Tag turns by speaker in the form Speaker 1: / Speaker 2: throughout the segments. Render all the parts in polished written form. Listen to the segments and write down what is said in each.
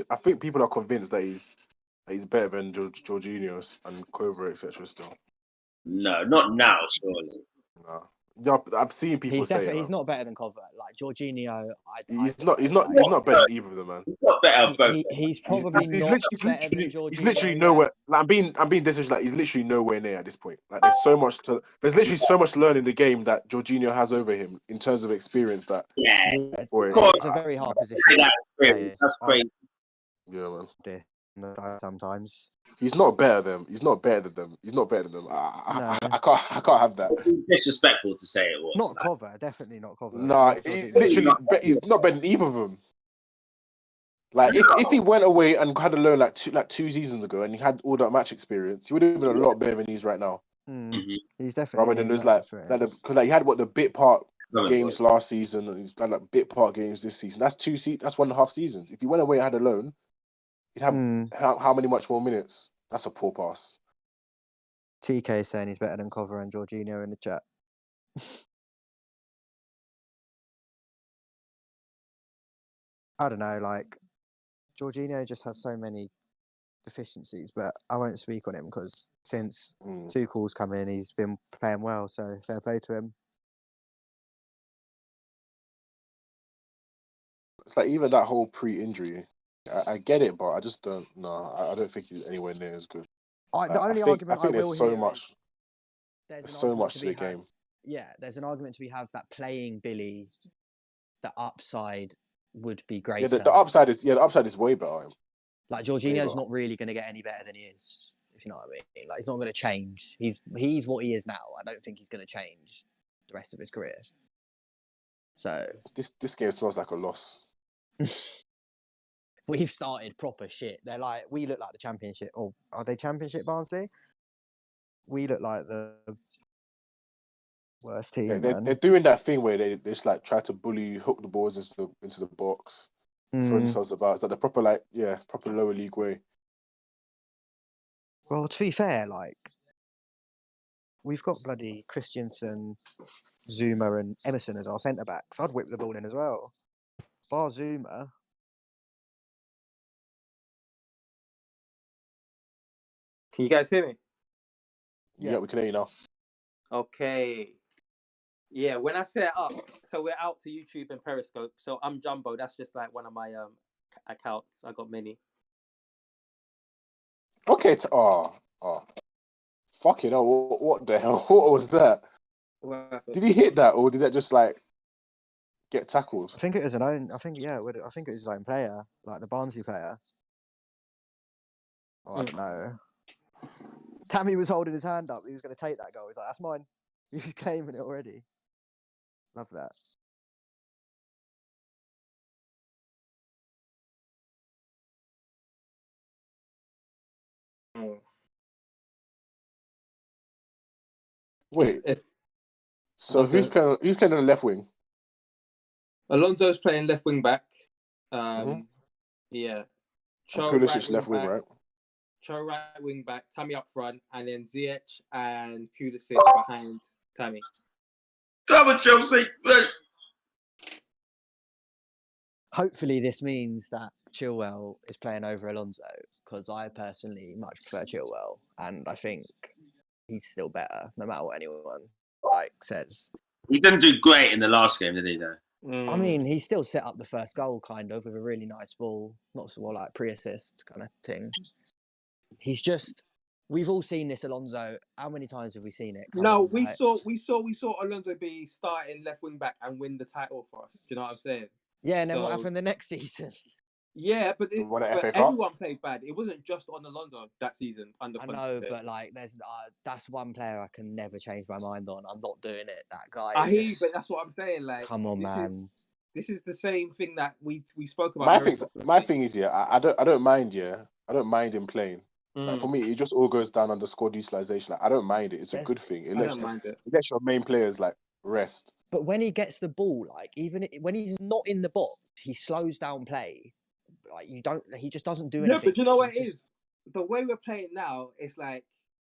Speaker 1: I think people are convinced that he's better than Jorginho and Cobra, etc. Still,
Speaker 2: No, not now, surely.
Speaker 1: no, I've seen people
Speaker 3: he's
Speaker 1: say
Speaker 3: definitely
Speaker 1: it.
Speaker 3: He's not better than Covert. Like Jorginho,
Speaker 1: He's not better than either of them, man.
Speaker 2: He's not better.
Speaker 3: He's probably not better than Jorginho.
Speaker 1: He's literally nowhere. Like I'm being disrespectful. Like he's literally nowhere near at this point. Like there's literally so much to learn in the game that Jorginho has over him in terms of experience. That
Speaker 3: it's a very hard position.
Speaker 2: That's crazy.
Speaker 1: Yeah, man.
Speaker 3: Sometimes
Speaker 1: he's not better than them. He's not better than them. I can't have that.
Speaker 2: It's disrespectful to say it was.
Speaker 3: Not Cover, definitely not Cover.
Speaker 1: Nah, he's not better than either of them. Like if he went away and had a loan like 2 seasons ago and he had all that match experience, he would have been a lot better than he is right now.
Speaker 3: Mm-hmm. He's definitely
Speaker 1: rather than those because he had the bit part games last season and he's had like bit part games this season. That's 1.5 seasons. If he went away and had a loan, he'd have how many much more minutes? That's a poor pass.
Speaker 3: TK is saying he's better than Cover and Jorginho in the chat. I don't know, like Jorginho just has so many deficiencies, but I won't speak on him because since Tuchel's come in, he's been playing well, so fair play to him.
Speaker 1: It's like even that whole pre-injury, I get it, but I just don't. No, I don't think he's anywhere near as good.
Speaker 3: The only argument I think
Speaker 1: there's so much. There's so much to the game.
Speaker 3: Yeah, there's an argument to be had that playing Billy, the upside would be greater.
Speaker 1: Yeah, the upside is way better.
Speaker 3: Like Jorginho's not really going to get any better than he is, if you know what I mean. Like he's not going to change. He's what he is now. I don't think he's going to change the rest of his career. So
Speaker 1: this game smells like a loss.
Speaker 3: We've started proper shit. They're like, we look like the Championship. Or are they Championship, Barnsley? We look like the worst team.
Speaker 1: Yeah, they're doing that thing where they just like try to hook the balls into the box, throw themselves about. It's like the proper proper lower league way.
Speaker 3: Well, to be fair, like we've got bloody Christensen, Zuma, and Emerson as our centre backs. I'd whip the ball in as well. Bar Zuma.
Speaker 4: Can you guys hear me?
Speaker 1: Yeah, we can hear you now.
Speaker 4: Okay. Yeah, when I set up, so we're out to YouTube and Periscope. So I'm Jumbo. That's just like one of my accounts. I got many.
Speaker 1: Okay. Fucking hell! What the hell? What was that? Did he hit that, or did that just like get tackled?
Speaker 3: I think it was I think it was his own player, like the Barnsley player. I don't know. Tammy was holding his hand up. He was going to take that goal. He's like, "That's mine." He was claiming it already. Love that.
Speaker 1: Wait. So who's playing on the left wing?
Speaker 4: Alonso's playing left wing back.
Speaker 1: Yeah. Pulisic left wing, right?
Speaker 4: Cho right wing back, Tammy up front, and then Ziyech and Pulisic behind Tammy.
Speaker 2: Come on, Chelsea!
Speaker 3: Hopefully this means that Chilwell is playing over Alonso, because I personally much prefer Chilwell, and I think he's still better, no matter what anyone says.
Speaker 2: He didn't do great in the last game, did he, though?
Speaker 3: I mean, he still set up the first goal, kind of, with a really nice ball. Not so like pre-assist kind of thing. He's just... We've all seen this Alonso. How many times have we seen it?
Speaker 4: We saw Alonso be starting left wing back and win the title for us. Do you know what I'm saying?
Speaker 3: Yeah, and then what happened the next season?
Speaker 4: Yeah, but everyone played bad. It wasn't just on Alonso that season. I know,
Speaker 3: but like, that's one player I can never change my mind on. I'm not doing it. That guy.
Speaker 4: I hear you, but that's what I'm saying. Like,
Speaker 3: come on, man.
Speaker 4: This is the same thing that we spoke about.
Speaker 1: My thing is, I don't mind. I don't mind him playing. Like, for me, it just all goes down under squad utilization. Like, I don't mind it. It's a good thing. It lets your main players like rest.
Speaker 3: But when he gets the ball, like even when he's not in the box, he slows down play. Like he just doesn't do anything.
Speaker 4: Yeah, but you know what it is? The way we're playing now, it's like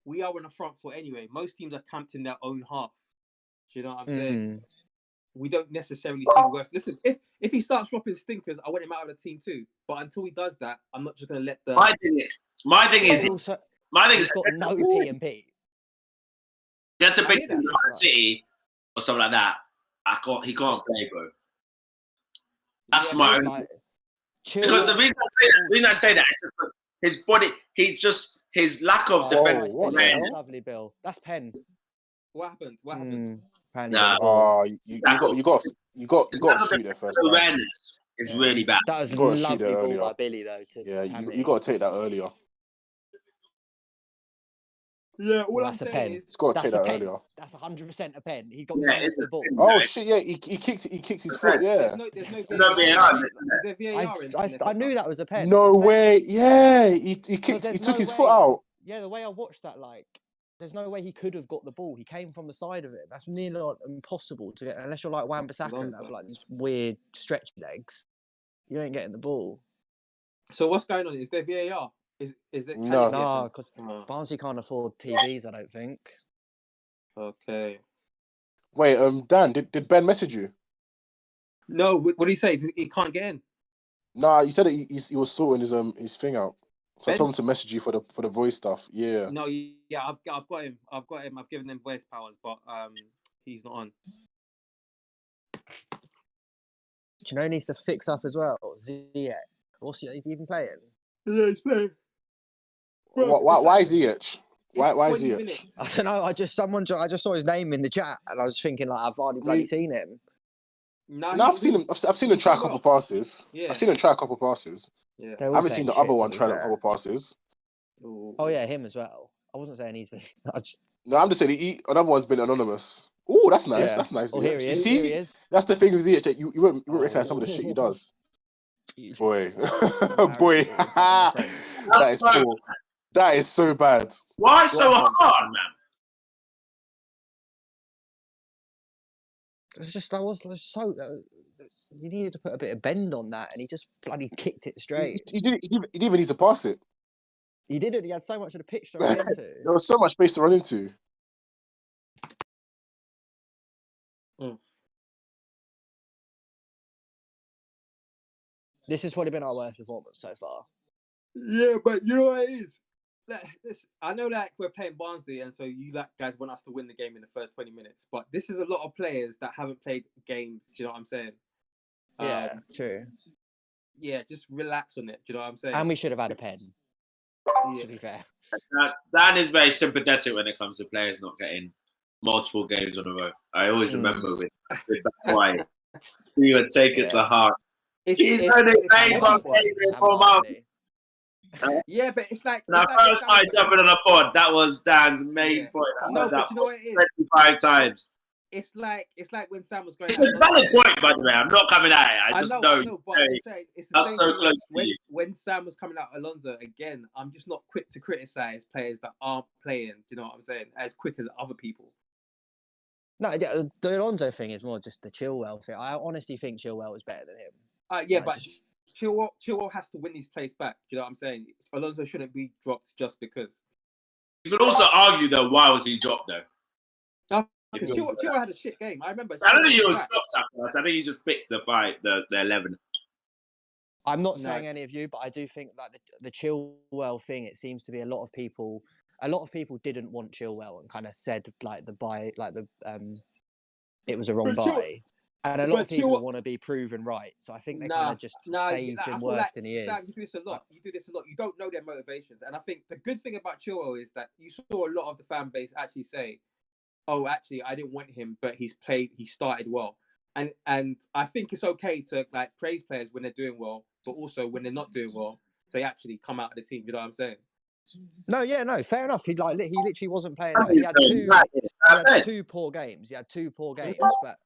Speaker 4: we are on the front foot anyway. Most teams are camped in their own half. Do you know what I'm saying? we don't necessarily see worse. Listen, if he starts dropping stinkers, I want him out of the team too. But until he does that, I'm not just going to let the.
Speaker 2: My thing is,
Speaker 3: he's got no P and P.
Speaker 2: Get a big City or something like that. He can't play, bro. That's my own. Because the reason I say that is because his body, his lack of defense.
Speaker 3: That's lovely, Bill. That's Pen.
Speaker 4: What happened?
Speaker 1: Oh, you got to shoot there first.
Speaker 2: Awareness is really bad.
Speaker 3: That was a lovely ball by Billy, though.
Speaker 1: You got to take that earlier.
Speaker 4: Yeah,
Speaker 3: that's a pen.
Speaker 1: He's got to take that earlier.
Speaker 3: That's 100% a pen. He got off the ball.
Speaker 1: Oh shit! Yeah, he kicks his foot. Yeah.
Speaker 4: There's no VAR.
Speaker 3: I knew that was a pen.
Speaker 1: No way. Yeah, he kicked. He took his foot out.
Speaker 3: Yeah, the way I watched that, there's no way he could have got the ball. He came from the side of it. That's nearly impossible to get unless you're like Wan-Bissaka and have like these weird stretchy legs. You ain't getting the ball.
Speaker 4: So what's going on? Is there VAR? Is it?
Speaker 3: No, because Barnsley can't afford TVs. I don't think.
Speaker 4: Okay.
Speaker 1: Wait, Dan, did Ben message you?
Speaker 4: No. What did he say? He can't get in.
Speaker 1: Nah, he said that he was sorting his thing out. So Ben? I told him to message you for the voice stuff. Yeah.
Speaker 4: No, yeah, I've got him. I've given him voice powers, but he's not on.
Speaker 3: Do you know he needs to fix up as well? Ziyech. Is he even playing?
Speaker 4: Yeah, he's playing.
Speaker 1: Why is Ziyech? Why is Ziyech?
Speaker 3: I don't know. I just saw his name in the chat, and I was thinking I've already bloody seen him.
Speaker 1: No, I've seen him. I've seen him try a couple passes. Yeah. I've seen him try a couple passes.
Speaker 4: Yeah.
Speaker 1: I haven't seen the other one try a couple passes.
Speaker 3: Oh yeah, him as well. I wasn't saying he's been.
Speaker 1: No, I'm just saying another one's been anonymous. Oh, that's nice. Yeah. That's nice.
Speaker 3: Oh, here he is.
Speaker 1: You see, that's the thing with Ziyech that you won't recognize some of the shit he does. Boy, boy, that is poor. That is so bad.
Speaker 2: Why so hard, man?
Speaker 3: It's just you needed to put a bit of bend on that, and he just bloody kicked it straight.
Speaker 1: He didn't even need to pass it.
Speaker 3: He didn't. He had so much of the pitch to run into.
Speaker 1: There was so much space to run into.
Speaker 3: This has probably been our worst performance so far.
Speaker 4: Yeah, but you know what it is? I know that we're playing Barnsley, and so you guys want us to win the game in the first 20 minutes. But this is a lot of players that haven't played games. Do you know what I'm saying?
Speaker 3: Yeah, true.
Speaker 4: Yeah, just relax on it. Do you know what I'm saying?
Speaker 3: And we should have had a pen. To be fair.
Speaker 2: Dan is very sympathetic when it comes to players not getting multiple games on a row. I always remember with that why he would take it to heart. He's only played 1 game in 4 months.
Speaker 4: Yeah, but it's like...
Speaker 2: When I first started jumping on a pod, that was Dan's main point.
Speaker 4: No, but you know what it is?
Speaker 2: 25 times.
Speaker 4: It's like when Sam was going...
Speaker 2: It's a valid point, by the way. I'm not coming at it. I just know.
Speaker 4: But
Speaker 2: that's so close to you.
Speaker 4: When Sam was coming out Alonso, again, I'm just not quick to criticise players that aren't playing, do you know what I'm saying, as quick as other people.
Speaker 3: No, yeah, the Alonso thing is more just the Chilwell thing. I honestly think Chilwell is better than him.
Speaker 4: Yeah, but Chilwell has to win his place back. Do you know what I'm saying? Alonso shouldn't be dropped just because.
Speaker 2: You could also argue, though, why was he dropped, though?
Speaker 4: Because Chilwell had a shit game. I remember.
Speaker 2: I don't think he was dropped after us. I think he just picked the 11.
Speaker 3: I'm not saying any of you, but I do think like the Chilwell thing. It seems to be a lot of people didn't want Chilwell and kind of said it was a wrong buy. And a lot of people want to be proven right. So I think they kind of just say he's been worse than he is.
Speaker 4: Sam, you do this a lot. You don't know their motivations. And I think the good thing about Chilwell is that you saw a lot of the fan base actually say, oh, actually, I didn't want him, but he started well. And I think it's okay to like praise players when they're doing well, but also when they're not doing well, say actually come out of the team. You know what I'm saying?
Speaker 3: No, fair enough. He literally wasn't playing. He had two poor games. But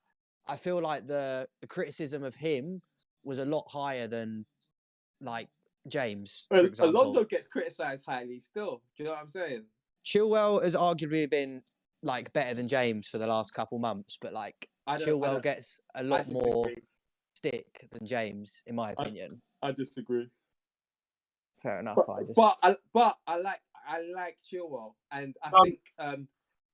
Speaker 3: I feel like the criticism of him was a lot higher than like James, for example.
Speaker 4: Alonso gets criticised highly still. Do you know what I'm saying?
Speaker 3: Chilwell has arguably been like better than James for the last couple months, but like Chilwell gets a lot more stick than James, in my opinion.
Speaker 4: I disagree.
Speaker 3: Fair enough.
Speaker 4: But I like Chilwell, and I think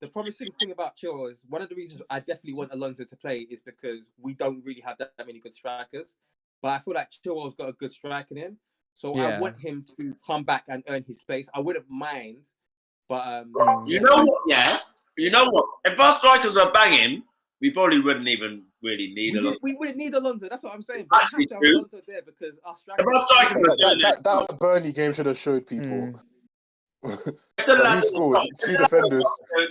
Speaker 4: the promising thing about Chilwell is one of the reasons I definitely want Alonso to play is because we don't really have that many good strikers. But I feel like Chilwell's got a good strike in him. So I want him to come back and earn his place. I wouldn't mind. But
Speaker 2: you know what? Yeah. You know what? If our strikers are banging, we probably wouldn't even really need Alonso.
Speaker 4: We wouldn't need Alonso. That's what I'm saying. But we have to have Alonso there because our strikers.
Speaker 1: That Burnley game should have showed people. He scored 2 defenders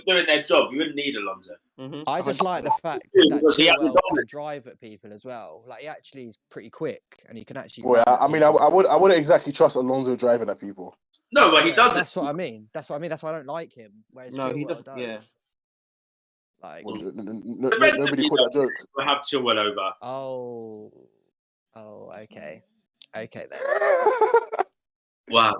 Speaker 2: doing their job. You wouldn't need Alonso.
Speaker 3: Mm-hmm. I just like the fact that Chilwell can drive at people as well. Like he actually is pretty quick and he can actually.
Speaker 1: Well, I mean, I wouldn't exactly trust Alonso driving at people.
Speaker 2: No, but he does.
Speaker 3: That's what I mean. That's why I don't like him. Whereas Chilwell does. Yeah. Like
Speaker 1: nobody caught that joke.
Speaker 2: We'll have Chilwell over.
Speaker 3: Oh, okay then.
Speaker 2: Wow.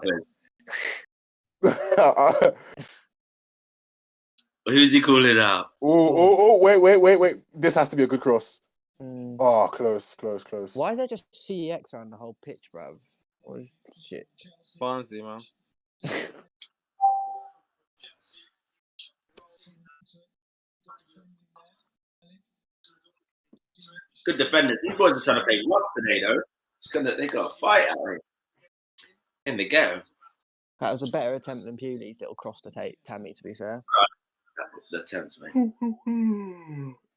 Speaker 2: Who's he calling out?
Speaker 1: Oh, wait. This has to be a good cross. Oh, close.
Speaker 3: Why is there just CEX around the whole pitch, bruv? What is shit?
Speaker 4: Barnsley, man.
Speaker 2: Good defenders. These boys are trying to play what today, though? They got a fight out here. In the go.
Speaker 3: That was a better attempt than Pewley's little cross to take Tammy, to be fair.
Speaker 2: That attempts, mate.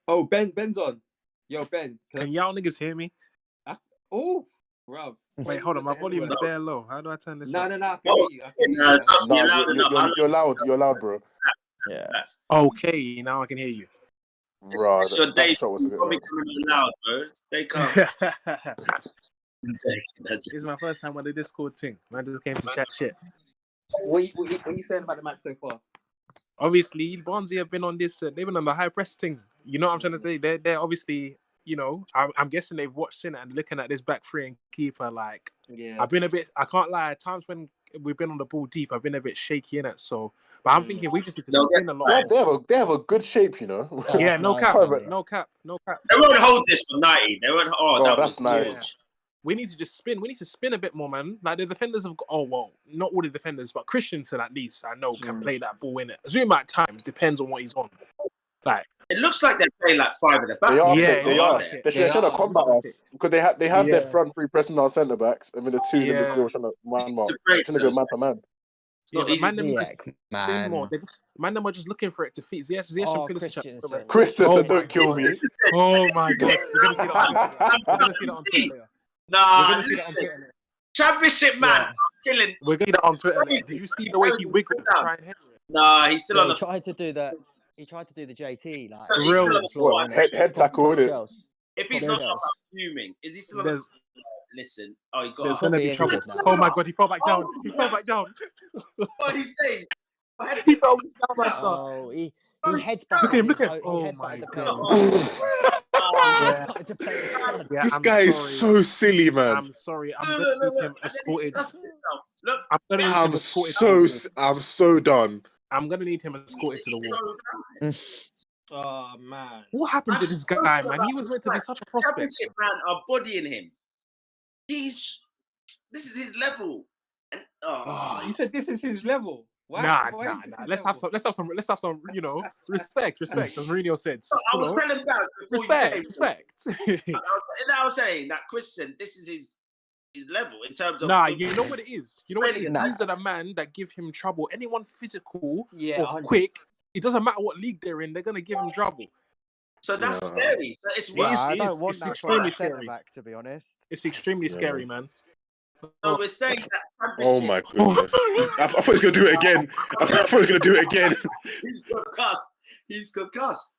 Speaker 4: Oh, Ben's on. Yo, Ben.
Speaker 5: Can y'all niggas hear me?
Speaker 4: Oh, bruv.
Speaker 5: Wait, hold on. My volume's bare low. How do I turn this up?
Speaker 4: No. I can hear you.
Speaker 1: You're loud, bro.
Speaker 3: Yeah.
Speaker 5: Okay, now I can hear you.
Speaker 2: It's your day. You're probably coming loud, bro. Stay calm.
Speaker 5: It's my first time on the Discord thing. I just came to chat shit.
Speaker 4: What are you saying about the match so far?
Speaker 5: Obviously, Barnsley have been on this. They've been on the high press thing. You know what I'm trying to say? They're obviously, you know, I'm guessing they've watched it and looking at this back three and keeper. Like, I've been a bit. I can't lie. At times when we've been on the ball deep, I've been a bit shaky in it. So, but I'm thinking we just need to spin a lot.
Speaker 1: They have a good shape, you know.
Speaker 5: Yeah, no cap. They
Speaker 2: won't hold this for 90. They won't. Oh, that's nice.
Speaker 5: Yeah. We need to just spin. We need to spin a bit more, man. Like the defenders have got, not all the defenders, but Christensen at least I know can play that ball in it. Zoom at times depends on what he's on. Like
Speaker 2: it looks like they're playing like 5 at the back.
Speaker 1: They are. They're trying to combat us because they have their front three pressing our centre backs. I mean the two trying to man mark, trying to go man to man.
Speaker 5: Man, them are just looking for it to feed.
Speaker 1: Christensen, don't kill me.
Speaker 5: Oh my god, we're gonna see that on Twitter.
Speaker 2: Nah, Championship man, killing.
Speaker 5: We're gonna get it on Twitter. Did you see the way he wiggled to try and hit it?
Speaker 2: Nah, he's still on the.
Speaker 3: He tried to do the JT, like
Speaker 2: real
Speaker 1: head tackle in it.
Speaker 2: If he's not up, I'm fuming. Is he still on the? Listen, he got.
Speaker 5: There's gonna be trouble. Oh my god, he fell back down.
Speaker 2: What his days?
Speaker 5: He fell down my son.
Speaker 3: Oh, he heads back.
Speaker 5: Look at him. Oh my god.
Speaker 1: This guy is so silly, man.
Speaker 5: I'm sorry. I'm gonna need him escorted.
Speaker 2: Look,
Speaker 1: I'm so done.
Speaker 5: I'm gonna need him escorted to the wall.
Speaker 4: Oh man,
Speaker 5: what happened to this guy, man? He was meant to be such a prospect.
Speaker 2: Championship man are bodying him. This is his level. And
Speaker 4: you said this is his level.
Speaker 5: Nah. Let's have some. You know, respect. As Mourinho said.
Speaker 2: I was telling Baz
Speaker 5: respect.
Speaker 2: And I was saying that Christian, this is his level in terms of.
Speaker 5: Nah, you know what it is. These are the man that give him trouble. Anyone physical or quick, it doesn't matter what league they're in. They're gonna give him trouble.
Speaker 2: So that's scary. So it's
Speaker 3: I don't want that from a centre back, to be honest.
Speaker 5: It's extremely scary, man.
Speaker 2: So we're saying that.
Speaker 1: Oh my goodness! I thought he was gonna do it again.
Speaker 2: He's concussed.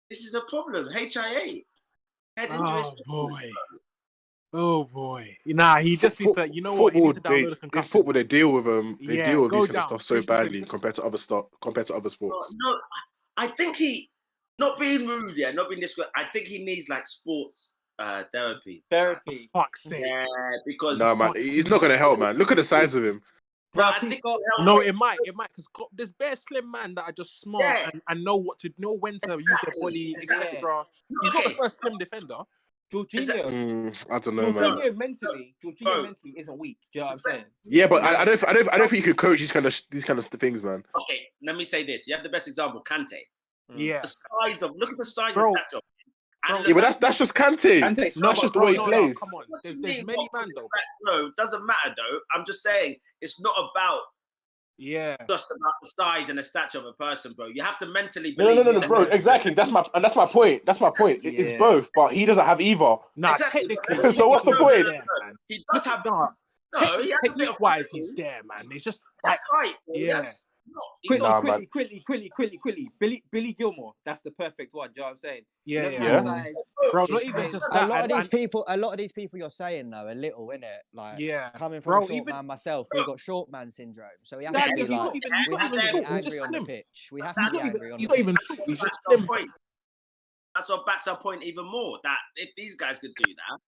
Speaker 2: This is a problem. HIA. Head injury.
Speaker 5: Oh boy. Nah, he just needs to. You know what? He needs to download a concussion.
Speaker 1: In football, they deal with They deal with this kind of stuff so badly compared to other sports.
Speaker 2: No, I think he. Not being rude, not being disrespectful. I think he needs like sports therapy.
Speaker 5: Fuck's sake.
Speaker 2: Yeah, because
Speaker 1: man, he's not gonna help, man. Look at the size of him.
Speaker 2: Bro, I think
Speaker 5: it might, because there's bare slim man that are just smart and know when to use their body, etc. He's not the first slim defender.
Speaker 4: Jorginho,
Speaker 1: I don't know, man.
Speaker 4: Jorginho mentally isn't weak. Do you know what I'm saying?
Speaker 1: Yeah, but I don't think you could coach these kind of things, man.
Speaker 2: Okay, let me say this. You have the best example, Kante.
Speaker 5: Yeah.
Speaker 2: Look at the size
Speaker 5: Bro.
Speaker 2: and stature.
Speaker 1: Yeah, but that's just Kante. That's just the way he plays.
Speaker 5: Come on, there's many man though.
Speaker 2: No, doesn't matter though. I'm just saying it's not about just about the size and the stature of a person, bro. You have to mentally believe.
Speaker 1: No, bro. Exactly. That's my point. It's both, but he doesn't have either.
Speaker 5: Nah,
Speaker 2: exactly.
Speaker 5: technically.
Speaker 1: So what's the point?
Speaker 2: He does have.
Speaker 5: No, he has a bit of wise. He's there, man. It's just
Speaker 2: that's right. Bro.
Speaker 5: Yeah.
Speaker 4: Quickly. Billy Gilmore. That's the perfect one. Do you know what I'm saying?
Speaker 5: Yeah. Bro, not even just that.
Speaker 3: A lot of these people you're saying though, a little, innit? Like, coming from a short man myself, we got short man syndrome. So we have to be like, we have to be angry on the pitch. We have to be angry on the pitch.
Speaker 2: That's what backs our point even more. That if these guys could do that.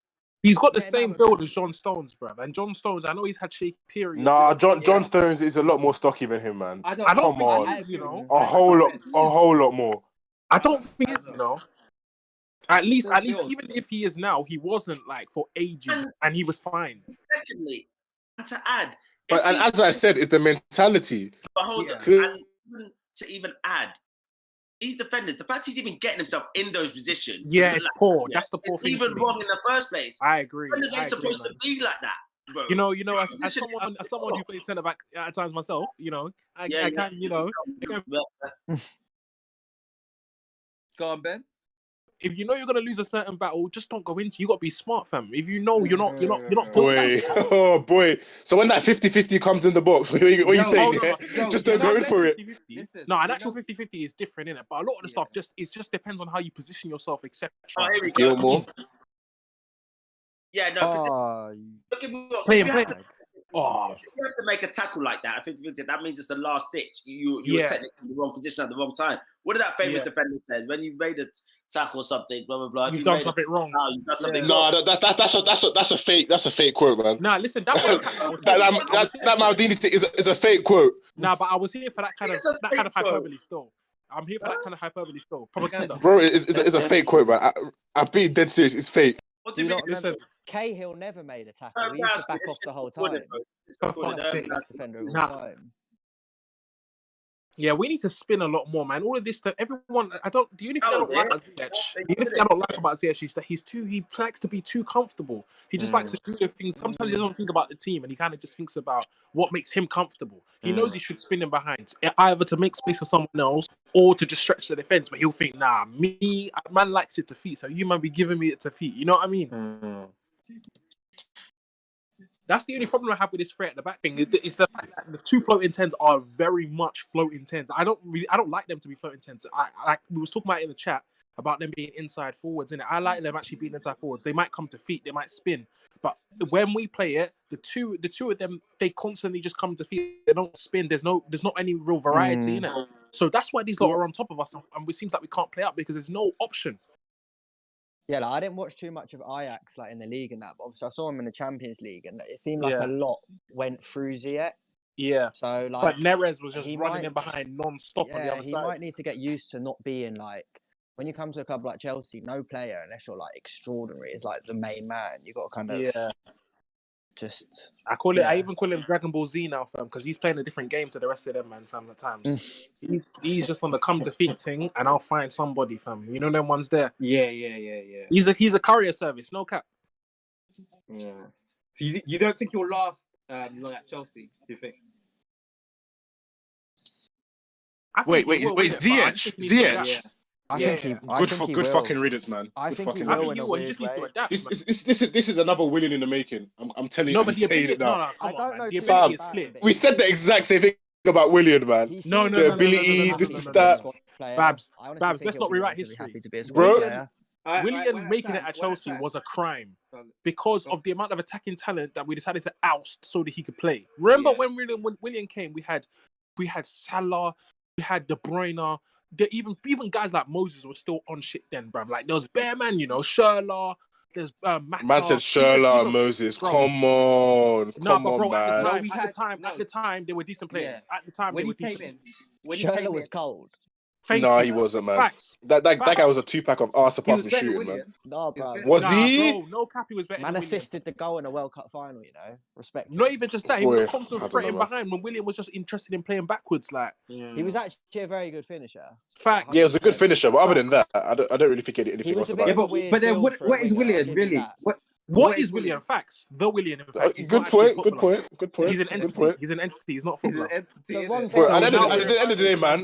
Speaker 5: He's got the same build as John Stones, bruv. And John Stones, I know he's had shaky periods.
Speaker 1: Nah, John Stones is a lot more stocky than him, man.
Speaker 5: I don't think he is, you know.
Speaker 1: A whole lot more.
Speaker 5: I don't think it, you know. At least, even if he is now, he wasn't like for ages, and he was fine.
Speaker 2: Secondly, and to add,
Speaker 1: but and as I said, it's the mentality.
Speaker 2: But hold on, and to even add. These defenders, the fact he's even getting himself in those positions.
Speaker 5: Yeah, it's poor. That's the poor
Speaker 2: it's
Speaker 5: thing.
Speaker 2: Even wrong in the first place.
Speaker 5: I agree.
Speaker 2: Defenders ain't supposed to be like that, bro.
Speaker 5: You know, as someone who plays centre back at times myself, you know, I can't, you know.
Speaker 4: Go on, Ben.
Speaker 5: If you know you're gonna lose a certain battle, just don't go into. You gotta be smart, fam. If you know you're not.
Speaker 1: Boy. So when that 50-50 comes in the box, what are you saying? Just don't go in for it.
Speaker 5: No, an actual 50-50 is different, innit? But a lot of the stuff just depends on how you position yourself, etc.
Speaker 1: Gilmore.
Speaker 2: Yeah, no.
Speaker 5: Play.
Speaker 2: If you have to make a tackle like that, I think that means it's the last ditch. You're technically in the wrong position at the wrong time. What did that famous defender say? When you made a tackle or something, blah blah blah.
Speaker 5: You've done something wrong.
Speaker 2: You've done something wrong.
Speaker 1: No, that's a fake. That's a fake quote, man.
Speaker 5: Nah, listen, that
Speaker 1: Maldini is a fake quote.
Speaker 5: Nah, but I was here for that kind of hyperbole still. I'm here for that kind of hyperbole still. Propaganda.
Speaker 1: Bro, it's a fake quote, man. I'm being dead serious. It's fake.
Speaker 3: What do you remember? Cahill never made a tackle. He used to back off the whole time. Best defender of all time.
Speaker 5: Yeah, we need to spin a lot more, man. All of this stuff, everyone. The only thing I don't like about Ziyech is that he likes to be too comfortable. He just likes to do the things. Sometimes he doesn't think about the team, and he kind of just thinks about what makes him comfortable. He knows he should spin him behind, either to make space for someone else or to just stretch the defense. But he'll think, nah, man likes it to feet, so you might be giving me it to feet. You know what I mean? That's the only problem I have with this threat at the back thing. It's the fact that the two floating tens are very much floating tens. I don't like them to be floating tens. We was talking about it in the chat about them being inside forwards, innit? I like them actually being inside forwards. They might come to feet, they might spin, but when we play it, the two of them, they constantly just come to feet. They don't spin. There's not any real variety in it. So that's why these lot are on top of us, and it seems like we can't play up because there's no option.
Speaker 3: Yeah, I didn't watch too much of Ajax in the league and that, but obviously I saw him in the Champions League, and it seemed like a lot went through Ziyech.
Speaker 5: Yeah.
Speaker 3: So
Speaker 5: but Neres was just running him behind non-stop on the other side.
Speaker 3: He might need to get used to not being when you come to a club like Chelsea, no player unless you're extraordinary is the main man. You got to kind of just.
Speaker 5: I even call him Dragon Ball Z now, fam, because he's playing a different game to the rest of them, man. Fam, at times he's just on the come to feet thing, and I'll find somebody, fam. You know them ones there.
Speaker 4: Yeah.
Speaker 5: He's a courier service, no cap.
Speaker 4: Yeah. So you don't think you'll last long at Chelsea? Do you think?
Speaker 1: Wait, Ziyech.
Speaker 3: I think he
Speaker 1: good fucking riddance, man.
Speaker 3: I think he will in a weird way.
Speaker 1: This is another Willian in the making. I'm telling you, I'm saying it now.
Speaker 3: I don't know.
Speaker 5: The ability is clear.
Speaker 1: We said the exact same thing about Willian, man.
Speaker 5: No.
Speaker 1: The ability, this, that.
Speaker 5: Babs, let's not rewrite history.
Speaker 1: Bro.
Speaker 5: Willian making it at Chelsea was a crime because of the amount of attacking talent that we decided to oust so that he could play. Remember when Willian came, we had Salah, we had De Bruyne. Even guys like Moses were still on shit then, bruv. There was bare man, Schürrle. There's Mata.
Speaker 1: Man said Schürrle and Moses. Bro. Come on, man.
Speaker 5: At the time, they were decent players. At the time,
Speaker 3: when he came in, Schürrle was cold.
Speaker 1: No, he wasn't, man.
Speaker 5: Facts.
Speaker 1: That guy was a 2-pack of arse apart from shooting, man.
Speaker 3: No, bro.
Speaker 1: Was he?
Speaker 5: No cap, he was better.
Speaker 3: Man assisted the goal in a World Cup final, you know. Respect.
Speaker 5: Not even just that. He was constant threatening
Speaker 1: know,
Speaker 5: behind when William was just interested in playing backwards. Like
Speaker 3: he was actually a very good finisher.
Speaker 5: Facts.
Speaker 1: Yeah, he was a good finisher, but other than that, I don't really think anything else about
Speaker 3: him.
Speaker 4: But then what is William really?
Speaker 5: What is William? Facts. The William, in fact.
Speaker 1: Good point.
Speaker 5: He's an entity. He's an entity. He's not a footballer.
Speaker 1: At the end of the day, man.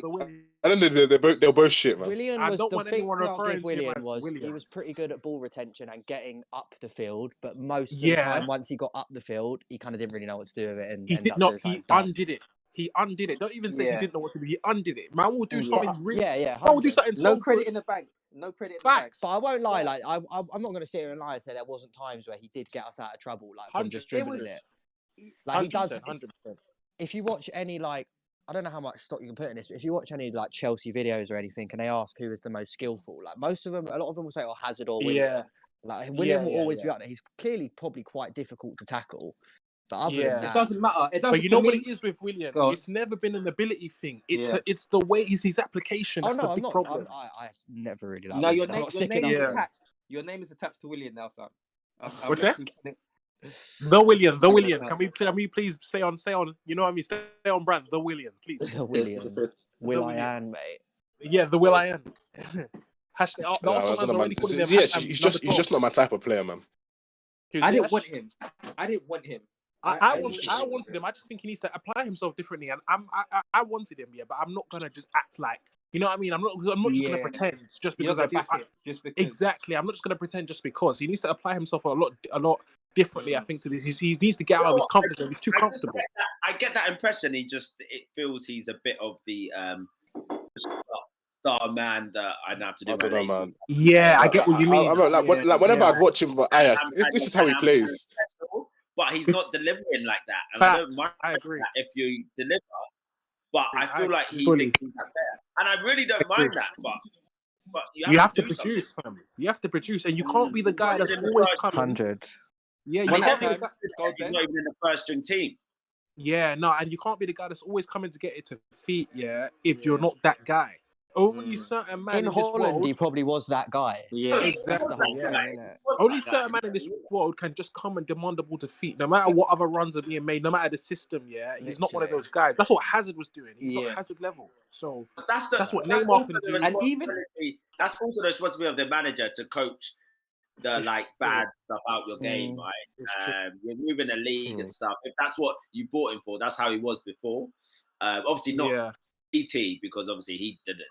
Speaker 1: At the end of the day, they were both shit, man.
Speaker 3: William
Speaker 5: I
Speaker 3: was
Speaker 5: don't
Speaker 3: the
Speaker 5: want
Speaker 3: thing
Speaker 5: anyone referring to him as William.
Speaker 3: He was pretty good at ball retention and getting up the field, but most of the time, once he got up the field, he kind of didn't really know what to do with it. And
Speaker 5: he did not. He undid it. He undid it. Don't even say he didn't know what to do. He undid it. Man will do something really.
Speaker 3: Man
Speaker 5: will do something.
Speaker 4: No credit in the bank. No credit in the bank.
Speaker 3: But I won't lie. Like I'm not going to sit here and lie and say there wasn't times where he did get us out of trouble, like from just dribbling it. Like he does.
Speaker 5: 100%.
Speaker 3: If you watch any I don't know how much stock you can put in this, but if you watch any like Chelsea videos or anything, and they ask who is the most skillful, like most of them, a lot of them will say, "Oh, Hazard or William."
Speaker 5: Yeah.
Speaker 3: Like William will always be up there. He's clearly probably quite difficult to tackle. But other than that,
Speaker 4: it doesn't matter.
Speaker 5: But you know what it is with William? It's never been an ability thing. It's the way his application. That's the big problem.
Speaker 3: I never really like.
Speaker 4: No, your name is attached. Your name is attached to William now, son.
Speaker 5: What's that? The William. Can we please stay on? You know what I mean? Stay on brand. The William, please.
Speaker 3: The William. Will.i.am, mate.
Speaker 5: Yeah, the Will.i.am.
Speaker 1: He's just not my type of player, man.
Speaker 4: I didn't want him.
Speaker 5: I wanted him. I just think he needs to apply himself differently, and I wanted him, but I'm not gonna just act like, you know what I mean. I'm not just gonna pretend just because exactly. I'm not just gonna pretend just because he needs to apply himself a lot differently. I think to this, he needs to get out of his comfort zone. He's too comfortable.
Speaker 2: I get that impression. It feels he's a bit of the star man that I have to do.
Speaker 1: I don't know, man.
Speaker 5: Yeah, I get what you mean.
Speaker 1: Whenever I watch him for Ajax, this is how he plays.
Speaker 2: But he's not delivering like that. And I don't mind
Speaker 5: agree.
Speaker 2: If you deliver, but I feel like he thinks he's that better. And I really don't mind that. But you have to produce, fam. You
Speaker 5: have to produce, and you can't be the guy that's always coming.
Speaker 3: 100.
Speaker 2: Yeah, you're not even in the first string team.
Speaker 5: Yeah, no, and you can't be the guy that's always coming to get it to feet. Yeah, if you're not that guy. Only certain man
Speaker 3: in Holland, he probably was that guy.
Speaker 5: Yeah, exactly. Only certain man in this world can just come and demand the ball to feet, no matter what other runs are being made, no matter the system. Yeah, he's not one of those guys. That's what Hazard was doing. He's not Hazard level. So that's what Neymar can do.
Speaker 2: And even that's also the responsibility of the manager to coach the bad stuff out your game, right? You're moving the league and stuff. If that's what you bought him for, that's how he was before. Obviously not ET, because obviously he didn't.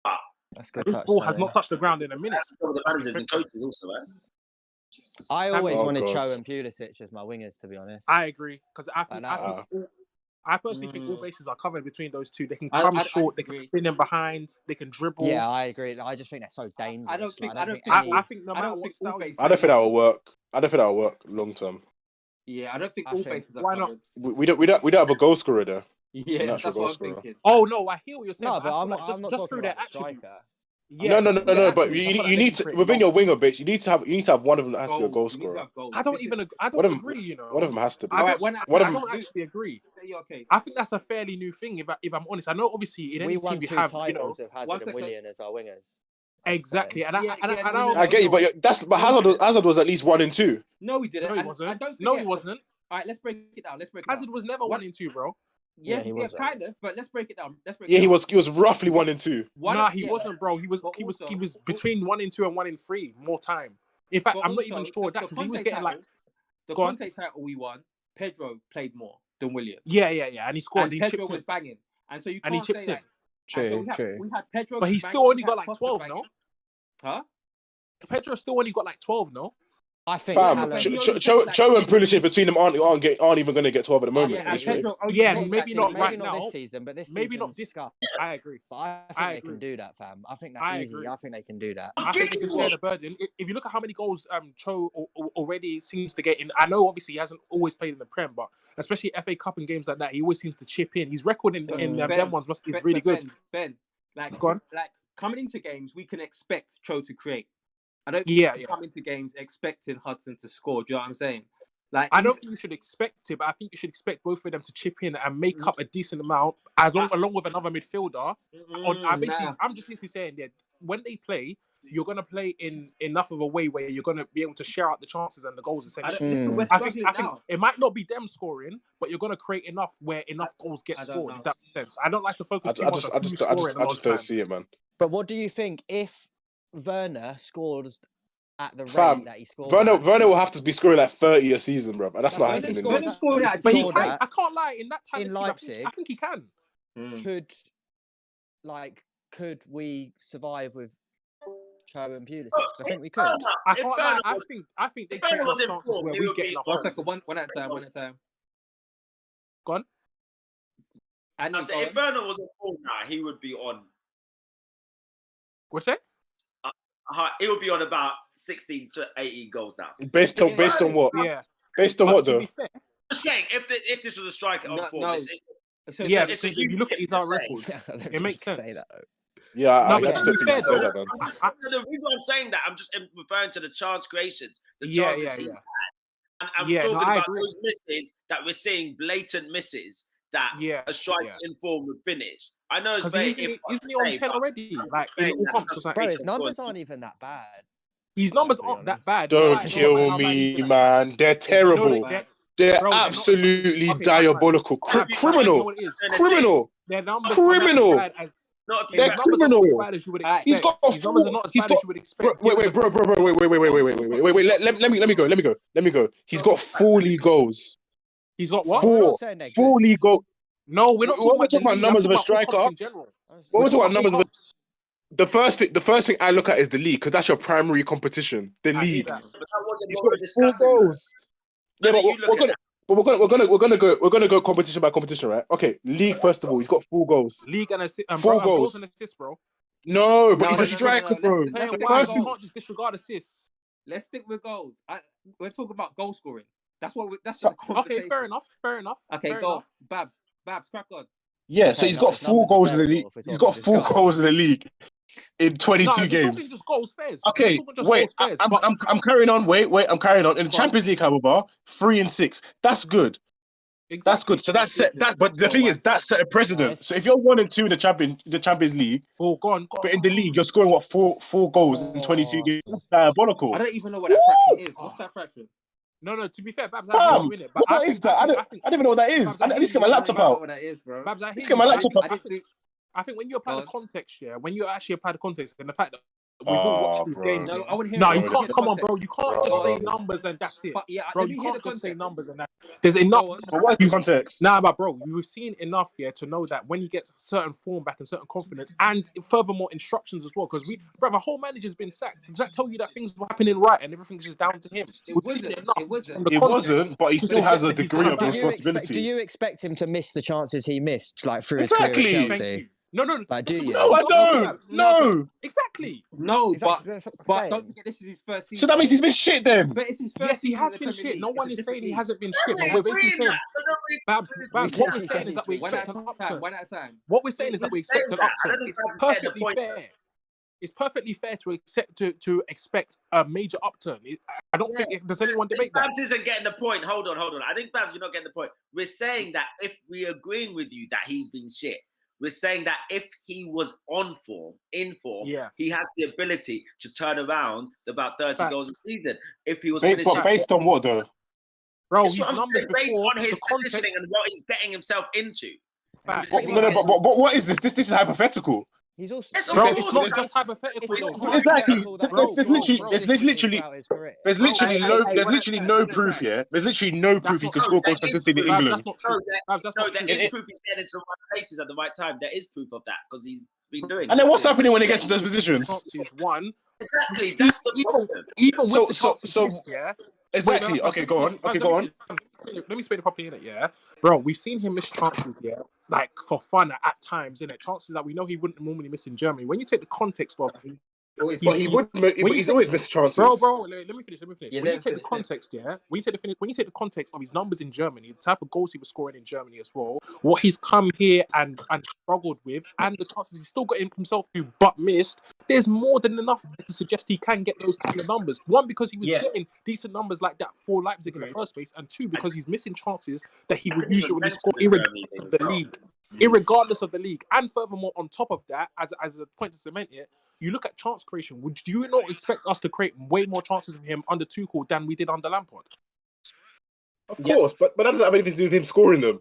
Speaker 2: But
Speaker 3: that's good.
Speaker 5: This ball has not touched the ground in a minute.
Speaker 2: The managers and coaches also, right?
Speaker 3: I always wanted Cho and Pulisic as my wingers, to be honest.
Speaker 5: I agree, because I personally think all bases are covered between those two. They can come short, they can spin in behind, they can dribble.
Speaker 3: Yeah, I agree. I just think they're so dangerous.
Speaker 4: I don't think
Speaker 5: no matter what style.
Speaker 1: I don't think that will work. I don't think that will work long term.
Speaker 4: Yeah, I don't think all bases are
Speaker 5: covered.
Speaker 4: Why not?
Speaker 1: We don't have a goal scorer there.
Speaker 4: Yeah, that's what I'm thinking.
Speaker 5: Oh no, I hear what you're saying.
Speaker 3: No, but I'm not
Speaker 5: just through their attributes.
Speaker 1: Yeah, no. But you need to, within your winger base. You need to have one of them that has to be a goal scorer.
Speaker 5: I don't agree. You know,
Speaker 1: one of them has to be.
Speaker 5: I don't actually agree. I think that's a fairly new thing. If I'm honest, I know obviously in any team you have, you know,
Speaker 3: Hazard and Willian as our wingers.
Speaker 5: Exactly, and
Speaker 1: I get you, but Hazard was at least 1 and 2.
Speaker 4: No, he didn't.
Speaker 5: No, he wasn't. No, he wasn't.
Speaker 4: All right, let's break it down.
Speaker 5: Hazard was never 1 and 2, bro.
Speaker 4: Yeah, kind of. But let's break it down.
Speaker 1: He was roughly 1 and 2.
Speaker 5: He wasn't, bro. He was between 1 and 2 and 1 and 3 more time. In fact, I'm not even sure of that, because he was getting
Speaker 4: the Conte title we won. Pedro played more than William.
Speaker 5: Yeah, and he scored.
Speaker 4: And Pedro was banging, and so you can't say that.
Speaker 3: True.
Speaker 4: We had Pedro,
Speaker 5: but he still only got 12, no?
Speaker 4: Huh?
Speaker 5: Pedro still only got 12, no?
Speaker 3: I think
Speaker 1: Cho and Pulisic between them aren't even going to get 12 at the moment.
Speaker 5: Maybe not right now.
Speaker 3: This season, but this
Speaker 5: maybe
Speaker 3: season,
Speaker 5: not this. I agree.
Speaker 3: But I think they can do that, fam. I think that's easy. I think they can do that.
Speaker 5: I think they can share the burden. If you look at how many goals Cho already seems to get in, I know obviously he hasn't always played in the Prem, but especially FA Cup and games like that, he always seems to chip in. His record in them ones is really good.
Speaker 4: Ben, coming into games, we can expect Cho to create. I don't
Speaker 5: think
Speaker 4: come into games expecting Hudson to score. Do you know what I'm saying? Like,
Speaker 5: I don't think you should expect it, but I think you should expect both of them to chip in and make up a decent amount, along with another midfielder. I'm just basically saying that when they play, you're gonna play in enough of a way where you're gonna be able to share out the chances and the goals. Essentially, I think it might not be them scoring, but you're gonna create enough where enough goals get scored. If that makes sense. I don't like to focus too much on who's scoring.
Speaker 1: I just don't see it, man.
Speaker 3: But what do you think if Werner scores at the rate that he scored?
Speaker 1: Werner will have to be scoring like 30 a season, bro. And that's not happening.
Speaker 5: But I can't lie. In that time
Speaker 3: in Leipzig,
Speaker 5: I think he can.
Speaker 3: Could we survive with Cho and Pulisic? I think we could.
Speaker 5: I can't lie. I think they create enough chances where we get enough.
Speaker 4: 1 second, one at a time.
Speaker 5: Go on.
Speaker 2: And I said, if Werner was a form now, he would be on.
Speaker 5: What's that?
Speaker 2: He would be on about 16 to 18 goals now.
Speaker 1: Based on what?
Speaker 5: Yeah.
Speaker 1: Based on what though?
Speaker 2: Just saying, if this was a striker on form,
Speaker 5: because if you look at his records, it makes sense.
Speaker 3: Say that,
Speaker 1: yeah,
Speaker 2: the reason I'm saying that, I'm just referring to the chance creations, the chances he's had. And I'm talking about those misses that we're seeing, blatant misses that a striker in form would finish. I know it's very...
Speaker 5: Isn't he on 10 already? Like, in all comps,
Speaker 3: bro, his numbers aren't even that bad.
Speaker 5: His numbers aren't that bad.
Speaker 1: Don't kill me, man. They're terrible. They're absolutely diabolical. Criminal. Criminal.
Speaker 5: Their numbers
Speaker 1: criminal. They're criminal. He's got a full. Wait, bro. Wait. Let me go. He's got 4 league goals.
Speaker 5: He's got what?
Speaker 1: 4 league goals.
Speaker 5: No, we're not talking about
Speaker 1: numbers of a striker. What was about numbers of a... The first thing I look at is the league, because that's your primary competition. The league. He's got 4 goals. Yeah, but we're gonna go competition by competition, right? Okay, league first of all. He's got 4 goals.
Speaker 5: League and assist,
Speaker 1: 4 goals
Speaker 5: and assists, bro.
Speaker 1: No, but he's a striker, bro.
Speaker 5: You can't just disregard assists.
Speaker 4: Let's stick with goals. We're talking about goal scoring. That's the
Speaker 5: okay. Fair enough.
Speaker 4: Okay, go. Babs, crack on.
Speaker 1: Yeah, so he's got 4 goals in the league. He's got 4 goals in the league in 22 games.
Speaker 5: Just goals fairs.
Speaker 1: Okay, wait. I'm carrying on. Wait. I'm carrying on. In the Champions League, however, 3 and 6. That's good. Exactly. That's good. So that's set. But the thing is, that set a precedent. So if you're 1 and 2 in the Champions League,
Speaker 5: go on.
Speaker 1: But in the league, you're scoring what 4 goals in 22 games. That's diabolical.
Speaker 4: I don't even know what that fraction is. What's that fraction?
Speaker 5: No. To be fair, Babs,
Speaker 1: what is that? I don't even know what that is. I need to get my laptop out.
Speaker 4: What that is, bro?
Speaker 5: Babs,
Speaker 1: let's get my laptop out.
Speaker 5: I think when you apply the context, when you actually apply the context and the fact that we've all watched these games. No, you can't. Come on, bro. You can't just say numbers and that's it. Bro, you can't just say numbers and that. There's enough.
Speaker 1: But what's the context?
Speaker 5: Nah, but bro, you've seen enough to know that when he gets certain form back and certain confidence, and furthermore instructions as well. Because the whole manager's been sacked. Does that tell you that things were happening right and everything's just down to him?
Speaker 4: It
Speaker 1: wasn't, but he still has a degree of responsibility.
Speaker 3: Do you expect him to miss the chances he missed, like through his career at Chelsea?
Speaker 5: No.
Speaker 3: Like, do you?
Speaker 1: No, I don't. No.
Speaker 5: Exactly.
Speaker 4: No, but don't forget this is his first season.
Speaker 1: So that means he's been shit then.
Speaker 4: But it's his first
Speaker 5: yes, he has been shit. No one is saying he hasn't been shit. But we're basically saying, Babs, what we're saying is that we expect an upturn.
Speaker 4: One at a time.
Speaker 5: What we're saying is that we expect an upturn. It's perfectly fair. It's perfectly fair to expect a major upturn. I don't think does anyone debate that.
Speaker 2: Babs isn't getting the point. Hold on. I think Babs, you're not getting the point. We're saying that if we agreeing with you that he's been shit, we're saying that if he was in form, he has the ability to turn around about 30 goals a season. If he was
Speaker 1: based on what though?
Speaker 5: Bro,
Speaker 2: his numbers based on his positioning and what he's getting himself into.
Speaker 1: But what is this? This is hypothetical.
Speaker 3: He's also
Speaker 5: it's not just hypothetical.
Speaker 1: Exactly. There's literally no proof here. There's literally no proof he could score goals consistently in England.
Speaker 2: There is proof he's getting into the right places at the right time. There is proof of that because he's been doing it.
Speaker 1: And then what's happening when he gets to those positions?
Speaker 2: One. Exactly. That's the problem.
Speaker 5: Even with the
Speaker 1: exactly. Okay, go on.
Speaker 5: Let me explain it properly, innit? Bro, we've seen him miss chances, like for fun at times, innit? Chances that we know he wouldn't normally miss in Germany. When you take the context of him,
Speaker 1: he's always missed chances.
Speaker 5: Bro, let me finish. When you take the context, when you take the context of his numbers in Germany, the type of goals he was scoring in Germany as well, what he's come here and struggled with, and the chances he's still got himself to but missed, there's more than enough to suggest he can get those kind of numbers. One, because he was getting decent numbers like that for Leipzig in the first place, and two, because he's missing chances that he would usually score irregardless of the league. Irregardless of the league. And furthermore, on top of that, as a point to cement it, you look at chance creation. Would you not expect us to create way more chances of him under Tuchel than we did under Lampard?
Speaker 1: Of course, but that doesn't have anything to do with him scoring them.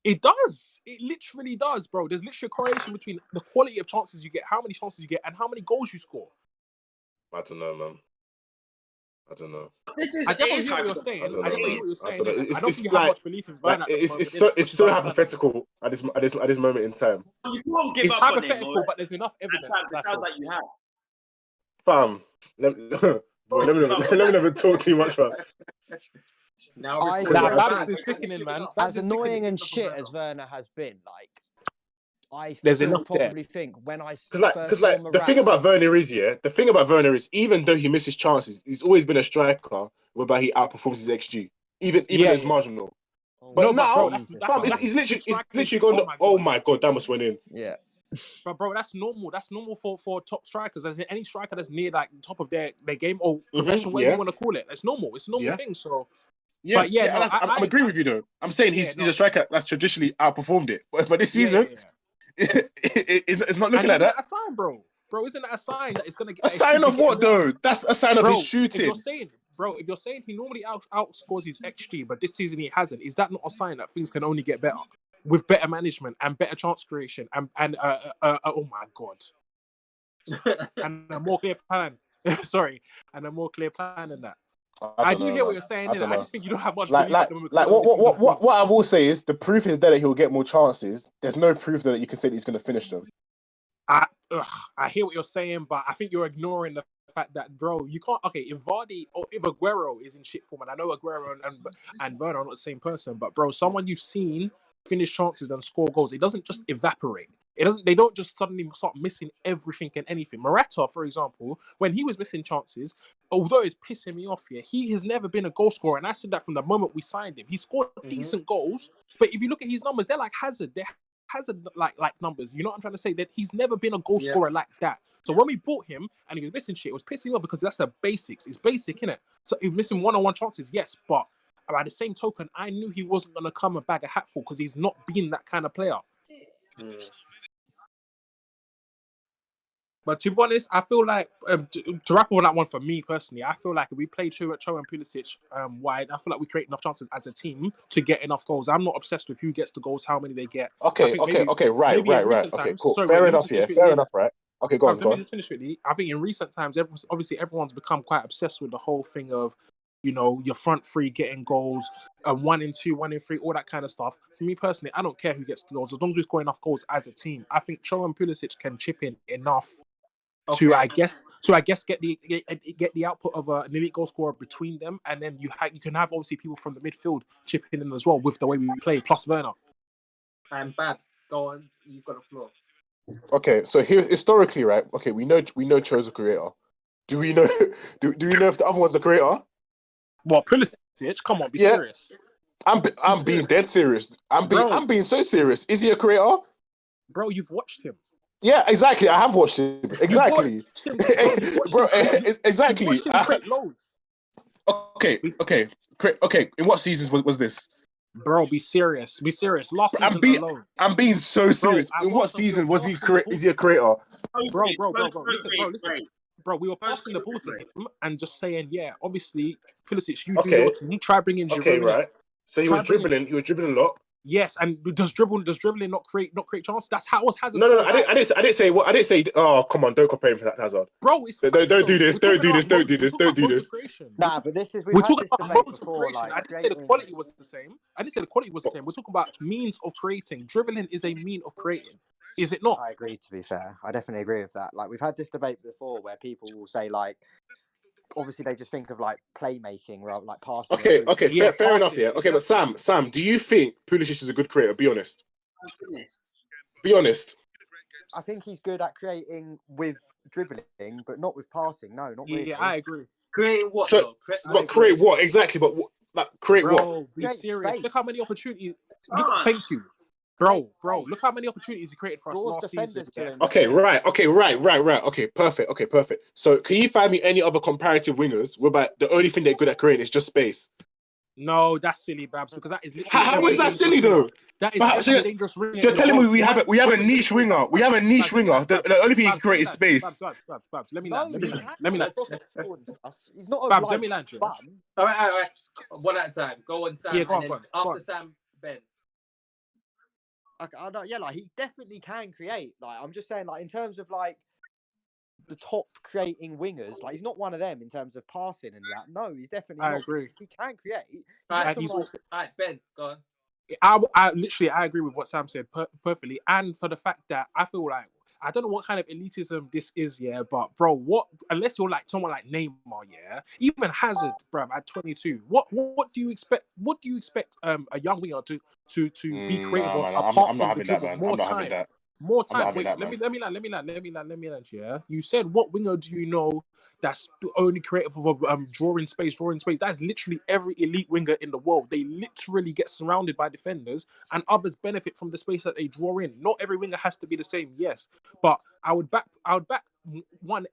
Speaker 5: It does. It literally does, bro. There's literally a correlation between the quality of chances you get, how many chances you get, and how many goals you score.
Speaker 1: I don't know, man. I don't know.
Speaker 5: I definitely hear what you're saying. I don't think you have much belief in Werner.
Speaker 1: It's so hypothetical at this moment in time.
Speaker 2: You can't give
Speaker 5: it's
Speaker 2: up
Speaker 5: hypothetical,
Speaker 2: on him,
Speaker 5: but there's enough evidence.
Speaker 2: It sounds like you have.
Speaker 1: Fam, let me never talk too much, fam.
Speaker 5: Balance is sickening, man.
Speaker 3: As annoying and shit as Werner has been, like, I probably think when I
Speaker 1: because the thing about Werner is even though he misses chances, he's always been a striker whereby he outperforms his XG, even as marginal. But now, he's literally gone. Oh my god, that must went in.
Speaker 3: Yeah,
Speaker 5: but bro, that's normal. That's normal for top strikers. As any striker that's near like the top of their game or progression, whatever you want to call it. It's normal. It's a normal thing. So.
Speaker 1: Yeah, I agree with you though. I'm saying he's a striker that's traditionally outperformed it, but this season. It's not looking like that.
Speaker 5: A sign, bro. Isn't that a sign that it's gonna get
Speaker 1: a sign of what though? That's a sign of his shooting.
Speaker 5: If you're saying he normally outscores his XG, but this season he hasn't, is that not a sign that things can only get better with better management and better chance creation and oh my god, and a more clear plan? Sorry, and a more clear plan than that. I do hear what you're saying. I just think you don't have much.
Speaker 1: What I will say is the proof is there that he'll get more chances. There's no proof that you can say that he's going to finish them.
Speaker 5: I hear what you're saying, but I think you're ignoring the fact that, bro, you can't. Okay, if Vardy or if Aguero is in shit form, and I know Aguero and Werner are not the same person, but bro, someone you've seen finish chances and score goals, it doesn't just evaporate. They don't just suddenly start missing everything and anything. Morata, for example, when he was missing chances, although it's pissing me off here, he has never been a goal scorer. And I said that from the moment we signed him. He scored decent goals, but if you look at his numbers, they're like Hazard. They're Hazard like numbers. You know what I'm trying to say? That he's never been a goal scorer like that. So when we bought him and he was missing shit, it was pissing me off because that's the basics. It's basic, innit? So he was missing one-on-one chances, yes, but by the same token, I knew he wasn't going to come a bag of hatful because he's not been that kind of player. But to be honest, I feel like, to wrap on that one for me personally, I feel like if we play Cho and Pulisic wide, I feel like we create enough chances as a team to get enough goals. I'm not obsessed with who gets the goals, how many they get.
Speaker 1: Okay, right. Okay, cool. Fair enough, right? Okay, go on.
Speaker 5: Let me just finish with you. I think in recent times, obviously everyone's become quite obsessed with the whole thing of, you know, your front three getting goals, 1 in 2, 1 in 3, all that kind of stuff. For me personally, I don't care who gets the goals as long as we score enough goals as a team. I think Cho and Pulisic can chip in enough to I guess get the output of an elite goal scorer between them, and then you can have obviously people from the midfield chipping in as well with the way we play, plus Werner.
Speaker 4: And Babs, go on, you've got the floor.
Speaker 1: Okay, so here historically, right? Okay, we know Cho's a creator. Do we know do we know if the other one's a creator?
Speaker 5: Well, Pulisic, come on, be serious.
Speaker 1: I'm being dead serious. I'm being so serious. Is he a creator?
Speaker 5: Bro, you've watched him.
Speaker 1: Yeah, exactly. I have watched him. Exactly. Bro, exactly. Okay. In what seasons was this?
Speaker 5: Bro, be serious. Last season alone.
Speaker 1: I'm being so serious. In what season was he? Is he a creator?
Speaker 5: Bro. Listen. Bro, we were passing the ball to him and just saying, yeah, obviously, Pulisic, you do your team. You try bringing Giroud.
Speaker 1: Okay, right. So he was dribbling a lot.
Speaker 5: Yes, and does dribbling not create chances? That's how it was Hazard.
Speaker 1: No. I didn't say what. I didn't say. Oh, come on! Don't compare him to that Hazard,
Speaker 5: bro. It's
Speaker 1: don't do this. Don't do this.
Speaker 3: Nah, but this is
Speaker 5: we're talking about modes of creation. I didn't say the quality was the same. We're talking about means of creating. Dribbling is a mean of creating. Is it not?
Speaker 3: I agree. To be fair, I definitely agree with that. Like we've had this debate before, where people will say like, obviously they just think of like playmaking rather like passing.
Speaker 1: Okay, fair enough. Yeah. Okay, but Sam, do you think Pulisic is a good creator? Be honest. Be honest.
Speaker 3: I think he's good at creating with dribbling, but not with passing. No, not really.
Speaker 5: Yeah, I agree.
Speaker 2: Creating what?
Speaker 1: So, create what exactly? But create what?
Speaker 5: Be serious. Look how many opportunities. Thank you. Bro, look how many opportunities he created for us last season.
Speaker 1: Okay, right. Okay, perfect. So, can you find me any other comparative wingers whereby the only thing they're good at creating is just space?
Speaker 5: No, that's silly, Babs, because that is literally
Speaker 1: How is that silly though?
Speaker 5: That is every dangerous winger.
Speaker 1: So you're telling me we have a niche winger. We have a niche winger. The only thing he can create is space.
Speaker 5: Babs, let me
Speaker 3: No,
Speaker 5: land.
Speaker 3: he can score and stuff. He's not a
Speaker 5: Babs, let me land.
Speaker 3: bum.
Speaker 4: All right. One at a time. Go on, Sam.
Speaker 5: Yeah, go
Speaker 4: and
Speaker 5: on.
Speaker 4: After Sam, Ben.
Speaker 3: Okay, yeah, like he definitely can create. Like I'm just saying, like in terms of like the top creating wingers, like he's not one of them in terms of passing and that. No, he's definitely not.
Speaker 5: I agree.
Speaker 3: He can create.
Speaker 4: All right, Ben, go on.
Speaker 5: I agree with what Sam said perfectly, and for the fact that I feel like I don't know what kind of elitism this is, yeah, but bro, what unless you're like someone like Neymar, yeah, even Hazard, bro, at 22, what do you expect? What do you expect a young winger to be creative apart from the dribble? More time. More time. Wait, let me land. Yeah, you said what winger do you know that's only creative of drawing space? That's literally every elite winger in the world. They literally get surrounded by defenders, and others benefit from the space that they draw in. Not every winger has to be the same, yes, but I would back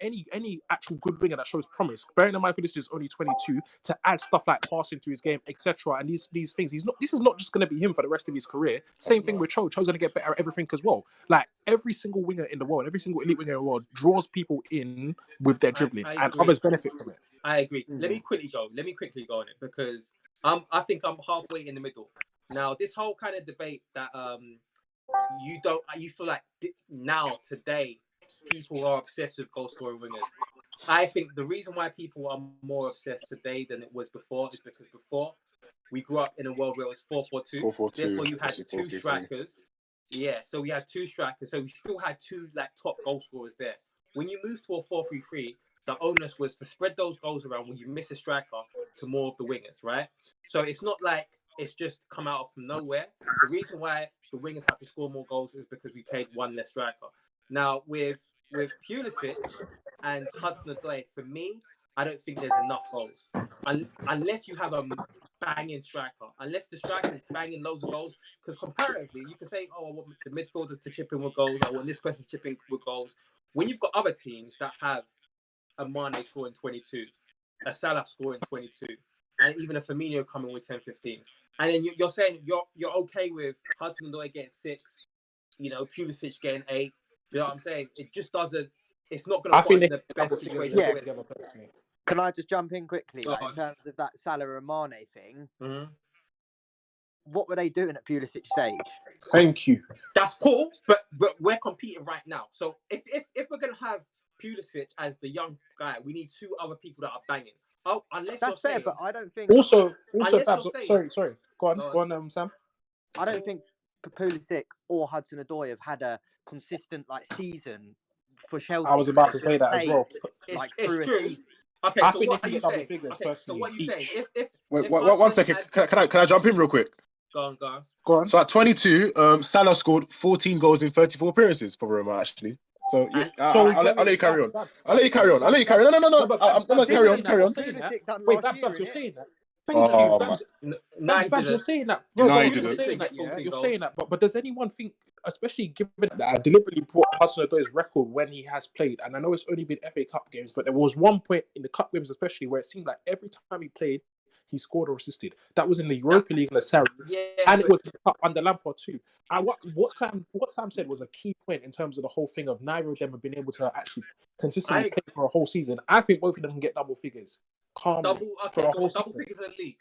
Speaker 5: any actual good winger that shows promise. Bearing in mind, this is only 22, to add stuff like passing to his game, etc. And these things, this is not just going to be him for the rest of his career. Same thing with Cho. Cho's going to get better at everything as well. Like every single winger in the world, every single elite winger in the world draws people in with their dribbling, and others benefit from it.
Speaker 4: I agree. Let me quickly go on it because I think I'm halfway in the middle. Now, this whole kind of debate that you feel like now today people are obsessed with goal scoring wingers. I think the reason why people are more obsessed today than it was before is because before we grew up in a world where it was 4-4-2.
Speaker 1: 4-4-2.
Speaker 4: Therefore, you had two strikers. Yeah, so we had two strikers. So we still had two like top goal scorers there. When you moved to a 4-3-3, the onus was to spread those goals around when you miss a striker to more of the wingers, right? So it's not like it's just come out from nowhere. The reason why the wingers have to score more goals is because we played one less striker. Now, with Pulisic and Hudson-Odoi, for me, I don't think there's enough goals. Unless you have a banging striker. Unless the striker is banging loads of goals. Because comparatively, you can say, oh, I want the midfielder to chip in with goals. I want this person to chip in with goals. When you've got other teams that have a Mane scoring 22, a Salah scoring 22, and even a Firmino coming with 10, 15. And then you're saying you're okay with Hudson-Odoi getting 6, Pulisic getting 8. You know what I'm saying? It just doesn't. It's not going to put us in the best situation.
Speaker 3: Yeah. Can I just jump in quickly? Like, in terms of that Salah and Mane thing, what were they doing at Pulisic's age?
Speaker 5: Thank you.
Speaker 4: That's cool, but we're competing right now. So if we're going to have Pulisic as the young guy, we need two other people that are banging. Oh, unless
Speaker 3: that's
Speaker 4: you're
Speaker 3: fair,
Speaker 4: saying,
Speaker 3: but I don't think.
Speaker 5: Also, Babs, sorry. Go on, Sam.
Speaker 3: I don't think Pulisic or Hudson-Odoi have had a consistent season for Chelsea.
Speaker 5: I was about to say that as well.
Speaker 4: It's true. Okay,
Speaker 5: I
Speaker 4: so
Speaker 5: think
Speaker 4: what are you saying?
Speaker 5: Figures,
Speaker 4: okay, so what are you saying?
Speaker 1: Wait, 1 second. Can I jump in real quick?
Speaker 4: Go on.
Speaker 1: So at 22, Salah scored 14 goals in 34 appearances for Roma, actually. So yeah, I'll let you carry on. I'll let you carry on. No. I'm gonna carry on.
Speaker 5: Wait, Babs, you're saying that.
Speaker 4: Babs,
Speaker 5: you're saying that.
Speaker 4: You're
Speaker 5: saying that. But does anyone think, especially given that I deliberately brought Hudson-Odoi's record when he has played, and I know it's only been FA Cup games, but there was one point in the Cup games especially where it seemed like every time he played, he scored or assisted. That was in the Europa League in the Sarri, and it was under Lampard too. And what Sam said was a key point in terms of the whole thing of neither of them have been able to actually consistently play for a whole season. I think both of them can get double figures.
Speaker 4: Double figures in the league.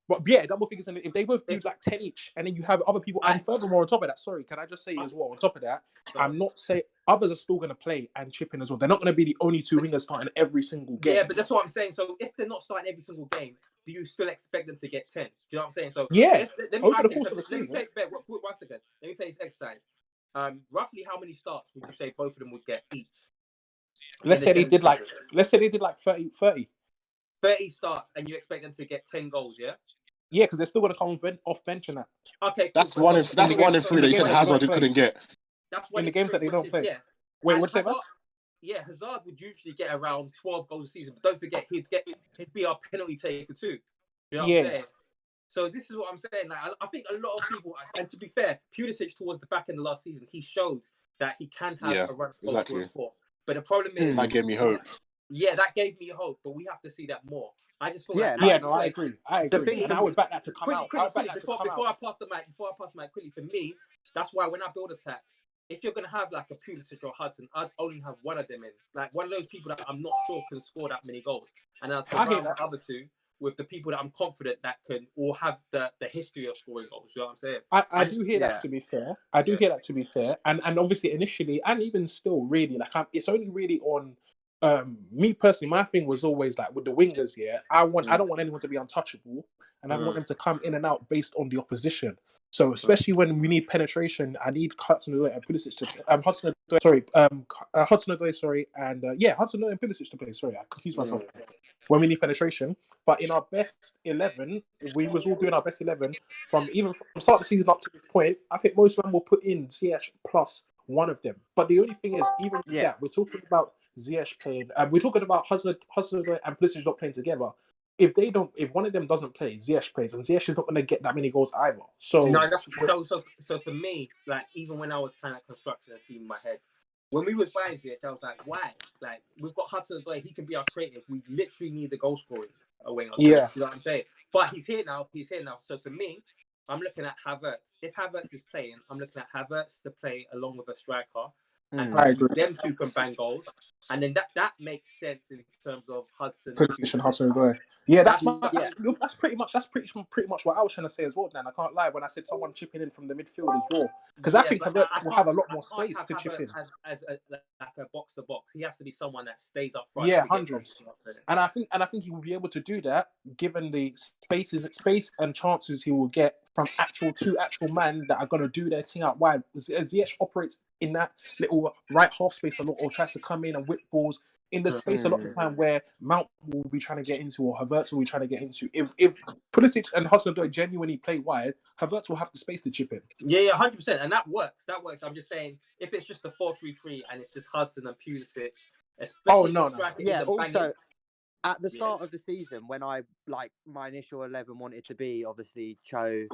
Speaker 5: But yeah, double figures. And if they both do 10 each, and then you have other people, and furthermore, on top of that, sorry, can I just say as well, on top of that, I'm not saying others are still going to play and chip in as well. They're not going to be the only two wingers starting every single game.
Speaker 4: Yeah, but that's what I'm saying. So if they're not starting every single game, do you still expect them to get 10? Do you know what I'm saying? So
Speaker 5: yeah,
Speaker 4: let me play this exercise. Roughly how many starts would you say both of them would get each?
Speaker 5: Let's say they did like 30.
Speaker 4: 30 starts, and you expect them to get 10 goals, yeah?
Speaker 5: Yeah, because they're still going to come off bench and that.
Speaker 4: Okay, cool.
Speaker 1: That's one in 3 that you said Hazard couldn't get.
Speaker 4: That's one
Speaker 5: in the games that they don't play.
Speaker 4: Yeah.
Speaker 5: Wait, what's that?
Speaker 4: Yeah, Hazard would usually get around 12 goals a season, but don't forget he'd be our penalty taker too. You know what I'm saying? So this is what I'm saying. Like, I think a lot of people, and to be fair, Pulisic towards the back end of last season, he showed that he can have a run of goal scoring form. But the problem is
Speaker 1: that gave me hope.
Speaker 4: Yeah, that gave me hope, but we have to see that more. I just feel
Speaker 5: I agree. And I would back that to come out.
Speaker 4: Before I pass the mic quickly, for me, that's why when I build attacks, if you're gonna have like a Pulisic or Hudson, I'd only have one of them in. Like one of those people that I'm not sure can score that many goals. And I'll surround the other two with the people that I'm confident that can or have the history of scoring goals. You know what I'm saying?
Speaker 5: I do hear that, to be fair. I do hear that, to be fair. And obviously initially and even still really, like it's only really on me personally, my thing was always like with the wingers, I don't want anyone to be untouchable, and I want them to come in and out based on the opposition. So especially when we need penetration, I need Hudson-Odoi and Pulisic to Hudson-Odoi and Pulisic to play. Sorry, I confused myself. When we need penetration, but in our best 11, if we was all doing our best 11 from start of the season up to this point, I think most of them will put in Ziyech plus one of them. But the only thing is, even with that, we're talking about Ziyech playing, we're talking about Hudson-Odoi and Pulisic not playing together. If one of them doesn't play, Ziyech plays, and Ziyech is not going to get that many goals either. So
Speaker 4: so for me, like even when I was kind of constructing a team in my head, when we was buying Ziyech, I was like, why? Like we've got Hudson-Odoi, he can be our creative. We literally need the goal scoring winger. You know what I'm saying? But he's here now. So for me, I'm looking at Havertz. If Havertz is playing, I'm looking at Havertz to play along with a striker. And them two can bang goals, and then that makes sense in terms of
Speaker 5: Hudson-Odoi. Yeah, that's pretty much what I was trying to say as well. Dan, I can't lie when I said someone chipping in from the midfield as well, because I think Havertz will have a lot more space to chip in.
Speaker 4: As a box to box, he has to be someone that stays up front.
Speaker 5: Yeah, 100. And I think he will be able to do that given the space and chances he will get from two actual men that are going to do their thing out wide. Ziyech operates in that little right half space a lot, or tries to come in and whip balls in the space a lot of the time where Mount will be trying to get into, or Havertz will be trying to get into. If Pulisic and Hudson-Odoi genuinely play wide, Havertz will have the space to chip in.
Speaker 4: Yeah, 100%, and that works. I'm just saying, if it's just a 4-3-3 and it's just Hudson and Pulisic, especially
Speaker 3: also at the start of the season, when I my initial 11 wanted to be obviously Cho,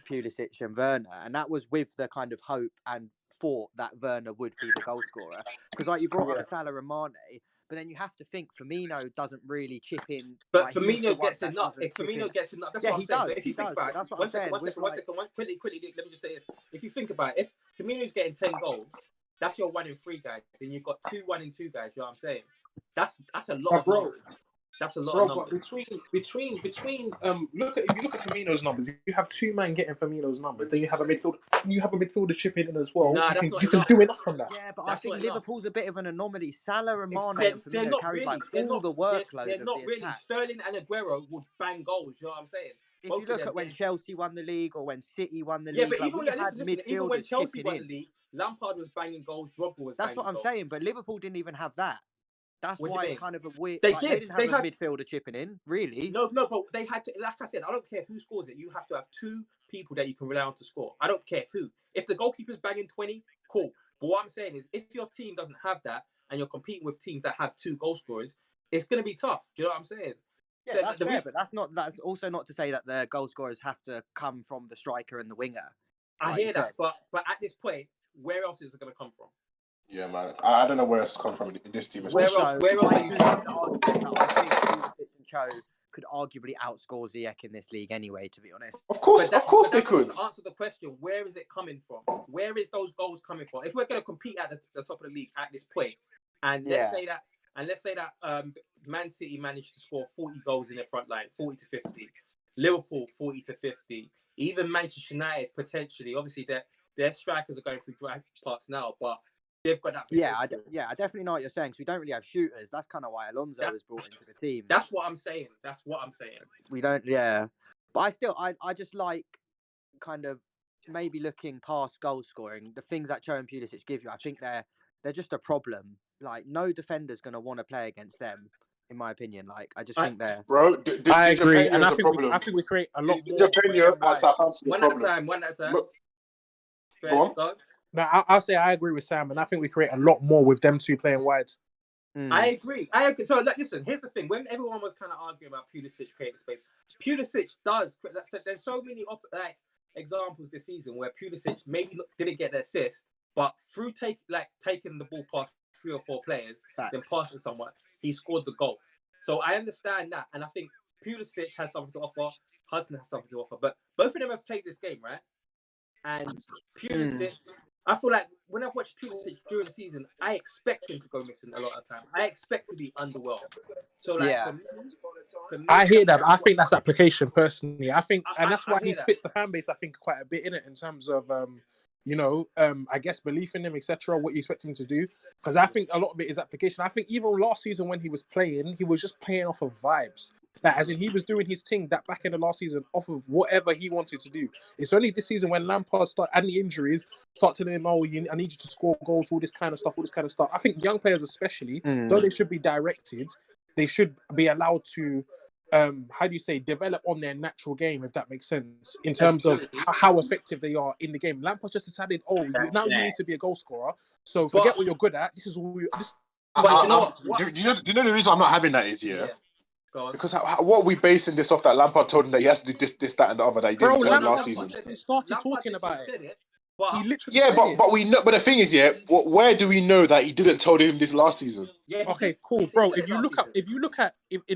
Speaker 3: Pulisic, and Werner, and that was with the kind of hope and thought that Werner would be the goal scorer, because you brought up Salah and Mane, but then you have to think Firmino doesn't really chip in.
Speaker 4: But Firmino gets enough. If Firmino gets enough, that's what I'm saying.
Speaker 3: So if you think about it, that's what I'm saying.
Speaker 4: One second, quickly, let me just say this. If you think about it, if Firmino's getting 10 goals, that's your 1 in 3 guy. Then you've got 2 1 in 2 guys. You know what I'm saying? That's a lot of numbers. That's a lot of numbers.
Speaker 5: But between if you look at Firmino's numbers, you have 2 men getting Firmino's numbers. Then you have a midfielder chipping in as well. You can do enough from that.
Speaker 3: Yeah, but I think Liverpool's a bit of an anomaly. Salah and Mane and Firmino carry all the workload.
Speaker 4: They're not really. Sterling and Aguero would bang goals. You know what I'm saying?
Speaker 3: If you look at when Chelsea won the league or when City won the league,
Speaker 4: but even when Chelsea won the league, Lampard was banging goals. Drogba was.
Speaker 3: That's what I'm saying. But Liverpool didn't even have that. That's why it's kind of a weird.
Speaker 4: They
Speaker 3: didn't have a midfielder chipping in, really.
Speaker 4: No, but they had to. Like I said, I don't care who scores it. You have to have 2 people that you can rely on to score. I don't care who. If the goalkeeper's banging 20, cool. But what I'm saying is, if your team doesn't have that, and you're competing with teams that have 2 goal scorers, it's going to be tough. Do you know what I'm saying?
Speaker 3: Yeah, so that's fair, but that's also not to say that the goal scorers have to come from the striker and the winger.
Speaker 4: I hear that, but at this point, where else is it going to come from?
Speaker 1: Yeah, man. I don't know where it's come from in this team.
Speaker 3: Where else are you saying? I think Pulisic and Cho could arguably outscore Ziyech in this league anyway, to be honest.
Speaker 1: Of course they could.
Speaker 4: To answer the question, where is it coming from? Where is those goals coming from? If we're going to compete at the top of the league at this point, and let's say that Man City managed to score 40 goals in their front line, 40 to 50. Liverpool 40 to 50. Even Manchester United potentially. Obviously, their strikers are going through dry parts now, but they've got that.
Speaker 3: I definitely know what you're saying. Because we don't really have shooters. That's kind of why Alonso was brought into the team.
Speaker 4: That's what I'm saying.
Speaker 3: We don't. Yeah, but I just like kind of maybe looking past goal scoring. The things that Cho and Pulisic give you, I think they're just a problem. Like no defender's going to want to play against them. In my opinion, I just think they're.
Speaker 1: Bro,
Speaker 5: I agree, and I think we create a lot more.
Speaker 4: One at a time.
Speaker 1: Go on.
Speaker 5: Now, I'll say I agree with Sam, and I think we create a lot more with them 2 playing wide.
Speaker 4: I agree. So, like, listen, here's the thing. When everyone was kind of arguing about Pulisic creating space, Pulisic does. There's so many examples this season where Pulisic maybe didn't get the assist, but through taking the ball past 3 or 4 players, then passing someone, he scored the goal. So I understand that, and I think Pulisic has something to offer. Hudson has something to offer, but both of them have played this game, right? And Pulisic, I feel like when I've watched Pulisic during the season, I expect him to go missing a lot of the time. I expect to be underwhelmed. So, like, for me,
Speaker 5: I hear that. But I think that's application personally. I think, and that's why he fits the fan base. I think quite a bit in it in terms of, I guess belief in him, etc. What you expect him to do, because I think a lot of it is application. I think even last season when he was playing, he was just playing off of vibes. Like, as in, he was doing his thing that back in the last season off of whatever he wanted to do. It's only this season when Lampard and the injuries start telling him, "Oh, I need you to score goals, all this kind of stuff." I think young players, especially, though they should be directed, they should be allowed to, develop on their natural game, if that makes sense, in terms of how effective they are in the game. Lampard just decided, you need to be a goal scorer, so forget what you're good at. This is what we.
Speaker 1: Do you know the reason I'm not having that is because what are we basing this off? That Lampard told him that he has to do this, that, and the other that he didn't tell him last season.
Speaker 5: He started talking about it. He literally
Speaker 1: but we know. But the thing is, where do we know that he didn't tell him this last season?
Speaker 4: Yeah.
Speaker 5: Okay, cool, bro. If you look at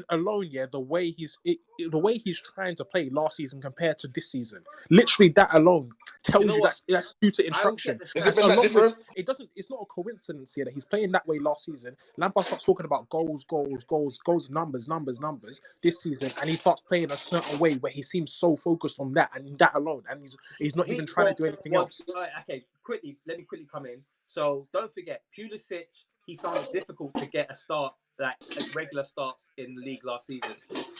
Speaker 5: alone, the way he's trying to play last season compared to this season, literally that alone tells you that's due to instruction.
Speaker 1: Has it been that different?
Speaker 5: It's not a coincidence here that he's playing that way last season. Lampard starts talking about goals, numbers this season, and he starts playing a certain way where he seems so focused on that and that alone, and he's not even trying to do anything else.
Speaker 4: Okay, let me quickly come in. So don't forget, Pulisic, he found it difficult to get a start, like regular starts in the league last season.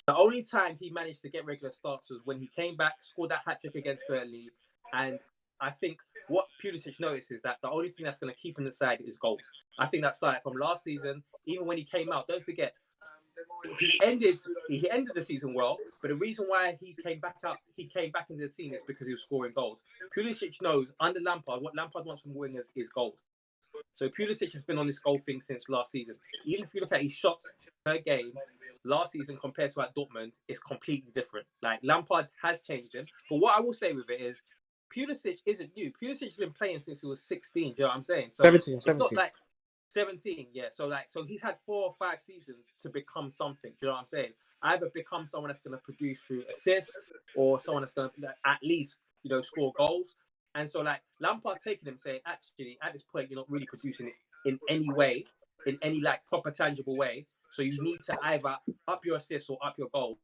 Speaker 4: The only time he managed to get regular starts was when he came back, scored that hat-trick against Burnley, and I think what Pulisic noticed is that the only thing that's going to keep him inside is goals. I think that started from last season, even when he came out. Don't forget, he ended the season well, but the reason why he came back into the team is because he was scoring goals. Pulisic knows under Lampard, what Lampard wants from wingers is goals. So Pulisic has been on this goal thing since last season. Even if you look at his shots per game last season compared to at Dortmund, it's completely different. Like, Lampard has changed him. But what I will say with it is, Pulisic isn't new. Pulisic has been playing since he was 16. Do you know what I'm saying? So
Speaker 5: 17.
Speaker 4: It's not like 17, yeah. So he's had 4 or 5 seasons to become something. Do you know what I'm saying? Either become someone that's going to produce through assists, or someone that's going to at least score goals. And so Lampard taking him, saying, actually at this point you're not really producing it in any way, in any proper tangible way. So you need to either up your assists or up your goals.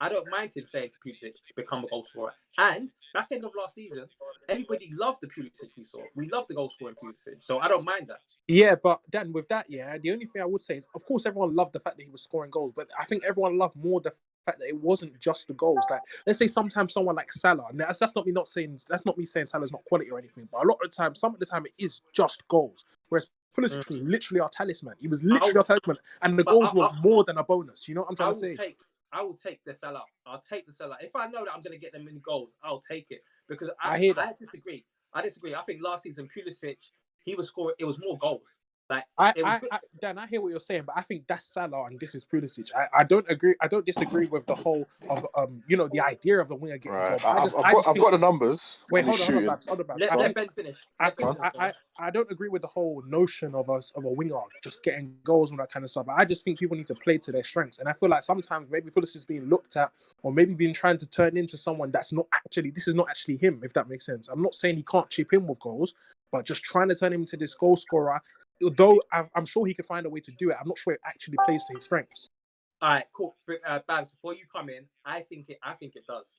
Speaker 4: I don't mind him saying to Pulisic, become a goal scorer. And back end of last season, everybody loved the Pulisic we saw. We loved the goal scoring Pulisic. So I don't mind that.
Speaker 5: Yeah, but then with that, the only thing I would say is, of course, everyone loved the fact that he was scoring goals, but I think everyone loved more the fact that it wasn't just the goals. Like, let's say sometimes someone like Salah, and that's not me saying Salah's not quality or anything, but a lot of the time, some of the time it is just goals. Whereas Pulisic was literally our talisman. He was literally our talisman, and the goals were more than a bonus. You know what I'm trying to say?
Speaker 4: I will take the Salah. I'll take the Salah. If I know that I'm going to get them many goals, I'll take it. Because I disagree. I think last season, Pulisic, he was scoring, it was more goals.
Speaker 5: Dan, I hear what you're saying, but I think that's Salah and this is Pulisic. I don't agree. I don't disagree with the whole of the idea of the winger getting goals.
Speaker 1: I've got the numbers.
Speaker 5: Wait, hold on.
Speaker 4: Let Ben finish.
Speaker 5: I don't agree with the whole notion of a winger just getting goals and that kind of stuff. But I just think people need to play to their strengths, and I feel like sometimes maybe Pulisic is being looked at, or maybe being trying to turn into someone that's not actually. This is not actually him, if that makes sense. I'm not saying he can't chip in with goals, but just trying to turn him into this goal scorer. Though I'm sure he could find a way to do it, I'm not sure it actually plays to his strengths.
Speaker 4: All right, cool. Babs, before you come in, I think it does.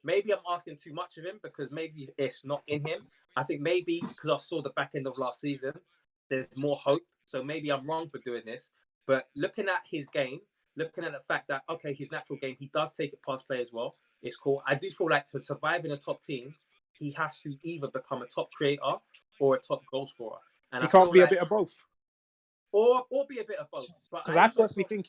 Speaker 4: Maybe I'm asking too much of him because maybe it's not in him. I think maybe because I saw the back end of last season, there's more hope. So maybe I'm wrong for doing this. But looking at his game, looking at the fact that, okay, his natural game, he does take it past play as well. It's cool. I do feel like to survive in a top team, he has to either become a top creator or a top goal scorer. And
Speaker 5: he can't be a bit of both.
Speaker 4: Or be a bit of both.
Speaker 5: Because I personally think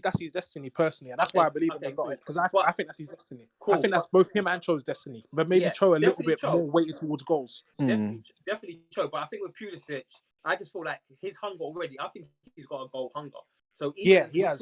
Speaker 5: that's his destiny personally, and that's why I believe in him. Because I think that's his destiny. Cool, I think that's both him and Cho's destiny, but maybe Cho a little bit more weighted towards goals.
Speaker 4: Definitely Cho. But I think with Pulisic, I just feel like his hunger already. I think he's got a goal hunger. So
Speaker 5: yeah, he has.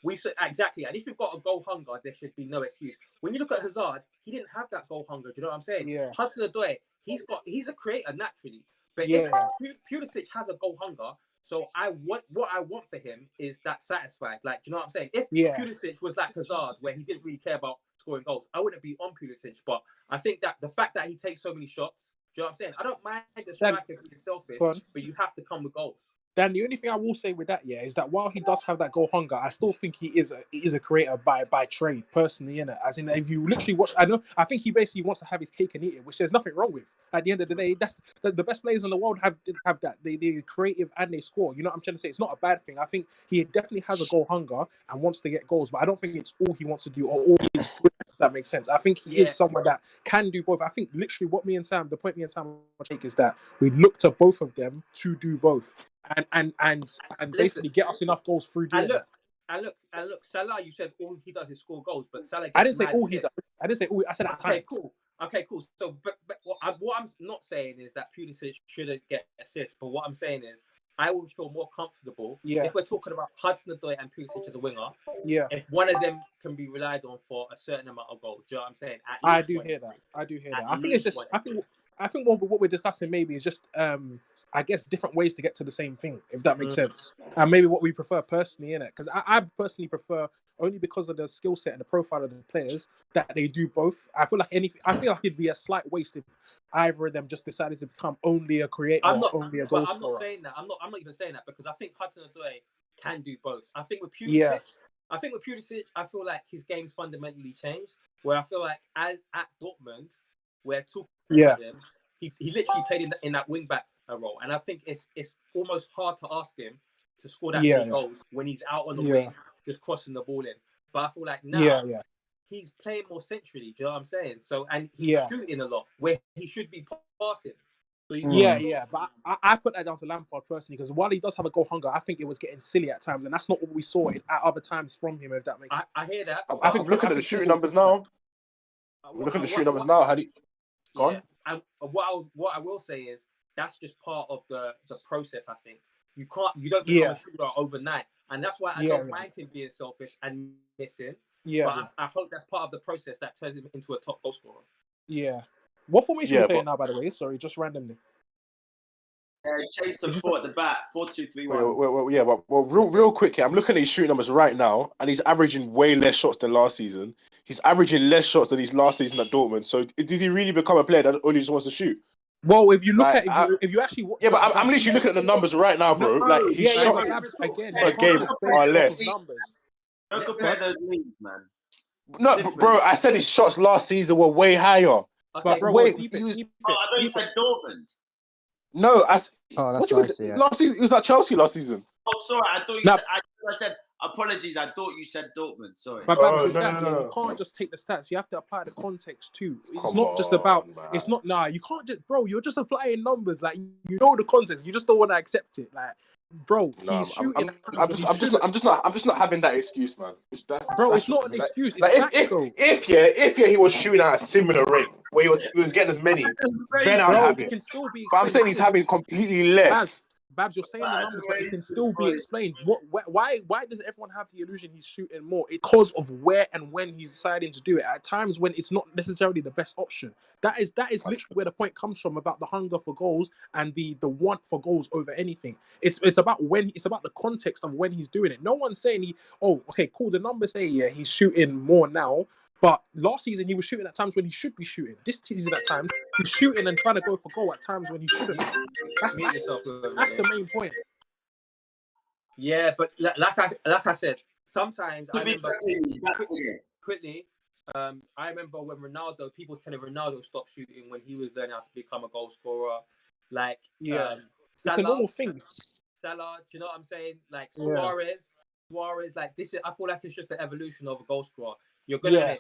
Speaker 4: We saw exactly, and if you've got a goal hunger, there should be no excuse. When you look at Hazard, he didn't have that goal hunger. Do you know what I'm saying?
Speaker 5: Yeah.
Speaker 4: Hudson-Odoi, he's a creator naturally, but
Speaker 5: Yeah.
Speaker 4: if Pulisic has a goal hunger, so what I want for him is that satisfied. Like, do you know what I'm saying? If Pulisic was like Hazard, where he didn't really care about scoring goals, I wouldn't be on Pulisic. But I think that the fact that he takes so many shots, do you know what I'm saying? I don't mind the striker being selfish, but you have to come with goals.
Speaker 5: Dan, the only thing I will say with that, is that while he does have that goal hunger, I still think he is a creator by trade, personally, innit? As in, if you literally watch, I think he basically wants to have his cake and eat it, which there's nothing wrong with. At the end of the day, that's the best players in the world have that. They're creative and they score. You know what I'm trying to say? It's not a bad thing. I think he definitely has a goal hunger and wants to get goals, but I don't think it's all he wants to do or all he's good at, if that makes sense. I think he is someone that can do both. I think literally the point me and Sam take is that we look to both of them to do both. And basically get us enough goals through doing that.
Speaker 4: And look, Salah, you said all he does is score goals, but Salah gets
Speaker 5: I didn't say all
Speaker 4: assists.
Speaker 5: he does. I didn't say all. I said at times.
Speaker 4: Okay, cool. So, but what I'm not saying is that Pulisic shouldn't get assists, but what I'm saying is I would feel more comfortable if we're talking about Hudson-Odoi and Pulisic as a winger.
Speaker 5: Yeah.
Speaker 4: If one of them can be relied on for a certain amount of goals, do you know what I'm saying?
Speaker 5: I do hear that. I think it's just. I think what we're discussing maybe is just, I guess, different ways to get to the same thing, if that makes sense. And maybe what we prefer personally, innit? Because I personally prefer, only because of the skill set and the profile of the players, that they do both. I feel like it'd be a slight waste if either of them just decided to become only a creator or only a goal scorer.
Speaker 4: I'm not saying that. I'm not even saying that, because I think Hudson-Odoi can do both. I think with Pulisic, I feel like his game's fundamentally changed. Where I feel like at Dortmund, where about him, he literally played in that wing back role, and I think it's almost hard to ask him to score that many goals when he's out on the wing, just crossing the ball in. But I feel like now he's playing more centrally. Do you know what I'm saying? So, and he's shooting a lot where he should be passing. So
Speaker 5: But I put that down to Lampard personally, because while he does have a goal hunger, I think it was getting silly at times, and that's not what we saw at other times from him. If that makes sense.
Speaker 4: I hear that.
Speaker 1: I'm looking at the shooting numbers now. How do you?
Speaker 4: And what I will say is that's just part of the process. I think you don't become a shooter overnight, and that's why I don't mind him being selfish and missing. But I hope that's part of the process that turns him into a top goal scorer.
Speaker 5: Yeah. What formation are you playing now, by the way? Sorry, just randomly.
Speaker 2: Change some four at the back. 4-2-3-1.
Speaker 1: Real quick here. I'm looking at his shooting numbers right now, and he's averaging way less shots than last season. He's averaging less shots than his last season at Dortmund. So did he really become a player that only just wants to shoot?
Speaker 5: Well, if you look if you actually
Speaker 1: but I'm literally looking at the numbers right now, bro. His shots per game are less.
Speaker 2: Don't compare those leagues, man.
Speaker 1: No, bro. I said his shots last season were way higher.
Speaker 4: Okay,
Speaker 1: bro, I
Speaker 2: thought you said Dortmund.
Speaker 1: No,
Speaker 3: that's nice.
Speaker 1: Last season, he was at Chelsea last season.
Speaker 2: Oh, sorry. I thought you said. I said apologies. I thought you said Dortmund. Sorry.
Speaker 5: But no. You can't just take the stats. You have to apply the context too. It's not just about. Man. It's not. Nah, you can't just, bro. You're just applying numbers. Like, you know the context. You just don't want to accept it. Like, bro, he's shooting.
Speaker 1: I'm just not having that excuse, man.
Speaker 5: It's not an excuse.
Speaker 1: Like, if he was shooting at a similar rate where he was getting as many, then I'd have it. But I'm saying he's having completely less.
Speaker 5: Babs, you're saying the numbers, but it can still be explained. Why does everyone have the illusion he's shooting more? It's because of where and when he's deciding to do it. At times when it's not necessarily the best option. That is literally where the point comes from, about the hunger for goals and the want for goals over anything. It's about the context of when he's doing it. No one's saying the numbers say he's shooting more now. But last season, he was shooting at times when he should be shooting. This season, at times, he's shooting and trying to go for goal at times when he shouldn't. That's the main point.
Speaker 4: Yeah, but like I said, sometimes I remember quickly. I remember when people was telling Ronaldo stop shooting when he was learning how to become a goal scorer. Like,
Speaker 5: it's a normal thing.
Speaker 4: Salah, do you know what I'm saying? Like Suarez, like this. I feel like it's just the evolution of a goal scorer. You're gonna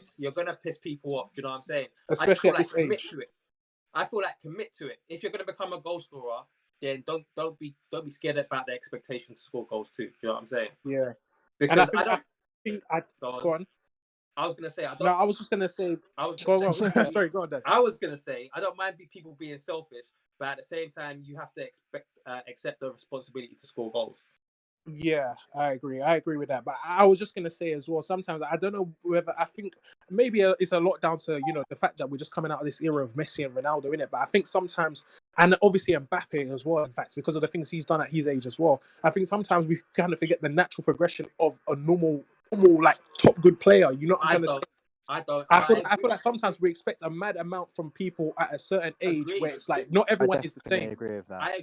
Speaker 4: piss people off. Do you know what I'm saying?
Speaker 5: Especially at this
Speaker 4: commit
Speaker 5: age.
Speaker 4: to it. I feel like commit to it. If you're gonna become a goal scorer, then don't be scared about the expectation to score goals too. Do you know what I'm saying?
Speaker 5: Yeah.
Speaker 4: Because
Speaker 5: go on.
Speaker 4: I was gonna say.
Speaker 5: I was just gonna say. Sorry, go on, Dad.
Speaker 4: I was gonna say I don't mind people being selfish, but at the same time, you have to accept the responsibility to score goals.
Speaker 5: Yeah, I agree. I agree with that. But I was just gonna say as well. Sometimes I don't know whether I think maybe it's a lot down to the fact that we're just coming out of this era of Messi and Ronaldo in it. But I think sometimes, and obviously Mbappe as well. In fact, because of the things he's done at his age as well, I think sometimes we kind of forget the natural progression of a normal like top good player. You know what I'm trying to say? I feel like sometimes we expect a mad amount from people at a certain age where it's like not everyone is the same.
Speaker 3: I agree with that.
Speaker 4: I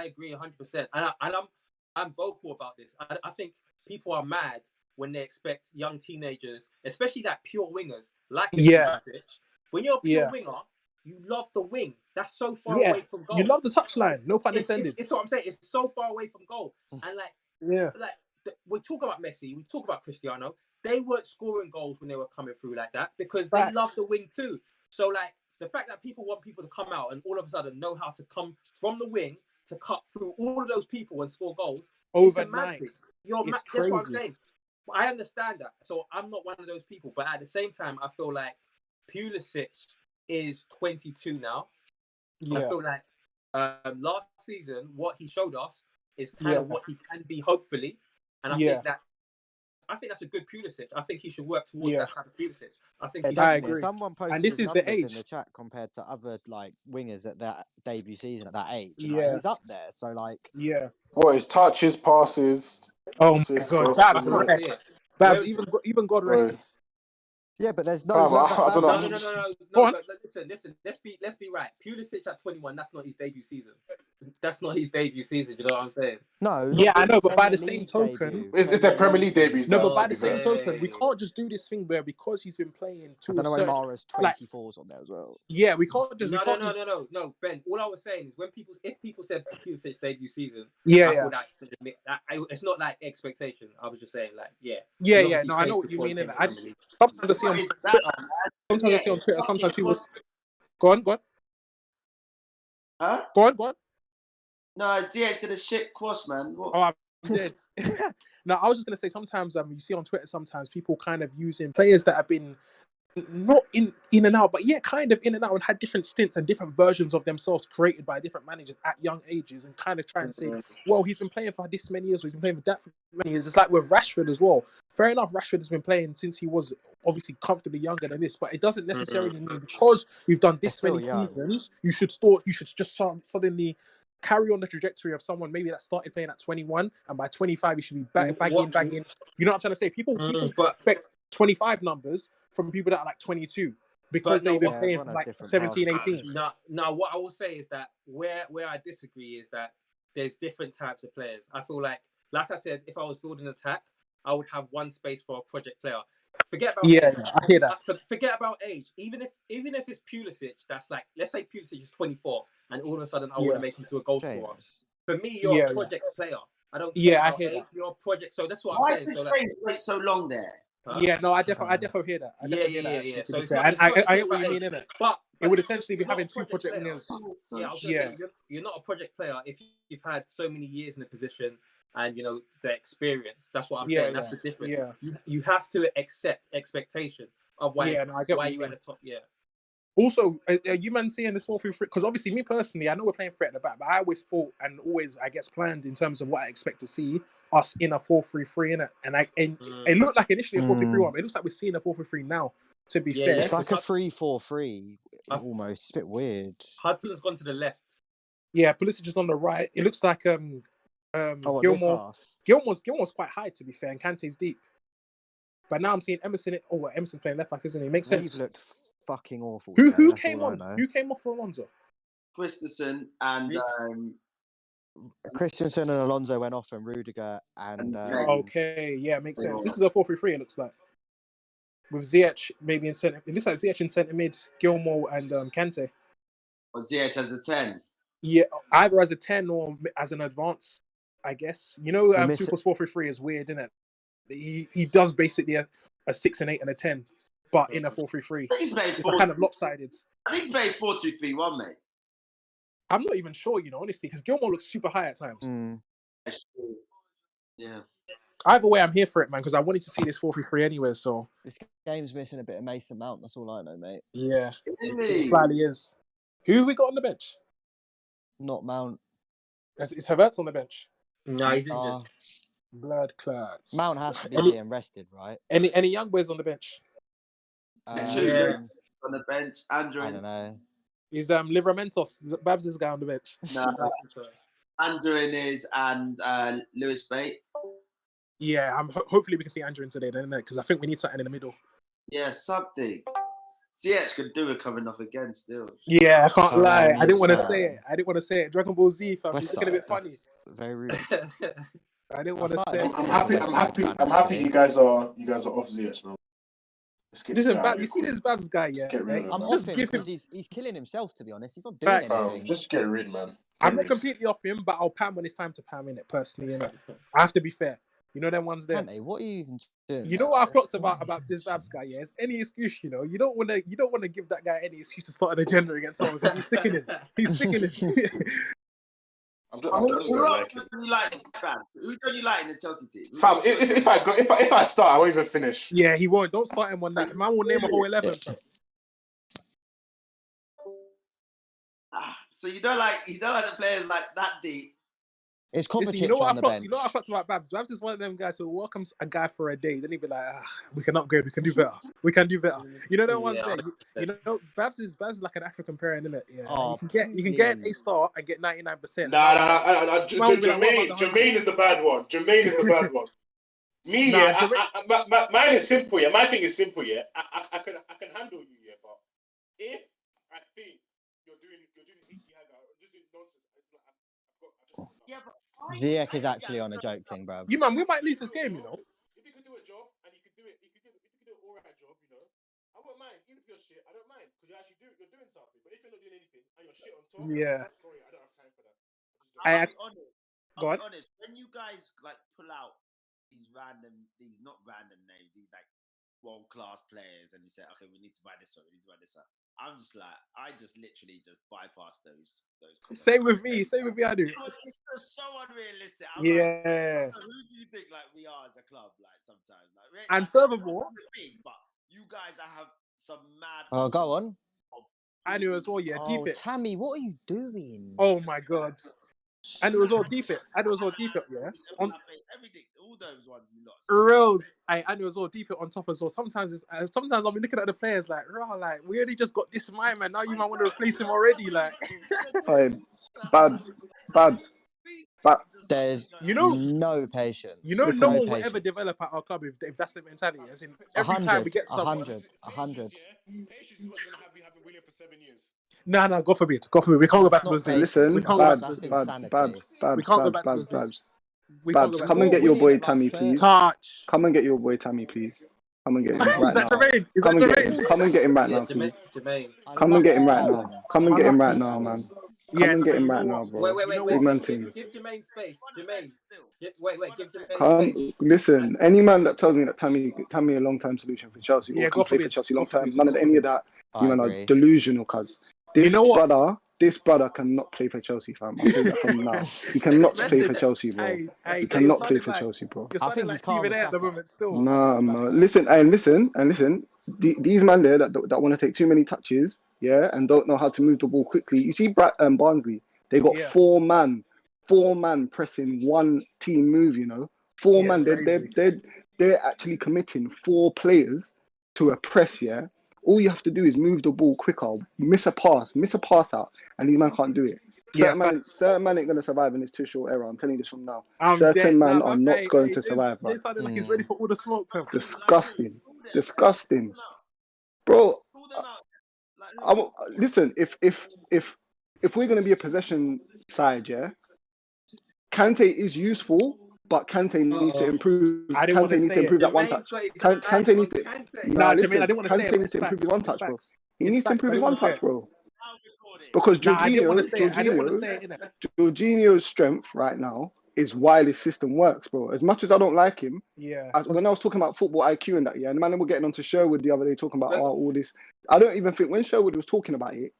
Speaker 4: agree 100%. And I'm vocal about this. I think people are mad when they expect young teenagers, especially that pure wingers, like Pulisic. When you're a pure winger, you love the wing. That's so far away from goal.
Speaker 5: You love the touchline. No pun intended.
Speaker 4: It's what I'm saying. It's so far away from goal. And we talk about Messi, we talk about Cristiano. They weren't scoring goals when they were coming through like that because they love the wing too. So like the fact that people want people to come out and all of a sudden know how to come from the wing to cut through all of those people and score goals
Speaker 5: overnight.
Speaker 4: That's what I'm saying. I understand that. So I'm not one of those people. But at the same time, I feel like Pulisic is 22 now. Yeah. I feel like last season, what he showed us is kind of what he can be, hopefully. And I think that's a good Pulisic. I think he should work towards that type of Pulisic. I think
Speaker 3: I agree. Someone posted and this is the age in the chat compared to other like wingers at their debut season at that age. Like, he's up there. So like,
Speaker 1: what his touches, passes.
Speaker 5: Oh my God, Babs, even God rested.
Speaker 3: Yeah, but there's no.
Speaker 4: No. Listen. Let's be right. Pulisic at 21. That's not his debut season. That's not his debut season. You know what I'm saying?
Speaker 3: No.
Speaker 5: Yeah, I know, but by the same token,
Speaker 1: it's their Premier League debuts.
Speaker 5: No, but by the same token, we can't just do this thing where because he's been playing.
Speaker 3: I don't know when Mara's 24's on there as well.
Speaker 5: Yeah, we can't just.
Speaker 4: No, Ben. All I was saying is if people said Pulisic's debut season, it's not like expectation. I was just saying like
Speaker 5: No, I know what you mean. Sometimes I see on Twitter. Sometimes people. Go on.
Speaker 2: Huh?
Speaker 5: Go on.
Speaker 2: No, ZH did a shit cross, man. What?
Speaker 5: Oh, I'm dead. No, I was just gonna say sometimes you see on Twitter sometimes people kind of using players that have been not in and out, but kind of in and out and had different stints and different versions of themselves created by different managers at young ages and kind of try and say, well, he's been playing for this many years, or he's been playing for that for many years. It's like with Rashford as well. Fair enough, Rashford has been playing since he was obviously comfortably younger than this, but it doesn't necessarily mean because we've done this many seasons, you should just suddenly carry on the trajectory of someone maybe that started playing at 21 and by 25 he should be bagging. You know what I'm trying to say? People expect 25 numbers from people that are like 22 because they've been playing for like 17, 18.
Speaker 4: Now, what I will say is that where I disagree is that there's different types of players. I feel like I said, if I was building an attack, I would have one space for a project player. Forget about age.
Speaker 5: I hear that.
Speaker 4: Forget about age. Even if it's Pulisic, that's like, let's say Pulisic is 24, and all of a sudden I want to make him to a goal scorer. For me, you're a project player. I don't care about age. You're a project. So that's what I'm saying.
Speaker 2: So wait so long there.
Speaker 5: Huh? Yeah, no, I definitely hear that.
Speaker 4: Yeah.
Speaker 5: So I get what you mean in it. But it would essentially be having two project winners.
Speaker 4: You're not a project player if you've had so many years in the position and the experience. That's what I'm saying. That's the difference. You have to accept expectation of why you're at the top. Yeah.
Speaker 5: Also, are you man seeing this 4-3-3? Because obviously, me personally, I know we're playing 3 at the back, but I always thought and always, I guess, planned in terms of what I expect to see us in a 4-3-3 in it. And it looked like initially a 4-3-3-1, but it looks like we're seeing a 4-3-3 now. To be fair,
Speaker 3: it's like a 3-4-3 almost. It's a bit weird.
Speaker 4: Hudson's gone to the left.
Speaker 5: Yeah, Pulisic is on the right. It looks like Gilmore's quite high, to be fair, and Kante's deep. But now I'm seeing Emerson. Emerson's playing left back, isn't he? Makes sense.
Speaker 3: He's looked fucking awful.
Speaker 5: Who came on? Who came off for Alonso?
Speaker 2: Christensen and
Speaker 3: Christensen and Alonso went off, and Rudiger and.
Speaker 5: Okay, yeah, makes sense. This is a 4-3-3. It looks like with Ziyech maybe in centre. It looks like Ziyech in centre mid, Gilmore and Kante.
Speaker 2: Or Ziyech as the 10.
Speaker 5: Yeah, either as a 10 or as an advance, I guess. 2 plus 4-3-3 is weird, isn't it? He does basically a 6 and 8 and a 10, but in a 4-3-3.
Speaker 2: He's played
Speaker 5: kind of lopsided.
Speaker 2: I think he played 4-2-3-1, mate.
Speaker 5: I'm not even sure, honestly, because Gilmore looks super high at times.
Speaker 3: Mm.
Speaker 2: Yeah.
Speaker 5: Either way, I'm here for it, man, because I wanted to see this 4-3-3 anyway. So
Speaker 3: this game's missing a bit of Mason Mount. That's all I know, mate.
Speaker 5: yeah,
Speaker 2: Really?
Speaker 5: it slightly is. Who have we got on the bench?
Speaker 3: Not Mount.
Speaker 5: Is Havertz on the bench?
Speaker 4: No, he's injured.
Speaker 5: Blood clots.
Speaker 3: Mount has to be being rested, right?
Speaker 5: Any young boys on the bench?
Speaker 2: Two on the bench. Andrew.
Speaker 3: I don't know.
Speaker 5: Is Livramentos, Babs' guy on the bench?
Speaker 2: No. Andrew is and Lewis Bate.
Speaker 5: Yeah, hopefully we can see Andrew in today, then, because I think we need something in the middle.
Speaker 2: Yeah, something. CH could do it coming off again still.
Speaker 5: Yeah, I can't lie. I didn't want to say it. Dragon Ball Z, fam. It's looking a bit funny.
Speaker 3: Very rude.
Speaker 5: I didn't want to say it.
Speaker 1: I'm happy you guys are off ZS, man.
Speaker 5: Listen, Babs, you see this Babs guy, yeah?
Speaker 3: I'm off him because he's killing himself, to be honest. He's not doing anything.
Speaker 1: Just get rid, man.
Speaker 5: I'm not completely off him, but I'll pam when it's time to pam in it, personally. I have to be fair. You know them ones there.
Speaker 3: Kante, what are you even doing?
Speaker 5: You know what I clocked about this Babs guy, yeah? It's any excuse, you know. You don't want to give that guy any excuse to start an agenda against someone because he's sickening. He's sickening.
Speaker 1: I'm just
Speaker 2: Who don't you like, Babs? Who don't you like in the Chelsea team?
Speaker 1: Fam, if I start, I won't even finish.
Speaker 5: Yeah, he won't. Don't start him on that. Man will name a whole 11.
Speaker 2: So you don't like the players like that deep.
Speaker 3: It's Kovacic
Speaker 5: you know what
Speaker 3: on the bench.
Speaker 5: You know what I thought about Babs? Babs is one of them guys who welcomes a guy for a day. Then he'd be like, we can upgrade. We can do better. We can do better. You know that one there? You know, Babs is like an African parent, isn't it? Yeah.
Speaker 3: Oh,
Speaker 5: you can get an A-star and get 99%.
Speaker 1: Nah. Jermaine is the bad one. Jermaine is the bad one. Me, mine is simple, yeah. My thing is simple, yeah. I can handle you, yeah. But if I think you're doing just doing nonsense,
Speaker 2: Yeah, but
Speaker 3: Ziyech is actually on a joke thing, bro.
Speaker 5: We might lose this game, you know.
Speaker 1: If you could do a job and you could do it, if you could do an alright job, you know, I won't mind. Even if you're shit, I don't mind because you're doing something. But if you're not doing anything and you're shit on top, sorry, I don't have time for that.
Speaker 2: I'll be honest. When you guys like pull out these not random names, these like world-class players, and you say, okay, we need to buy this one, we need to buy this one. I'm just like, I just literally just bypass those.
Speaker 5: Same with me, I do.
Speaker 2: It's just so unrealistic. I'm
Speaker 5: like,
Speaker 2: who do you think like we are as a club? Like sometimes, like,
Speaker 5: and furthermore,
Speaker 2: big, but you guys have some mad.
Speaker 3: Oh, go on.
Speaker 5: I knew as well. Yeah, deep it.
Speaker 3: Tammy, what are you doing?
Speaker 5: Oh my god. And it was all deep it. Yeah.
Speaker 2: Everything, all those ones you lost.
Speaker 5: Rose, and it was all deep it on top as well. Sometimes I'll be looking at the players like, like we only just got this man. Now you might want to replace him already. Like,
Speaker 6: Babs.
Speaker 3: There's no patience.
Speaker 5: No one will ever develop at our club if that's the mentality. As in, every time we get someone.
Speaker 3: 100.
Speaker 1: Patience is what's going to have you having William for 7 years.
Speaker 5: No, God forbid. We can't go back to those days.
Speaker 6: Listen,
Speaker 5: we can't go back to
Speaker 6: those
Speaker 5: days. We can't go back to those days.
Speaker 6: Babs, come and get your boy Tammy, please.
Speaker 5: Touch.
Speaker 6: Come and get your boy Tammy, please. Come and get him right now. Come and get him right now, please. Come and get him right now. Come and get him right now, man. Come and get him right now, bro.
Speaker 4: Wait. Give Jermaine space. Jermaine. Give Jermaine space.
Speaker 6: Listen, any man that tells me that Tammy a long-term solution for Chelsea or can play for Chelsea long-term, none of any of that, you man are delusional, cuz. This brother cannot play for Chelsea, fam. I'll tell you that from now. He cannot play for Chelsea, bro. He cannot play for Chelsea, bro.
Speaker 3: I think he's calm at the moment still.
Speaker 6: Nah, man. Listen. These men there that want to take too many touches, yeah, and don't know how to move the ball quickly. You see, Barnsley, they got 4 man pressing one team move. You know, 4 man. They're actually committing 4 players to a press, yeah. All you have to do is move the ball quicker, miss a pass out, and these men can't do it. Certain man ain't going to survive in this too short era. I'm telling you this from now. Certain men are not going to survive, bro.
Speaker 5: They sounded like he's ready for all the smoke, fam.
Speaker 6: Disgusting. Bro, listen, if we're going to be a possession side, yeah, Kante is useful, but Kante needs to improve. Kante needs to improve that one touch. Kante needs to.
Speaker 5: Jermaine, I didn't want to say
Speaker 6: Kante needs to improve his one touch, bro. He needs to improve his one touch, bro. Because Jorginho's strength right now is why this system works, bro. As much as I don't like him, when I was talking about football IQ and that, and the man were getting onto Sherwood the other day talking about all this. I don't even think when Sherwood was talking about it,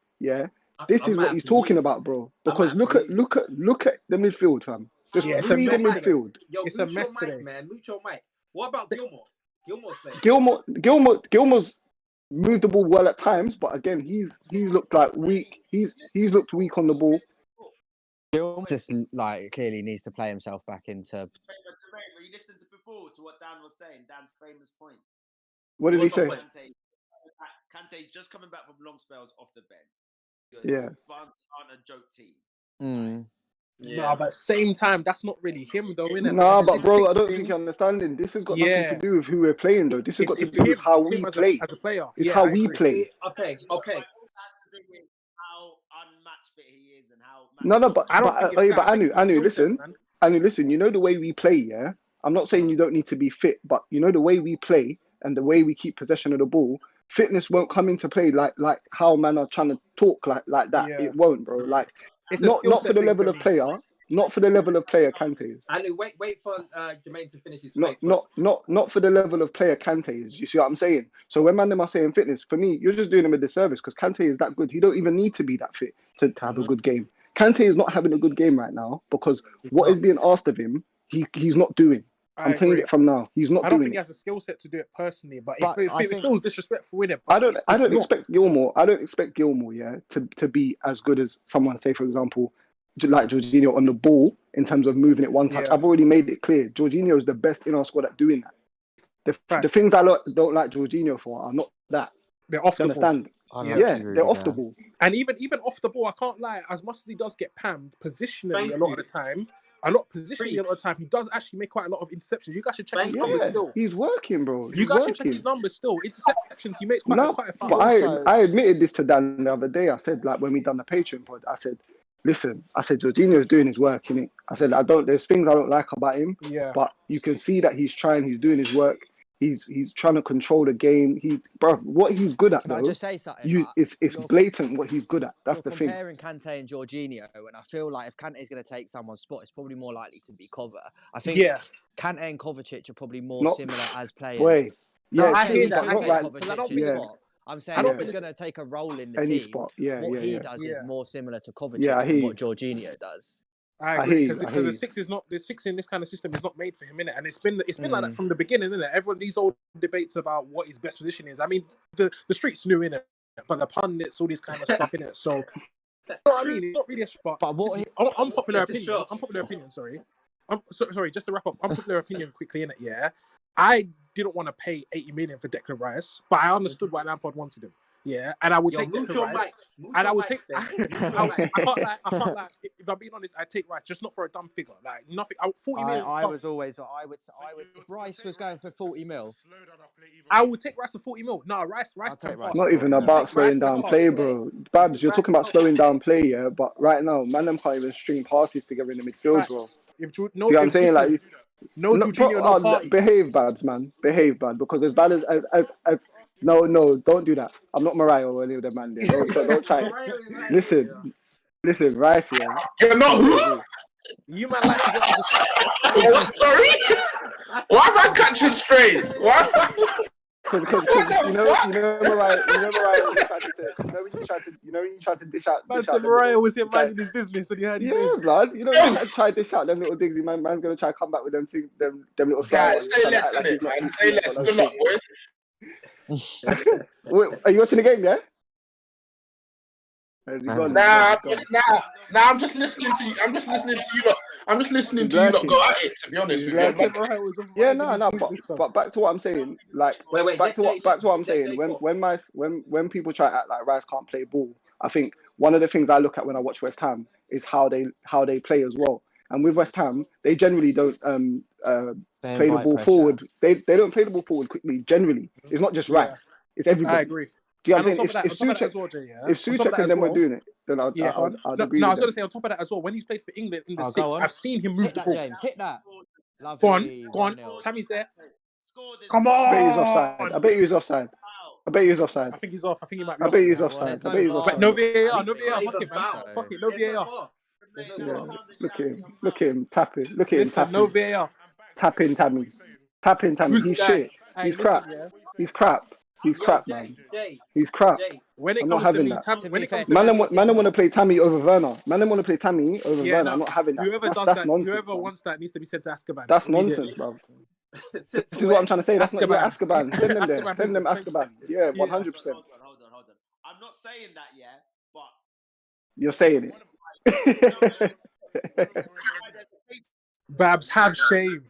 Speaker 6: this is what he's talking about, bro. Because look at the midfield, fam. Just
Speaker 5: Yeah, it's
Speaker 6: three
Speaker 5: a
Speaker 6: in
Speaker 5: mess.
Speaker 6: midfield.
Speaker 4: Yo,
Speaker 5: It's a
Speaker 4: mute your
Speaker 5: mess
Speaker 4: mic,
Speaker 5: today.
Speaker 4: man. Mute your mic. What about Gilmore? Gilmore's playing.
Speaker 6: Gilmore's moved the ball well at times, but again, he's looked like weak. He's looked weak on the ball.
Speaker 3: Gil just like clearly needs to play himself back into.
Speaker 2: You listened before to what Dan was saying. Dan's famous point.
Speaker 6: What did he say?
Speaker 2: Kante's just coming back from long spells off the bench.
Speaker 6: Yeah.
Speaker 2: Barnsley aren't a joke team.
Speaker 3: Mm.
Speaker 4: Yeah.
Speaker 5: No, but at the same time, that's not really him, though, innit?
Speaker 6: Nah,
Speaker 5: Like,
Speaker 6: but
Speaker 5: this
Speaker 6: bro, I
Speaker 5: six
Speaker 6: don't
Speaker 5: thing-
Speaker 6: think you're understanding. This has got
Speaker 5: Yeah.
Speaker 6: nothing to do with who we're playing, though. This has got to do with how we play.
Speaker 5: as a player.
Speaker 6: It's
Speaker 5: Yeah,
Speaker 6: how
Speaker 5: I
Speaker 6: we
Speaker 5: agree.
Speaker 6: play.
Speaker 4: Okay.
Speaker 2: It has to do with how unmatched fit he is and how.
Speaker 6: No, but
Speaker 5: I don't think it's that. I think it's the
Speaker 6: Anu,
Speaker 5: skill set,
Speaker 6: listen.
Speaker 5: man.
Speaker 6: Anu, listen. You know the way we play, yeah. I'm not saying you don't need to be fit, but you know the way we play and the way we keep possession of the ball. Fitness won't come into play like how man are trying to talk like that.
Speaker 5: Yeah.
Speaker 6: It won't, bro. Like
Speaker 5: It's a
Speaker 6: not
Speaker 5: skill
Speaker 6: for
Speaker 5: set
Speaker 6: the
Speaker 5: thing
Speaker 6: level
Speaker 5: for
Speaker 6: of
Speaker 5: me.
Speaker 6: player. Not for the level of player Kante is.
Speaker 4: And wait for Jermaine to finish his
Speaker 6: Not
Speaker 4: point.
Speaker 6: for the level of player Kante is. You see what I'm saying? So when man them are saying fitness, for me, you're just doing him a disservice because Kante is that good. He don't even need to be that fit to have a good game. Kante is not having a good game right now because what is being asked of him, he's not doing. I'm telling you it from now. He's not
Speaker 5: I don't
Speaker 6: doing
Speaker 5: think he
Speaker 6: it.
Speaker 5: has a skill set to do it personally, but
Speaker 3: But
Speaker 5: it
Speaker 3: I think-
Speaker 5: feels disrespectful, innit?
Speaker 6: I don't expect Gilmore. I don't expect Gilmore, yeah, to be as good as someone, say for example, like Jorginho on the ball in terms of moving it one touch.
Speaker 5: Yeah.
Speaker 6: I've already made it clear. Jorginho is the best in our squad at doing that. The things I don't like Jorginho for are not that.
Speaker 5: They're off
Speaker 6: Do you
Speaker 5: the ball.
Speaker 6: understand?
Speaker 3: Unlucky,
Speaker 6: Yeah,
Speaker 3: really,
Speaker 6: they're off
Speaker 3: yeah.
Speaker 6: the ball.
Speaker 5: And even off the ball, I can't lie. As much as he does get pammed positionally
Speaker 4: Thank
Speaker 5: a lot
Speaker 4: you.
Speaker 5: of the time, a lot of the time, he does actually make quite a lot of interceptions. You guys should check
Speaker 4: Thank
Speaker 5: his
Speaker 4: you.
Speaker 5: numbers
Speaker 6: Yeah,
Speaker 5: still.
Speaker 6: he's working, bro.
Speaker 5: You
Speaker 6: He's
Speaker 5: guys should check
Speaker 6: working.
Speaker 5: his numbers still. Interceptions, he makes quite
Speaker 6: No,
Speaker 5: a few.
Speaker 6: but
Speaker 3: also-
Speaker 6: I admitted this to Dan the other day. I said, like, when we done the Patreon pod, I said, listen, I said, Jorginho's doing his work, innit? I said, there's things I don't like about him,
Speaker 5: Yeah.
Speaker 6: but you can see that he's trying, he's doing his work. He's trying to control the game. What he's good at,
Speaker 3: Can
Speaker 6: though,
Speaker 3: I just say something?
Speaker 6: it's blatant what he's good at. That's
Speaker 3: You're
Speaker 6: the thing.
Speaker 3: comparing Kante and Jorginho, and I feel like if Kante is going to take someone's spot, it's probably more likely to be Cover. I think Kante and Kovacic are probably more similar as players.
Speaker 6: Boy,
Speaker 3: No,
Speaker 6: yeah,
Speaker 3: I'm saying
Speaker 5: hear
Speaker 3: he
Speaker 5: that.
Speaker 3: should
Speaker 5: I
Speaker 3: take
Speaker 5: hear that.
Speaker 3: Kovacic's
Speaker 6: Yeah.
Speaker 3: spot. I'm saying if he's going to take a role in the
Speaker 6: Any
Speaker 3: team,
Speaker 6: spot.
Speaker 3: what he
Speaker 6: Yeah.
Speaker 3: does is more similar to Kovacic
Speaker 6: Yeah, I hear
Speaker 3: than
Speaker 6: you.
Speaker 3: what Jorginho does.
Speaker 5: I
Speaker 6: I
Speaker 5: agree
Speaker 6: hear
Speaker 5: because
Speaker 6: you.
Speaker 5: the six in this kind of system is not made for him, innit? And it's been like that from the beginning, innit? Everyone these old debates about what his best position is. I mean, the streets knew, innit? But the pundits, all this kind of stuff, innit? So, you know what I mean? It's not really a spot.
Speaker 3: But what
Speaker 5: unpopular
Speaker 4: It's a
Speaker 5: opinion.
Speaker 4: shot.
Speaker 5: Unpopular opinion. Sorry. Sorry. Just to wrap up. Unpopular opinion quickly, innit? Yeah. I didn't want to pay 80 million for Declan Rice, but I understood why Lampard wanted him. Yeah, and I would take
Speaker 4: mute
Speaker 5: Declan
Speaker 4: your
Speaker 5: Rice.
Speaker 4: mic.
Speaker 5: And I would take.
Speaker 4: Ben.
Speaker 5: I can't lie. If I'm being honest, I take Rice just not for a dumb figure. Like nothing. 40 million.
Speaker 3: I would. If Rice was going for 40 mil,
Speaker 5: I would take Rice for 40 mil. No, Rice.
Speaker 3: I'll take
Speaker 5: can
Speaker 3: Rice
Speaker 5: pass.
Speaker 6: Not even about slowing down play, bro. Babs, you're talking about slowing down play, yeah. But right now, man, them can't even string passes together in the midfield, bro.
Speaker 5: If
Speaker 6: See what I'm saying? Like,
Speaker 5: no Jorginho, no party.
Speaker 6: behave, Babs, man. Behave, bad. Because as bad as no, don't do that. I'm not Mariah or any of them, man. There. Don't try it. Listen, Rice, yeah.
Speaker 7: You're not who?
Speaker 5: You man like to get on the.
Speaker 7: Oh, sorry. Why am I catching strays? Why?
Speaker 6: Because you know Mariah when you tried to dish out.
Speaker 5: Man said Mariah was here minding his business and he had his name.
Speaker 6: Blood. You know, you try to dish out them little things. Man's gonna try to come back with them little.
Speaker 7: Guys, say less, innit, man. Say less. Good luck, boys.
Speaker 6: Wait, are you watching the game? Yeah.
Speaker 7: I'm just listening to you. I'm just listening to you lot. I'm just listening to you lot go at it. To be honest with you.
Speaker 6: Yeah, no. But back to what I'm saying. Like, back to what I'm saying. When people try to act like Rice can't play ball, I think one of the things I look at when I watch West Ham is how they play as well. And with West Ham, they generally don't play the ball forward. They don't play the ball forward quickly. Generally, it's not just Rice. It's everybody.
Speaker 5: I agree.
Speaker 6: Do you know what I'm saying? If Suchek and them were doing it, then I'd agree.
Speaker 5: No, I was going to say on top of that as well. When he's played for England in the six, I've seen him move
Speaker 3: hit
Speaker 5: the
Speaker 3: that,
Speaker 5: ball.
Speaker 3: James. Hit that.
Speaker 5: Go
Speaker 3: Lovely.
Speaker 5: on. Tammy's there.
Speaker 7: Come
Speaker 6: I bet he's
Speaker 7: on.
Speaker 6: offside. I bet he's offside.
Speaker 5: I think he's off. I think he might be
Speaker 6: I
Speaker 5: off.
Speaker 6: bet he's offside.
Speaker 5: But no VAR. Fuck it, man. Fuck it. No VAR.
Speaker 6: Yeah. Look at him tapping. Look at him tapping.
Speaker 5: No VAR.
Speaker 6: Tapping Tammy. He's shit. He's crap. He's crap. He's crap, man. He's crap.
Speaker 5: When it
Speaker 6: I'm not
Speaker 5: comes to
Speaker 6: having
Speaker 5: me,
Speaker 6: that.
Speaker 5: when it comes
Speaker 6: Man,
Speaker 5: to
Speaker 6: want to play Tammy over Werner. Man, want to play Tammy over Werner.
Speaker 5: no,
Speaker 6: I'm not having that.
Speaker 5: Whoever does
Speaker 6: That's
Speaker 5: that,
Speaker 6: nonsense,
Speaker 5: whoever
Speaker 6: man.
Speaker 5: wants that needs to be sent to Azkaban.
Speaker 6: That's nonsense, bro. This is what I'm trying to say. That's not your Azkaban. Send them there. Send them Azkaban. Yeah, 100%.
Speaker 2: Hold on. I'm not saying that, yeah, but
Speaker 6: you're saying it.
Speaker 5: Babs, have shame.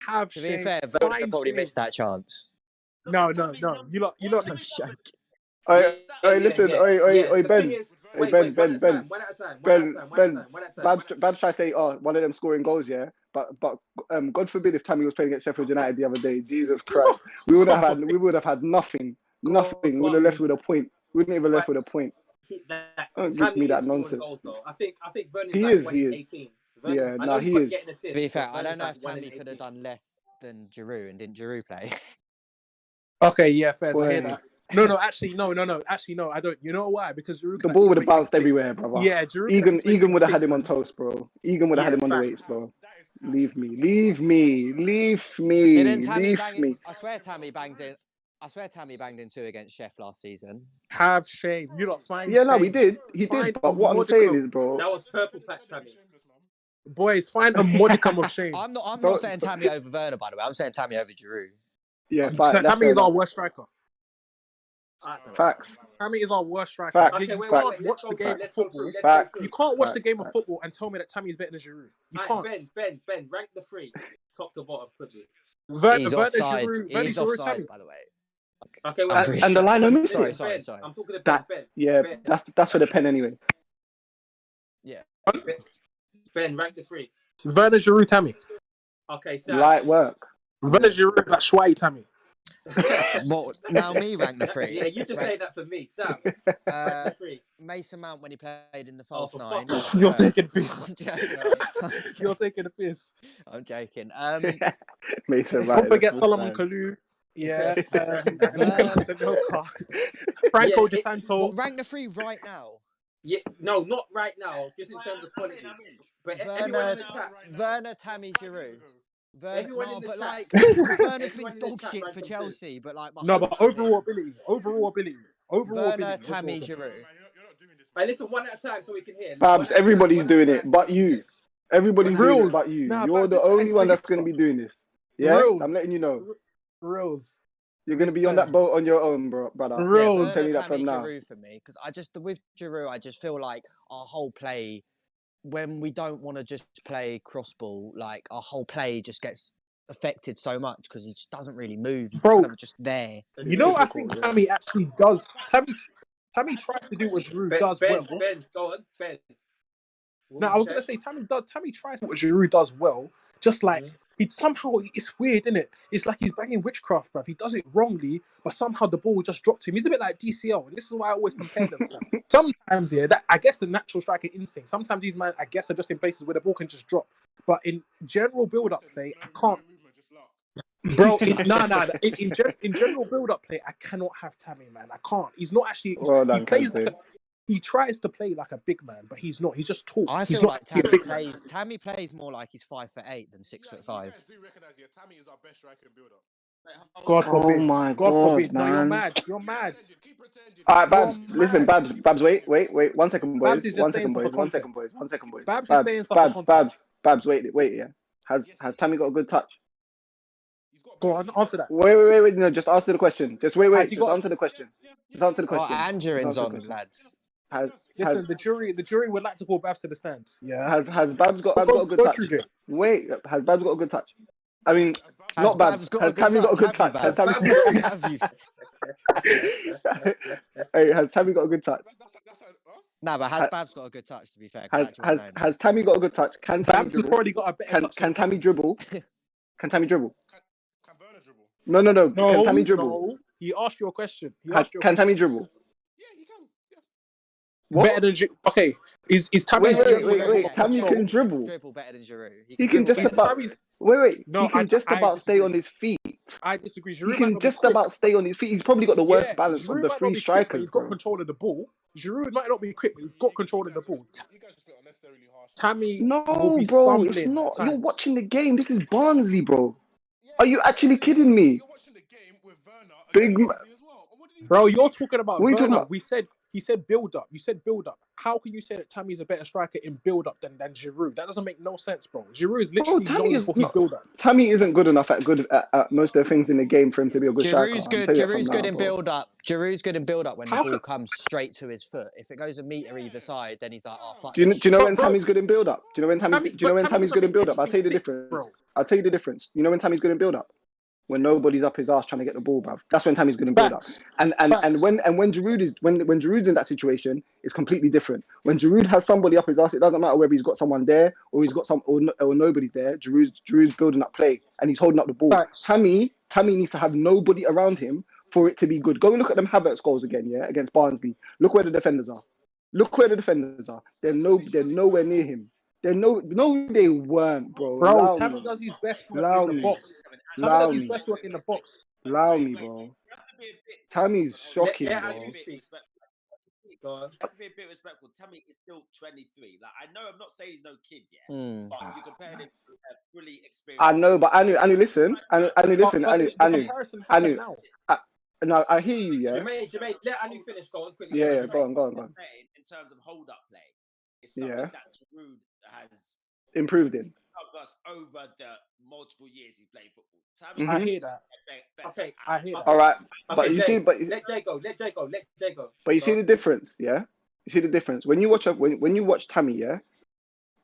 Speaker 5: Have
Speaker 3: To
Speaker 5: shame.
Speaker 3: be fair, Werner probably missed that chance.
Speaker 5: No. You lot.
Speaker 3: I'm joking.
Speaker 6: Oi, listen, oi, Ben. Ben. Babs try to say, oh, one of them scoring goals, yeah. But God forbid if Tammy was playing against Sheffield United the other day. Jesus Christ, we would have had nothing. We would have left with a point. We wouldn't even left with a point. Don't give me that nonsense.
Speaker 4: Goals, I think Vernon's
Speaker 6: he
Speaker 4: like
Speaker 6: is.
Speaker 4: 18.
Speaker 6: Yeah, no, he is.
Speaker 3: To be fair, I don't know if Tammy could have done less than Giroud, and didn't Giroud play?
Speaker 5: Okay, yeah, fair. I hear that. No. Actually, no. I don't. You know why? Because Giroud
Speaker 6: the ball would have bounced everywhere, brother.
Speaker 5: Yeah, Giroud.
Speaker 6: Egan would have had him on toast, bro. Egan would have had him on the weights, bro. Leave me.
Speaker 3: Didn't Tammy bang it? I swear Tammy banged in 2 against Chef last season.
Speaker 5: Have shame. You lot find.
Speaker 6: Yeah, no, we did. He did. But what I'm saying is, bro,
Speaker 4: that was purple patch Tammy.
Speaker 5: Boys, find a modicum of shame.
Speaker 3: I'm not saying Tammy over Werner, by the way. I'm saying Tammy over Giroud.
Speaker 6: Yeah,
Speaker 5: Tammy is our worst striker.
Speaker 6: Facts.
Speaker 5: Tammy is our worst striker.
Speaker 6: Facts.
Speaker 5: You can't watch the game of football. You can't watch the game of football and tell me that Tammy is better than Giroud. You can't.
Speaker 4: Ben, rank the 3, top to bottom, quickly.
Speaker 3: He's offside. He's offside, by the way.
Speaker 4: Okay,
Speaker 6: and the line on
Speaker 3: Sorry.
Speaker 4: I'm talking about Ben.
Speaker 6: Yeah, that's for the pen anyway.
Speaker 3: Yeah.
Speaker 4: Ben, rank the 3.
Speaker 5: Werner, Giroud, Tammy.
Speaker 4: Okay, so
Speaker 6: light work.
Speaker 5: Werner, Giroud, like Schwei, Tammy.
Speaker 3: What? Now me rank the 3.
Speaker 4: Yeah, you just say that for me, Sam.
Speaker 3: Mason Mount when he played in the false 9.
Speaker 5: You're taking a piss. You're taking a piss.
Speaker 3: I'm joking.
Speaker 6: Mason
Speaker 5: Don't forget Solomon Kalou. Yeah. Franco De Santos.
Speaker 3: Rank the 3 right now.
Speaker 4: Yeah, no, not right now. Just in terms of quality. But
Speaker 3: Werner, Tammy, Giroud. Werner's been dog shit for Chelsea, but like.
Speaker 6: But
Speaker 5: overall ability.
Speaker 3: Werner, Tammy, Giroud.
Speaker 4: Right, listen one at a time so we can hear.
Speaker 6: Babs, everybody's doing it, but you. Everybody's doing it, but you. You're the only one that's going to be doing this. Yeah, I'm letting you know.
Speaker 5: Rose.
Speaker 6: You're going to be on that boat on your own, brother.
Speaker 5: Rose.
Speaker 6: I'll tell you that from now.
Speaker 3: Giroud for me, because with Giroud, I just feel like our whole play, when we don't want to just play cross ball, like our whole play just gets affected so much because he just doesn't really move. He's kind of just there.
Speaker 5: You know, I think Tammy actually does. Tammy tries to do what Giroud does well.
Speaker 4: Ben, go on, Ben.
Speaker 5: No, I was gonna say Tammy tries what Giroud does well. Just like he somehow, it's weird, isn't it? It's like he's banging witchcraft, bruv. He does it wrongly, but somehow the ball just dropped him. He's a bit like DCL, and this is why I always compare them. Sometimes, I guess the natural striker instinct. Sometimes these men, I guess, are just in places where the ball can just drop. But in general build-up play, I can't. Bro, in general build-up play, I cannot have Tammy, man. I can't. He's not actually. He tries to play like a big man, but he's not. He's just tall.
Speaker 3: I feel like Tammy plays more like he's 5'8" than 6'5".
Speaker 1: Tammy is our best striker in build-up.
Speaker 5: God forbid.
Speaker 6: Oh my
Speaker 5: God forbid.
Speaker 6: man.
Speaker 5: No, you're mad.
Speaker 6: All right, Babs. Listen, Babs. Wait. 1 second, boys.
Speaker 5: Babs is
Speaker 6: 1
Speaker 5: just
Speaker 6: second, boys. 1 second, boys. 1 second, boys. Babs. Wait. Yeah. Has Tammy got a good touch?
Speaker 5: Go on, answer that.
Speaker 6: Wait. No, just answer the question. Just wait. Just answer the question. Just answer the question.
Speaker 3: Oh, Angerin's on, lads.
Speaker 5: Listen, the jury would like to call Babs to the stand. Yeah.
Speaker 6: Has Babs got a good touch? Wait, has Babs got a good touch? I mean, not Babs. Has Tammy got a good touch? Has Tammy got a good touch?
Speaker 3: No, but has Babs got a good touch? To be fair,
Speaker 6: has Tammy got a good touch? Can
Speaker 5: Babs has probably got a better touch.
Speaker 6: Can Tammy dribble? Can Tammy dribble?
Speaker 1: Can Werner dribble?
Speaker 6: No. Can Tammy dribble?
Speaker 5: No. He asked you a question.
Speaker 6: Can Tammy dribble?
Speaker 1: Yeah, he can. Yeah.
Speaker 6: What?
Speaker 5: Better than okay. Is Tammy?
Speaker 6: Wait. Tammy can dribble.
Speaker 3: Dribble better than Giroud.
Speaker 6: He can just about. Wait.
Speaker 3: No,
Speaker 6: he can just about stay on his feet.
Speaker 5: I disagree.
Speaker 6: He can just about stay on his feet. He's probably got the worst balance of the 3 strikers.
Speaker 5: He's got control of the ball. Giroud might not be quick, but he's got control of the ball. Tammy,
Speaker 6: no, bro, it's not. You're watching the game. This is Barnsley, bro. Are you actually kidding me?
Speaker 1: You're watching the game with Werner.
Speaker 6: Big.
Speaker 5: Bro, you're talking about
Speaker 6: What are you talking
Speaker 5: Werner.
Speaker 6: about?
Speaker 5: He said build up. You said build up. How can you say that Tammy's a better striker in build up than Giroud? That doesn't make no sense, bro. Giroud is literally known for his build up.
Speaker 6: Tammy isn't good enough at most of the things in the game for him to be a good striker.
Speaker 3: Giroud's good in build up. Giroud's good in build up when the ball comes straight to his foot. If it goes a meter either side, then he's like, oh fuck.
Speaker 6: Do you know when Tammy's good in build up? Do you know when Tammy's good in build up? I'll tell you the difference. I'll tell you the difference. You know when Tammy's good in build up? When nobody's up his ass trying to get the ball, bruv. That's when Tammy's going to build up. And when Giroud's in that situation, it's completely different. When Giroud has somebody up his ass, it doesn't matter whether he's got someone there or he's got or nobody's there. Giroud's building up play and he's holding up the ball.
Speaker 5: Facts.
Speaker 6: Tammy needs to have nobody around him for it to be good. Go and look at them Havertz goals again, yeah, against Barnsley. Look where the defenders are. They're nowhere near him. They weren't, bro.
Speaker 5: Bro, Tammy does his best work in the box. Tammy does his best work in the box.
Speaker 6: Allow me, bro. Tammy's shocking, bro.
Speaker 2: You have to be a bit respectful. Tammy is still 23. Like, I know I'm not saying he's no kid yet, but you compare him to a fully experienced.
Speaker 6: I know, but Anu, listen. No, I hear you, yeah.
Speaker 4: Jermaine, let Anu finish. Go on quickly.
Speaker 6: Yeah, go on.
Speaker 2: In terms of hold-up play, it's something that Giroud has
Speaker 6: improved in.
Speaker 2: Over the multiple years he played football. Tammy,
Speaker 5: I hear that.
Speaker 2: Okay,
Speaker 5: I hear that.
Speaker 6: All right, but you see,
Speaker 4: let Jay go.
Speaker 6: But you see the difference, yeah. You see the difference when you watch Tammy, yeah.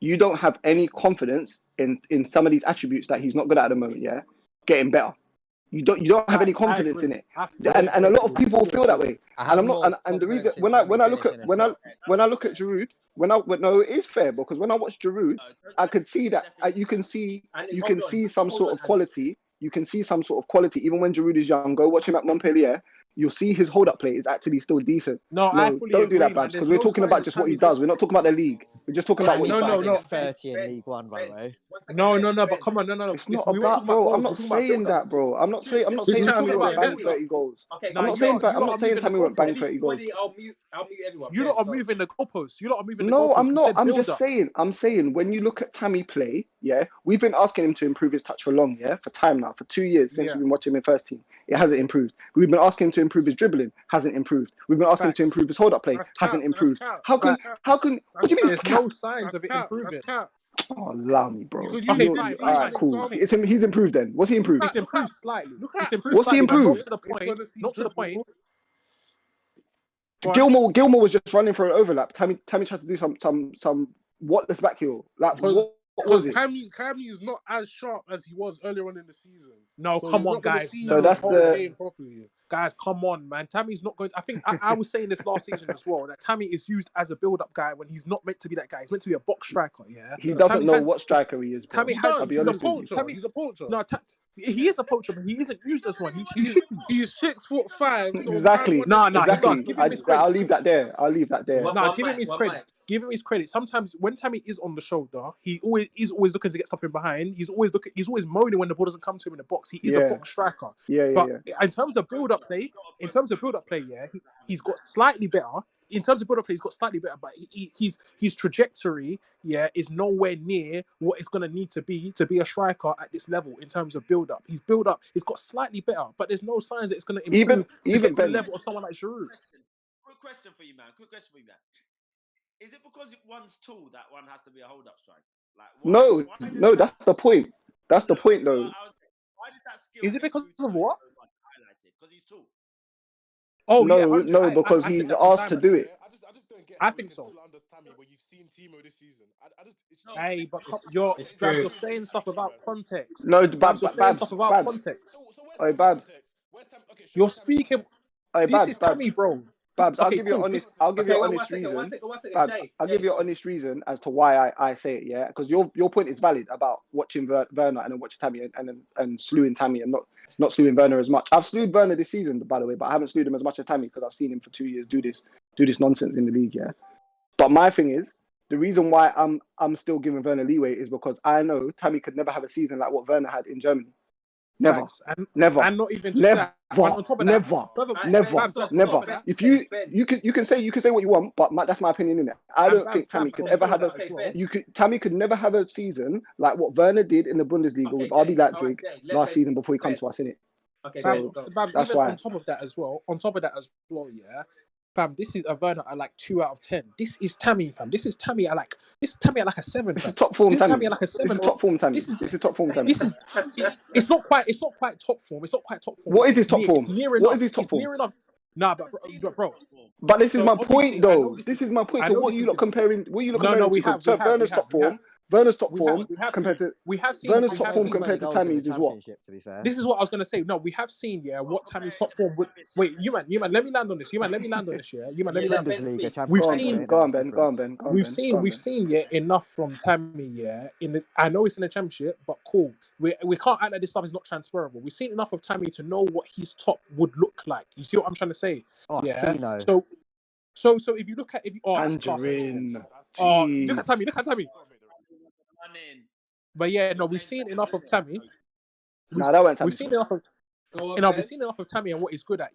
Speaker 6: You don't have any confidence in some of these attributes that he's not good at the moment, yeah. Getting better. You don't have any confidence in it, and a lot of people feel that way. And I'm not. And the reason when I look at Giroud, no, it is fair because when I watch Giroud, I could see that you can see some sort of quality. You can see some sort of quality even when Giroud is young. Go watch him at Montpellier. You'll see his hold-up play is actually still decent.
Speaker 5: No, I fully
Speaker 6: don't
Speaker 5: agree,
Speaker 6: do that, Babs, because we're talking about just what he does. We're not talking about the league. We're just talking about what he does.
Speaker 3: No. 30 in League One, by the way.
Speaker 5: No, but come on, no.
Speaker 6: It's not about, bro. I'm not saying that, bro. I'm not saying Tammy won't bang 30 goals. I'm not saying Tammy won't bang 30 goals.
Speaker 4: I'll mute everyone.
Speaker 5: You lot are moving the goalposts.
Speaker 6: No, I'm not. I'm just saying. I'm saying when you look at Tammy play, yeah, we've been asking him to improve his touch for long, yeah, for time now, for 2 years since we've been watching him in first team. It hasn't improved. We've been asking him to improve his dribbling, hasn't improved. We've been asking him to improve his hold-up play, hasn't improved. How can? What do you mean?
Speaker 5: There's no signs of it improving.
Speaker 6: Oh, allow me, bro.
Speaker 5: Okay,
Speaker 6: All right, cool. He's improved then. What's he improved?
Speaker 5: He's improved slightly.
Speaker 6: What's he improved?
Speaker 5: Not to the point.
Speaker 6: Gilmore was just running for an overlap. Tammy tried to do some whatless back heel. Like what was it?
Speaker 7: Tammy is not as sharp as he was earlier on in the season.
Speaker 5: No, come on, guys.
Speaker 6: So that's the
Speaker 7: game properly.
Speaker 5: Guys, come on, man. Tammy's not going. I think I was saying this last season as well that Tammy is used as a build-up guy when he's not meant to be that guy. He's meant to be a box striker. Yeah,
Speaker 6: he doesn't know what striker he is. Bro.
Speaker 5: Tammy has.
Speaker 6: I'll be honest with you.
Speaker 7: He's a poacher.
Speaker 5: No, he is a poacher, but he isn't used as one. He should be.
Speaker 7: He's 6'5".
Speaker 6: Exactly.
Speaker 5: No,
Speaker 6: exactly. I'll leave that there.
Speaker 5: No, give him his credit. Give him his credit. Sometimes when Tammy is on the shoulder, he's always looking to get stuff in behind. He's always moaning when the ball doesn't come to him in the box. He is a box striker. But in terms of build-up play, yeah, he's got slightly better. In terms of build-up play, he's got slightly better, but his trajectory, yeah, is nowhere near what it's gonna need to be a striker at this level in terms of build-up. His build-up, he's got slightly better, but there's no signs that it's gonna improve to get to the level of someone like Giroud.
Speaker 2: Quick question for you, man. Is it because one's tall that one has to be a hold-up striker? Like,
Speaker 6: no, that's the point. That's the point, though.
Speaker 2: Why does that skill?
Speaker 5: Is it because of what?
Speaker 2: Because he's tall.
Speaker 5: Oh
Speaker 6: no, because he's asked to do it.
Speaker 5: I think so. Hey, but you're saying stuff about context.
Speaker 6: No,
Speaker 5: Babs, you're saying stuff about context.
Speaker 6: Hey, Babs.
Speaker 5: You're speaking. This is Tammy, bro.
Speaker 6: Babs, I'll give you an honest reason. Babs, I'll give you an honest reason as to why I say it, yeah? Because your point is valid about watching Werner and then watching Tammy and slewing Tammy and not slewing Werner as much. I've slewed Werner this season, by the way, but I haven't slewed him as much as Tammy because I've seen him for 2 years do this nonsense in the league, yeah? But my thing is, the reason why I'm still giving Werner leeway is because I know Tammy could never have a season like what Werner had in Germany. Never. Never.
Speaker 5: And not even
Speaker 6: never.
Speaker 5: Never.
Speaker 6: If you can say what you want, but that's my opinion in it. I don't think Tammy could ever have Tammy could never have a season like what Werner did in the Bundesliga with RB Leipzig last season before he comes to us, innit?
Speaker 4: Okay,
Speaker 6: So
Speaker 5: Fam,
Speaker 6: that's
Speaker 5: even
Speaker 6: why.
Speaker 5: on top of that as well, yeah. Fam, this is a Werner at like 2 out of 10. This is Tammy, fam. This is Tammy at like a 7.
Speaker 6: This
Speaker 5: Fam.
Speaker 6: is top form
Speaker 5: This is
Speaker 6: Tammy.
Speaker 5: Tammy at like a 7.
Speaker 6: This is top form Tammy.
Speaker 5: This is
Speaker 6: This is top form Tammy.
Speaker 5: it's not quite top form. It's not quite top form.
Speaker 6: What is his top form?
Speaker 5: It's near enough.
Speaker 6: What is his top
Speaker 5: it's
Speaker 6: form?
Speaker 5: near enough. Nah, but bro.
Speaker 6: But this is my point, though.
Speaker 5: this
Speaker 6: This is my point.
Speaker 5: I
Speaker 6: So
Speaker 5: know
Speaker 6: what are
Speaker 5: this
Speaker 6: you
Speaker 5: is-
Speaker 6: lot comparing? What are you lot
Speaker 5: No,
Speaker 6: comparing
Speaker 5: we
Speaker 6: to?
Speaker 5: have.
Speaker 6: So
Speaker 5: we have,
Speaker 6: Werner's
Speaker 5: we
Speaker 6: top
Speaker 5: have,
Speaker 6: form. Werner's top
Speaker 5: we
Speaker 6: form
Speaker 5: have
Speaker 6: compared to
Speaker 5: we have seen
Speaker 6: Werner's
Speaker 5: we
Speaker 6: top
Speaker 5: have
Speaker 6: form
Speaker 5: seen-
Speaker 6: compared to Tammy's is what?
Speaker 3: To be fair,
Speaker 5: This is what I was gonna say. No, we have seen what Tammy's top form would. Wait, you man, let me land on this. Let me land on this. Yeah, let me land on this.
Speaker 3: Bundesliga,
Speaker 5: We've
Speaker 3: Champions
Speaker 5: seen-
Speaker 3: League,
Speaker 6: Go on,
Speaker 3: that's
Speaker 6: Ben. Go on,
Speaker 3: difference.
Speaker 6: Ben. Go on,
Speaker 5: We've
Speaker 6: Ben.
Speaker 5: seen
Speaker 6: Go on,
Speaker 5: we've
Speaker 6: Ben.
Speaker 5: seen enough from Tammy I know it's in the championship, but cool. We can't act like this stuff is not transferable. We've seen enough of Tammy to know what his top would look like. You see what I'm trying to say?
Speaker 3: Oh,
Speaker 5: Yeah.
Speaker 3: Tino.
Speaker 5: So if you look at that's class.
Speaker 6: Tangerine.
Speaker 5: Look at Tammy. But yeah, no, we've seen enough of Tammy.
Speaker 6: Nah, that went Tammy.
Speaker 5: We've seen enough of
Speaker 4: Go on,
Speaker 5: You know,
Speaker 4: Ben.
Speaker 5: we've seen enough of Tammy and what he's good at,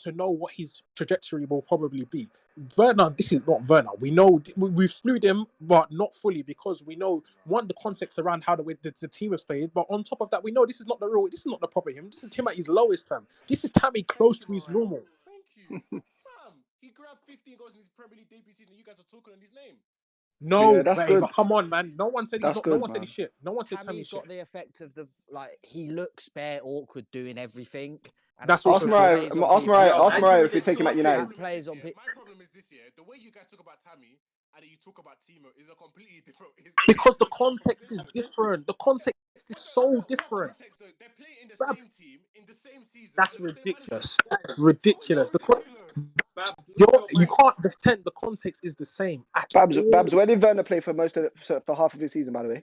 Speaker 5: to know what his trajectory will probably be. Werner, this is not Werner. We know we've slewed him, but not fully because we know the context around how the team has played. But on top of that, we know this is not the proper him. This is him at his lowest, fam. This is Tammy close to his normal.
Speaker 1: Thank you, fam. He grabbed 15 goals in his Premier League debut season. You guys are talking on his name.
Speaker 5: No,
Speaker 6: Yeah, that's
Speaker 5: mate,
Speaker 6: good.
Speaker 5: but come on, man. No one said he's
Speaker 6: That's
Speaker 5: not.
Speaker 6: good,
Speaker 5: No one said
Speaker 6: man.
Speaker 5: he's shit. No one said Tammy's
Speaker 3: Tammy's got
Speaker 5: shit.
Speaker 3: the effect of he looks bare awkward doing everything. And
Speaker 5: That's
Speaker 3: that
Speaker 5: also
Speaker 6: Ask
Speaker 5: true.
Speaker 6: Mariah if you're taking Matt
Speaker 3: That
Speaker 6: United.
Speaker 3: plays on.
Speaker 1: My problem is this year. The way you guys talk about Tammy and then you talk about Timo is a completely different.
Speaker 5: Because the context is different. The context is so different.
Speaker 1: They're playing in the same team in the same season.
Speaker 5: That's ridiculous. That's ridiculous. You can't pretend the context is the same.
Speaker 6: Babs, where did Werner play for half of his season, by the way?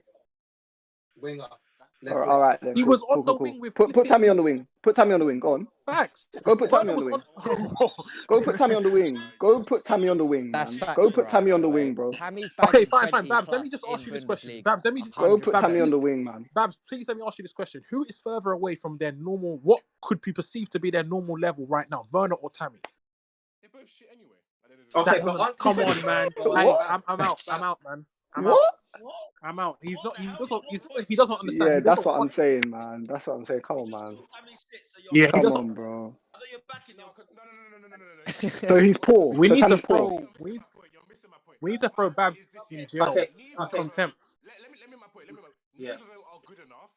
Speaker 4: Winger.
Speaker 6: All right, then.
Speaker 5: He
Speaker 6: Cool,
Speaker 5: was on
Speaker 6: cool,
Speaker 5: the
Speaker 6: cool,
Speaker 5: wing with.
Speaker 6: Put Tammy on the wing. Put Tammy on the wing. Go on.
Speaker 5: Facts.
Speaker 6: Go put Tammy on the wing.
Speaker 5: On...
Speaker 6: Go put Tammy on the wing. Go put Tammy on the wing, man.
Speaker 3: That's facts,
Speaker 6: Go put
Speaker 3: right,
Speaker 6: Tammy on the
Speaker 3: by the
Speaker 6: wing,
Speaker 3: way.
Speaker 6: bro.
Speaker 3: Tammy's
Speaker 5: Okay,
Speaker 3: bagging
Speaker 5: fine.
Speaker 3: 20
Speaker 5: Babs, let me
Speaker 3: plus
Speaker 5: just
Speaker 3: in
Speaker 5: ask you this question.
Speaker 3: Bundesliga.
Speaker 5: Babs, let me just
Speaker 6: Go put
Speaker 5: Babs,
Speaker 6: Tammy on the wing, man.
Speaker 5: Babs, please let me ask you this question. Who is further away from their normal? What could be perceived to be their normal level right now, Werner or Tammy?
Speaker 1: They're both shit anyway.
Speaker 4: Okay, but
Speaker 5: Come on, man. I'm out, man. I'm out. He doesn't understand.
Speaker 6: Yeah, that's what I'm saying, man. That's what I'm saying. Come on, man.
Speaker 5: Yeah,
Speaker 6: Come on, bro. So he's poor.
Speaker 5: We
Speaker 6: So
Speaker 5: need to
Speaker 6: Tammy's
Speaker 5: throw.
Speaker 6: poor.
Speaker 5: We need to throw Babs in jail for contempt.
Speaker 1: Let me my point.
Speaker 4: Yeah.
Speaker 1: Neither of them are good enough.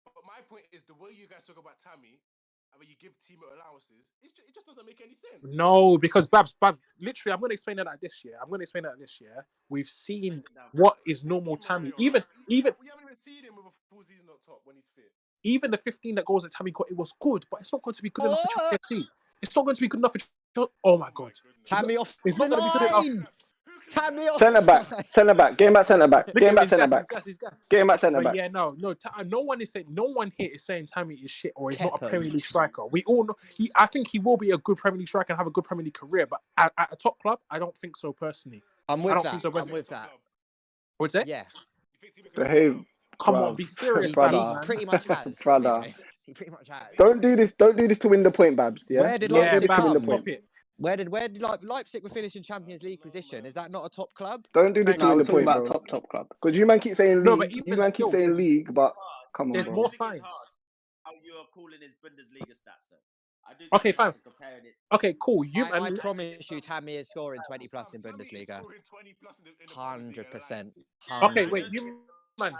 Speaker 1: But my point is the way you guys talk about Tammy and when you give Timo allowances, it just doesn't make any sense.
Speaker 5: No, because Babs, literally, I'm going to explain that this year. We've seen what is normal Tammy. Even
Speaker 1: we haven't even seen him with a full season on top when he's fit.
Speaker 5: Even the 15 that goals that Tammy got, it was good, but it's not going to be good enough for Chelsea. It's not going to be good enough for. Oh my god,
Speaker 3: Tammy off
Speaker 5: it's
Speaker 3: the
Speaker 5: not going to be good enough.
Speaker 3: line. Tammy off
Speaker 6: Centre back. Game back centre back. Game back centre back.
Speaker 5: He's gas.
Speaker 6: Game back centre
Speaker 5: But
Speaker 6: back.
Speaker 5: yeah, no one here is saying Tammy is shit or he's not a
Speaker 3: Kepa.
Speaker 5: Premier League striker. We all know I think he will be a good Premier League striker and have a good Premier League career, but at a top club, I don't think so personally.
Speaker 3: I'm with that.
Speaker 5: What's that?
Speaker 3: Yeah.
Speaker 6: Behave.
Speaker 5: Come on, be serious,
Speaker 6: brother.
Speaker 5: man.
Speaker 3: He pretty much has.
Speaker 6: Brother.
Speaker 3: To be honest. He pretty much has.
Speaker 6: Don't do this to win the point, Babs. Yeah.
Speaker 3: Where did
Speaker 6: Don't do
Speaker 3: Leipzig
Speaker 6: this to win the
Speaker 3: come?
Speaker 6: point.
Speaker 3: Where did Leipzig were finishing Champions League position? Is that not a top club?
Speaker 6: Don't do this to win the point, bro.
Speaker 7: top club.
Speaker 6: Because you man keep saying league.
Speaker 5: No, but even
Speaker 6: keep
Speaker 5: still,
Speaker 6: saying league, but come on,
Speaker 5: There's
Speaker 6: bro.
Speaker 5: more signs.
Speaker 2: How you are calling his Bundesliga stats, though. I do
Speaker 5: Okay, fine.
Speaker 2: comparing it.
Speaker 5: Okay, cool.
Speaker 3: I promise you, Tammy is scoring 20 plus in Bundesliga. 100%.
Speaker 5: Okay, wait, you man.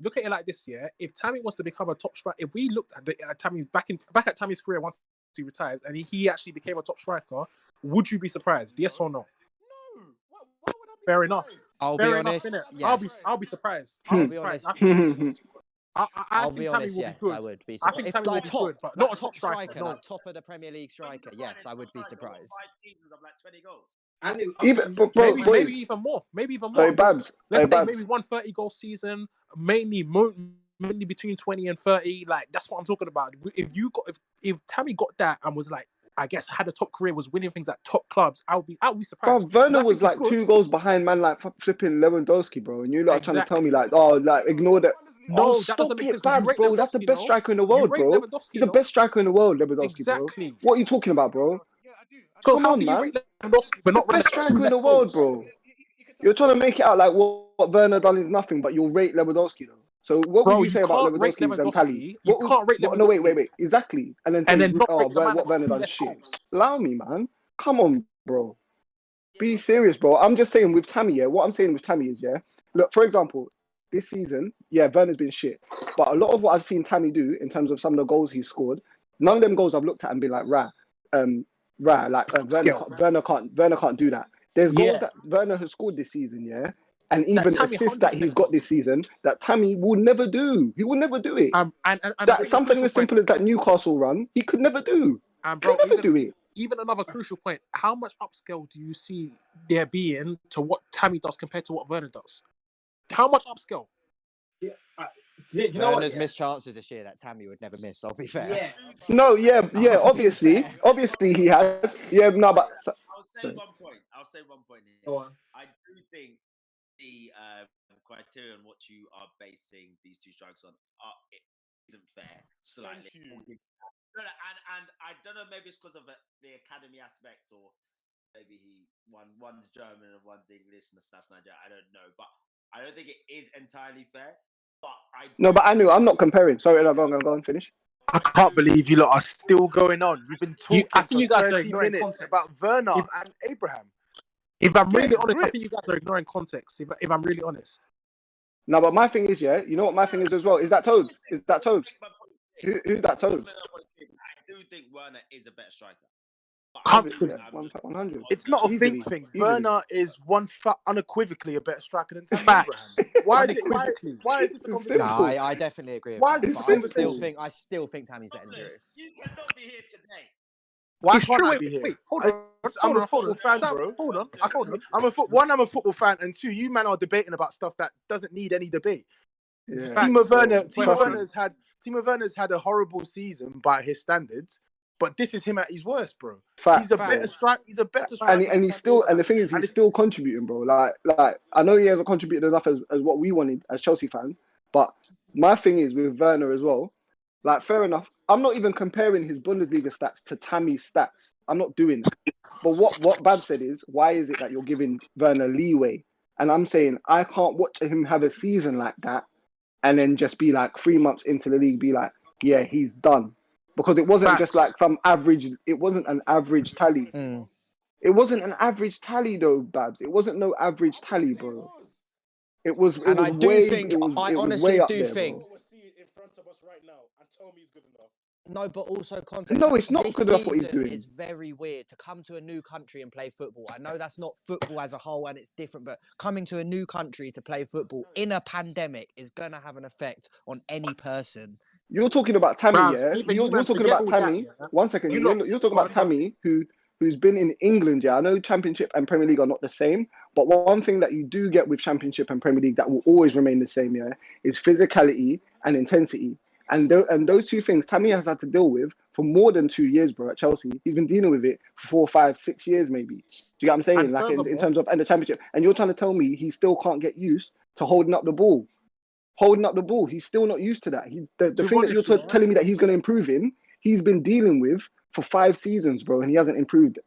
Speaker 5: Look at it like this, yeah. If Tammy wants to become a top striker, if we looked at Tammy back at Tammy's career once he retires and he actually became a top striker, would you be surprised? Yes or no?
Speaker 1: No. Why would I be
Speaker 5: Fair enough.
Speaker 3: I'll
Speaker 5: Fair
Speaker 3: be
Speaker 5: enough,
Speaker 3: honest.
Speaker 5: innit?
Speaker 3: Yes.
Speaker 5: I'll be surprised.
Speaker 3: I'll be honest.
Speaker 5: I think Tammy will be good.
Speaker 3: I would be
Speaker 5: I
Speaker 3: surprised.
Speaker 5: think
Speaker 3: If
Speaker 5: Tammy will
Speaker 3: like
Speaker 5: be
Speaker 3: top,
Speaker 5: good, but
Speaker 3: like
Speaker 5: not a
Speaker 3: top striker,
Speaker 5: no.
Speaker 3: like top of the Premier League striker, yes, I would be surprised.
Speaker 2: 5 seasons of like 20 goals.
Speaker 5: Maybe even more.
Speaker 6: Hey, Babs.
Speaker 5: Let's say maybe 130 goal season, mainly between 20 and 30. Like that's what I'm talking about. If Tammy got that and was like, I guess had a top career, was winning things at top clubs, I'll be surprised.
Speaker 6: Bro, Werner was like 2 goals behind man like flipping Lewandowski, bro. And you lot are trying to tell me like, ignore that.
Speaker 5: No,
Speaker 6: that
Speaker 5: stop
Speaker 6: doesn't make
Speaker 5: it,
Speaker 6: Babs, bro. That's the best striker in the world, bro. He's the best striker in the world, Lewandowski, bro. What are you talking about, bro?
Speaker 5: So
Speaker 6: come on, man.
Speaker 5: But not
Speaker 6: the best striker in the world, bro. You're trying to make it out like what Werner done is nothing, but you'll rate Lewandowski though. So what would
Speaker 5: Bro,
Speaker 6: you
Speaker 5: you
Speaker 6: say about
Speaker 5: can't rate
Speaker 6: Lewandowski's and Tally?
Speaker 5: Lewandowski. You can't rate
Speaker 6: No,
Speaker 5: Lewandowski.
Speaker 6: wait. Exactly. And then say,
Speaker 5: not rate the man
Speaker 6: what
Speaker 5: that got
Speaker 6: Werner
Speaker 5: 2
Speaker 6: done
Speaker 5: less
Speaker 6: shit.
Speaker 5: goals.
Speaker 6: Allow me, man. Come on, bro. Be serious, bro. I'm just saying with Tammy, yeah. What I'm saying with Tammy is, yeah. Look, for example, this season, yeah, Werner's been shit. But a lot of what I've seen Tammy do in terms of some of the goals he's scored, none of them goals I've looked at and been like, Werner can't do that. There's goals that Werner has scored this season, yeah, and even assists that he's got this season that Tammy will never do. He will never do it.
Speaker 5: And
Speaker 6: That something as simple as that Newcastle run, he could never do.
Speaker 5: And bro,
Speaker 6: could never do it.
Speaker 5: Even another crucial point: how much upscale do you see there being to what Tammy does compared to what Werner does? How much upscale?
Speaker 4: Yeah. Do you know
Speaker 3: Werner's missed chances this year that Tammy would never miss. I'll be fair.
Speaker 4: Yeah.
Speaker 6: No, yeah. Obviously he has. Yeah, no, but
Speaker 2: I'll say one point here.
Speaker 4: Go on.
Speaker 2: I do think the criteria on what you are basing these two strikes on isn't fair. Slightly. No, and I don't know. Maybe it's because of the academy aspect, or maybe one's German and one's English and the stuff's Nigerian. I don't know, but I don't think it is entirely fair. But
Speaker 6: I'm not comparing. Sorry, no, go on, finish.
Speaker 8: I can't believe you lot are still going on. We've been talking
Speaker 5: I think you guys are
Speaker 8: 30
Speaker 5: ignoring
Speaker 8: minutes
Speaker 5: context.
Speaker 8: about Werner and Abraham.
Speaker 5: If I'm really honest, I think you guys are ignoring context. If I'm really honest.
Speaker 6: No, but my thing is, yeah, you know what my thing is as well? Is that Tobes? Who's that Tobes?
Speaker 2: I do think Werner is a better striker.
Speaker 6: 100.
Speaker 8: It's not a think thing. Werner is unequivocally a better striker than Tammy Abraham. Why is this a conversation?
Speaker 3: No, I definitely agree with
Speaker 8: Why
Speaker 3: that.
Speaker 8: is this
Speaker 3: But
Speaker 8: conversation?
Speaker 3: I still think Tammy's better than Drew.
Speaker 2: You cannot be here today.
Speaker 8: Why can't I be here?
Speaker 5: Wait, hold on.
Speaker 8: I'm a football fan, bro.
Speaker 5: Hold on.
Speaker 8: I'm a football fan, and two, you man are debating about stuff that doesn't need any debate.
Speaker 6: Yeah.
Speaker 8: Timo Werner's had a horrible season by his standards, but this is him at his worst, bro. He's a better striker. And
Speaker 6: the thing is, he's still contributing, bro. Like I know he hasn't contributed enough as what we wanted as Chelsea fans, but my thing is with Werner as well. Like, fair enough. I'm not even comparing his Bundesliga stats to Tammy's stats. I'm not doing that. But what Bab said is, why is it that you're giving Werner leeway? And I'm saying I can't watch him have a season like that and then just be like 3 months into the league, be like, yeah, he's done. Because it wasn't just like some average, it wasn't an average tally. It wasn't an average tally though, Babs. It wasn't no average tally, bro. It was way up there, bro.
Speaker 1: In front of us right now and tell me he's good enough.
Speaker 3: No, but also context.
Speaker 6: No, it's not good enough what he's doing.
Speaker 3: It's very weird to come to a new country and play football. I know that's not football as a whole and it's different, but coming to a new country to play football in a pandemic is going to have an effect on any person.
Speaker 6: You're talking about Tammy, yeah? You're talking about Tammy.
Speaker 5: That, yeah?
Speaker 6: 1 second. You're talking about Tammy, who's been in England, yeah? I know Championship and Premier League are not the same, but one thing that you do get with Championship and Premier League that will always remain the same, yeah, is physicality and intensity. And those two things Tammy has had to deal with for more than 2 years, bro, at Chelsea. He's been dealing with it for 4, 5, 6 years, maybe. Do you get what I'm saying?
Speaker 5: And
Speaker 6: like in terms of the Championship. And you're trying to tell me he still can't get used to holding up the ball. He's still not used to that. The thing that you're telling me that he's going to improve in, he's been dealing with for 5 seasons, bro, and he hasn't improved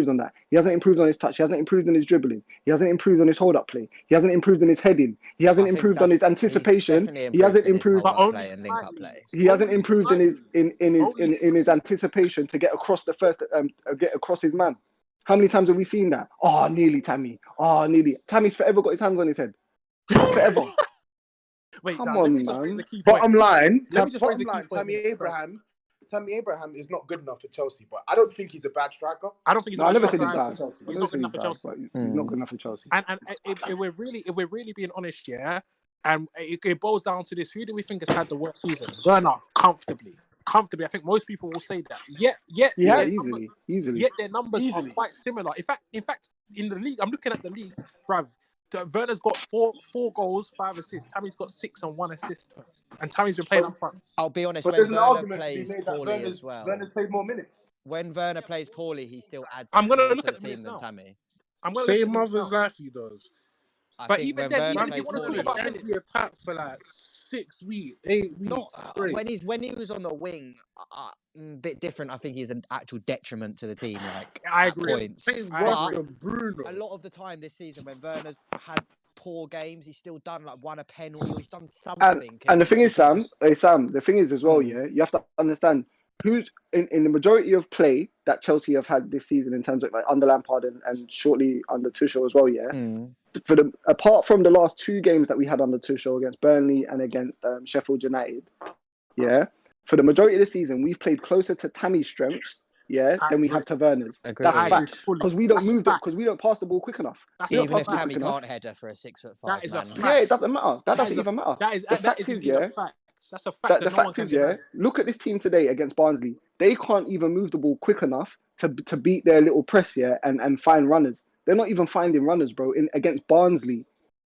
Speaker 6: on that. He hasn't improved on his touch. He hasn't improved on his dribbling. He hasn't improved on his hold-up play. He hasn't improved on his heading. He hasn't improved on his anticipation. He hasn't improved. He hasn't improved in his anticipation to get across the first, get across his man. How many times have we seen that? Oh, nearly Tammy. Oh, nearly. Tammy's forever got his hands on his head. Forever.
Speaker 8: Wait,
Speaker 6: come on, man.
Speaker 8: Bottom line, Tammy Abraham is not good enough for Chelsea, but I don't think he's a bad striker.
Speaker 5: I don't think he's.
Speaker 6: I never said he's bad.
Speaker 5: He's not good enough for Chelsea.
Speaker 6: He's not good enough for Chelsea.
Speaker 5: And if we're really being honest, yeah, and it boils down to this: who do we think has had the worst season? Werner, comfortably. I think most people will say that. Easily. Yet their numbers are quite similar. In fact, in the league, I'm looking at the league, bruv. Werner's got four goals, 5 assists. Tammy's got 6 and 1 assist. And Tammy's been playing up front.
Speaker 3: I'll be honest, when Werner plays poorly as well.
Speaker 8: Werner's played more minutes.
Speaker 3: When Werner plays poorly, he still adds
Speaker 5: more to
Speaker 3: the team than Tammy.
Speaker 5: Same
Speaker 7: mother's life he does.
Speaker 5: But even then,
Speaker 3: Werner plays poorly,
Speaker 7: he attacked for like 6 weeks, 8 weeks.
Speaker 3: When he was on the wing, a bit different. I think he's an actual detriment to the team. Like
Speaker 5: I agree.
Speaker 3: Points.
Speaker 7: Bruno.
Speaker 3: A lot of the time this season, when Werner's had poor games. He's still done like won a penalty. He's done something.
Speaker 6: And the thing is, Sam, the thing is as well, yeah, you have to understand who's in the majority of play that Chelsea have had this season in terms of like under Lampard and shortly under Tuchel as well, yeah. Apart from the last 2 games that we had under Tuchel against Burnley and against Sheffield United, yeah, for the majority of the season we've played closer to Tammy's strengths, yeah, than we have to Werner's. That's fact. Because we don't move because we don't pass the ball quick enough.
Speaker 3: Even if Tammy can't header for a 6'5" man.
Speaker 6: Yeah, it doesn't matter. That doesn't even matter. The fact is, yeah.
Speaker 5: That's a fact.
Speaker 6: The fact is, yeah. Look at this team today against Barnsley. They can't even move the ball quick enough to beat their little press, yeah, and find runners. They're not even finding runners, bro. Against Barnsley.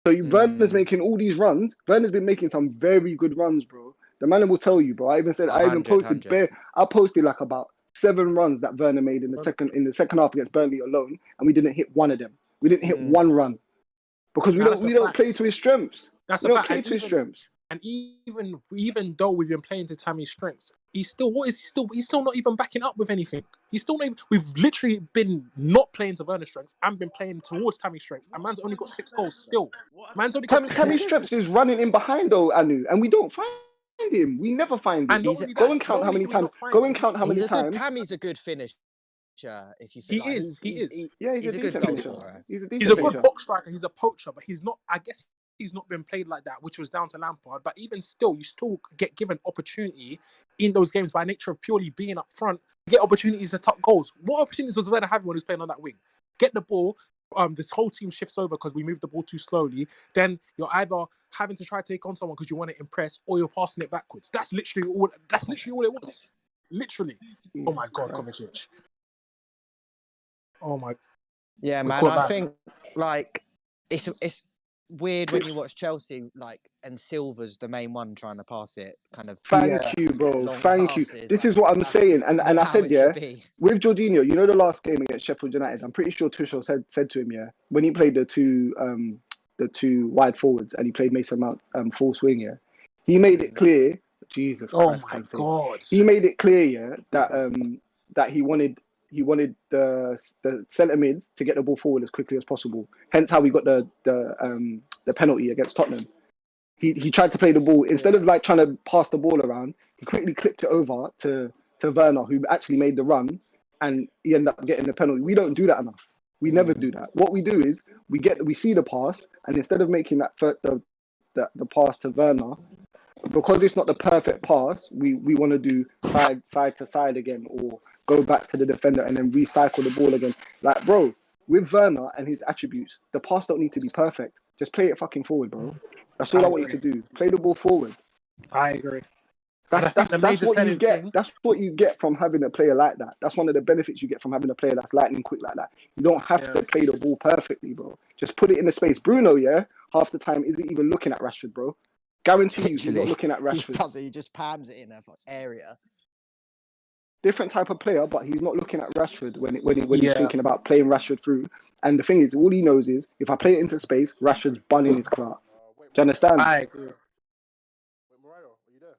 Speaker 6: So Werner's making all these runs. Werner's been making some very good runs, bro. The man will tell you, bro. I even posted like about 7 runs that Werner made in the second half against Burnley alone, and we didn't hit one of them. We didn't hit one run because we don't play to his strengths.
Speaker 5: That's
Speaker 6: we don't play to his strengths.
Speaker 5: And even though we've been playing to Tammy's strengths, he's still not even backing up with anything. He's still not even, we've literally been not playing to Werner's strengths and been playing towards Tammy's strengths. And man's only got 6 goals still. Man's only got
Speaker 6: Tammy's strengths is running in behind though, Anu, and we don't find him. We never find him. Go and count how many times.
Speaker 3: Tammy's a good finisher. If you feel
Speaker 5: he's
Speaker 3: a good goal scorer.
Speaker 5: He's a good box striker. He's a poacher, but he's not. I guess he's not been played like that, which was down to Lampard. But even still, you still get given opportunity in those games by nature of purely being up front. You get opportunities to tuck goals. What opportunities was Werner having when he was playing on that wing? Get the ball. This whole team shifts over because we moved the ball too slowly. Then you're either having to try to take on someone because you want to impress, or you're passing it backwards. That's literally all it was. Literally. Oh my God, Kovacic. Oh my.
Speaker 3: Yeah, man. I think like it's weird when you watch Chelsea, like, and Silva's the main one trying to pass it. Kind of.
Speaker 6: Thank you, bro. Thank you. This is what I'm saying, and I said, yeah, with Jorginho, you know, the last game against Sheffield United, I'm pretty sure Tuchel said to him, yeah, when he played the two wide forwards and he played Mason Mount full swing, yeah, he made it clear. Jesus Christ,
Speaker 5: my God.
Speaker 6: He made it clear, yeah, that he wanted the centre mids to get the ball forward as quickly as possible. Hence how we got the penalty against Tottenham. He tried to play the ball instead of like trying to pass the ball around. He quickly clipped it over to Werner, who actually made the run, and he ended up getting the penalty. We don't do that enough. We never do that. What we do is we see the pass, and instead of making that the pass to Werner, because it's not the perfect pass, we want to do side to side again, or go back to the defender and then recycle the ball again. Like, bro, with Werner and his attributes, the pass don't need to be perfect. Just play it fucking forward, bro. That's all I want you to do. Play the ball forward.
Speaker 5: I agree.
Speaker 6: That's what you get. That's what you get from having a player like that. That's one of the benefits you get from having a player that's lightning quick like that. You don't have to play the ball perfectly, bro. Just put it in the space. Bruno, yeah, half the time isn't even looking at Rashford, bro. Guarantee you, he's not looking at Rashford.
Speaker 3: He just pams it in that area.
Speaker 6: Different type of player, but he's not looking at Rashford when he's thinking about playing Rashford through. And the thing is, all he knows is if I play it into space, Rashford's bunning his clout. Do you understand?
Speaker 5: I agree.
Speaker 1: Wait, Moreno, are you there?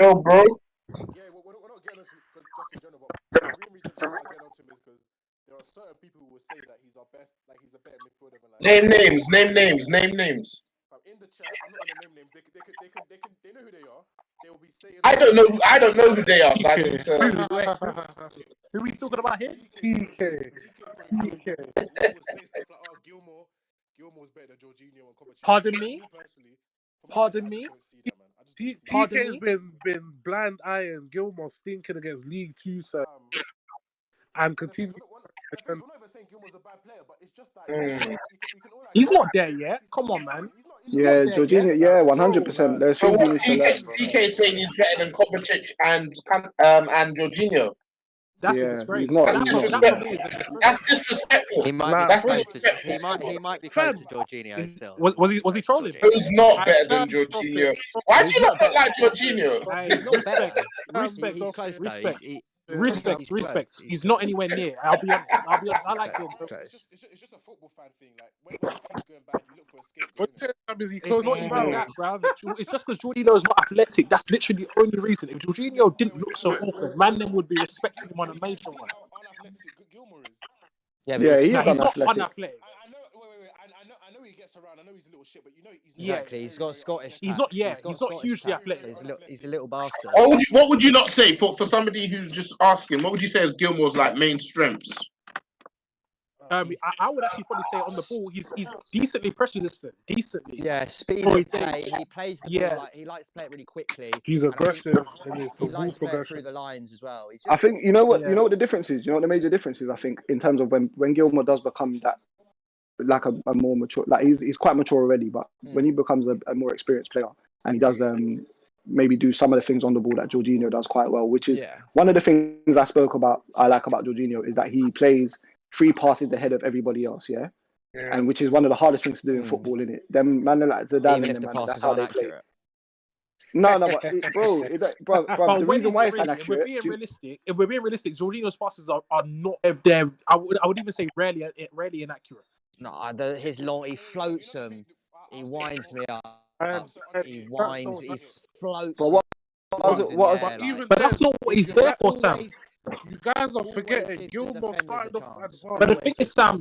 Speaker 7: Yo, bro.
Speaker 1: Yeah, we're not getting into just in general, but the real reason I'm not getting onto him is because there are certain people who will say that he's our best, like he's a better midfielder than like.
Speaker 7: Name names.
Speaker 1: In the chat, I'm not gonna name names. They know who they are. They will be saying.
Speaker 7: I don't know who they are. So I need to...
Speaker 5: Who are we talking about here?
Speaker 1: TK. Will say stuff like, "Oh, Gilmore's better than Jorginho and Kovacic."
Speaker 5: Pardon me. Pardon me.
Speaker 9: TK's been blind eyeing Gilmore stinking against League Two, sir, and continue.
Speaker 1: We're not even saying Gilmore's a bad player, but it's just that
Speaker 5: he's not there yet. Come on, man.
Speaker 6: Yeah, Jorginho. Yeah, 100%. There's things he needs to learn.
Speaker 7: TK saying he's better than Kovacic and Jorginho.
Speaker 5: That's a disgrace.
Speaker 7: That's disrespectful.
Speaker 3: He might be close to Jorginho still.
Speaker 5: Was he trolling?
Speaker 7: Who's not better than Jorginho? Why do you not like Jorginho?
Speaker 3: He's not better. He's close though.
Speaker 5: Respect. He's not anywhere near. I'll be honest. I like him.
Speaker 1: It's just a football fan thing. Like when the team's going bad, you look for a scapegoat.
Speaker 9: What time is he close?
Speaker 5: It's just because Jorginho is not athletic. That's literally the only reason. If Jorginho didn't look so awkward, man, then would be respecting him on a major one.
Speaker 1: Unathletic Gilmore is.
Speaker 6: Yeah, he's
Speaker 5: not unathletic.
Speaker 1: I I know he gets around. I know he's a little shit, but you know he's
Speaker 3: exactly. He's got Scottish.
Speaker 5: He's not. Yeah,
Speaker 3: he's got
Speaker 5: he's not
Speaker 3: Scottish
Speaker 5: hugely
Speaker 3: tax,
Speaker 5: athletic.
Speaker 3: So he's a little bastard.
Speaker 7: What would you not say for somebody who's just asking? What would you say is Gilmore's like main strengths?
Speaker 5: I would actually probably say on the ball, he's decently pressure resistant. Decently.
Speaker 3: Yeah, speed of play. He plays the ball like he likes to play it really quickly.
Speaker 9: He's aggressive.
Speaker 3: He likes to play it through the lines as well.
Speaker 6: I think you know what the difference is. You know what the major difference is. I think in terms of when Gilmore does become that like a more mature, like he's quite mature already, but when he becomes a more experienced player and he does maybe do some of the things on the ball that Jorginho does quite well, which is one of the things I like about Jorginho is that he plays 3 passes ahead of everybody else, and which is one of the hardest things to do in football, isn't it? Them man like Zidane and them, that's how they play. No, but bro, the reason why it's inaccurate.
Speaker 5: If we're being realistic, Jorginho's passes are not. If they're, I would even say rarely inaccurate.
Speaker 3: No, he floats them. He winds me up. He winds. He floats.
Speaker 5: But that's not what he's there for, Sam.
Speaker 9: You guys are forgetting Gilmore started off advanced.
Speaker 5: But the thing is, Sam,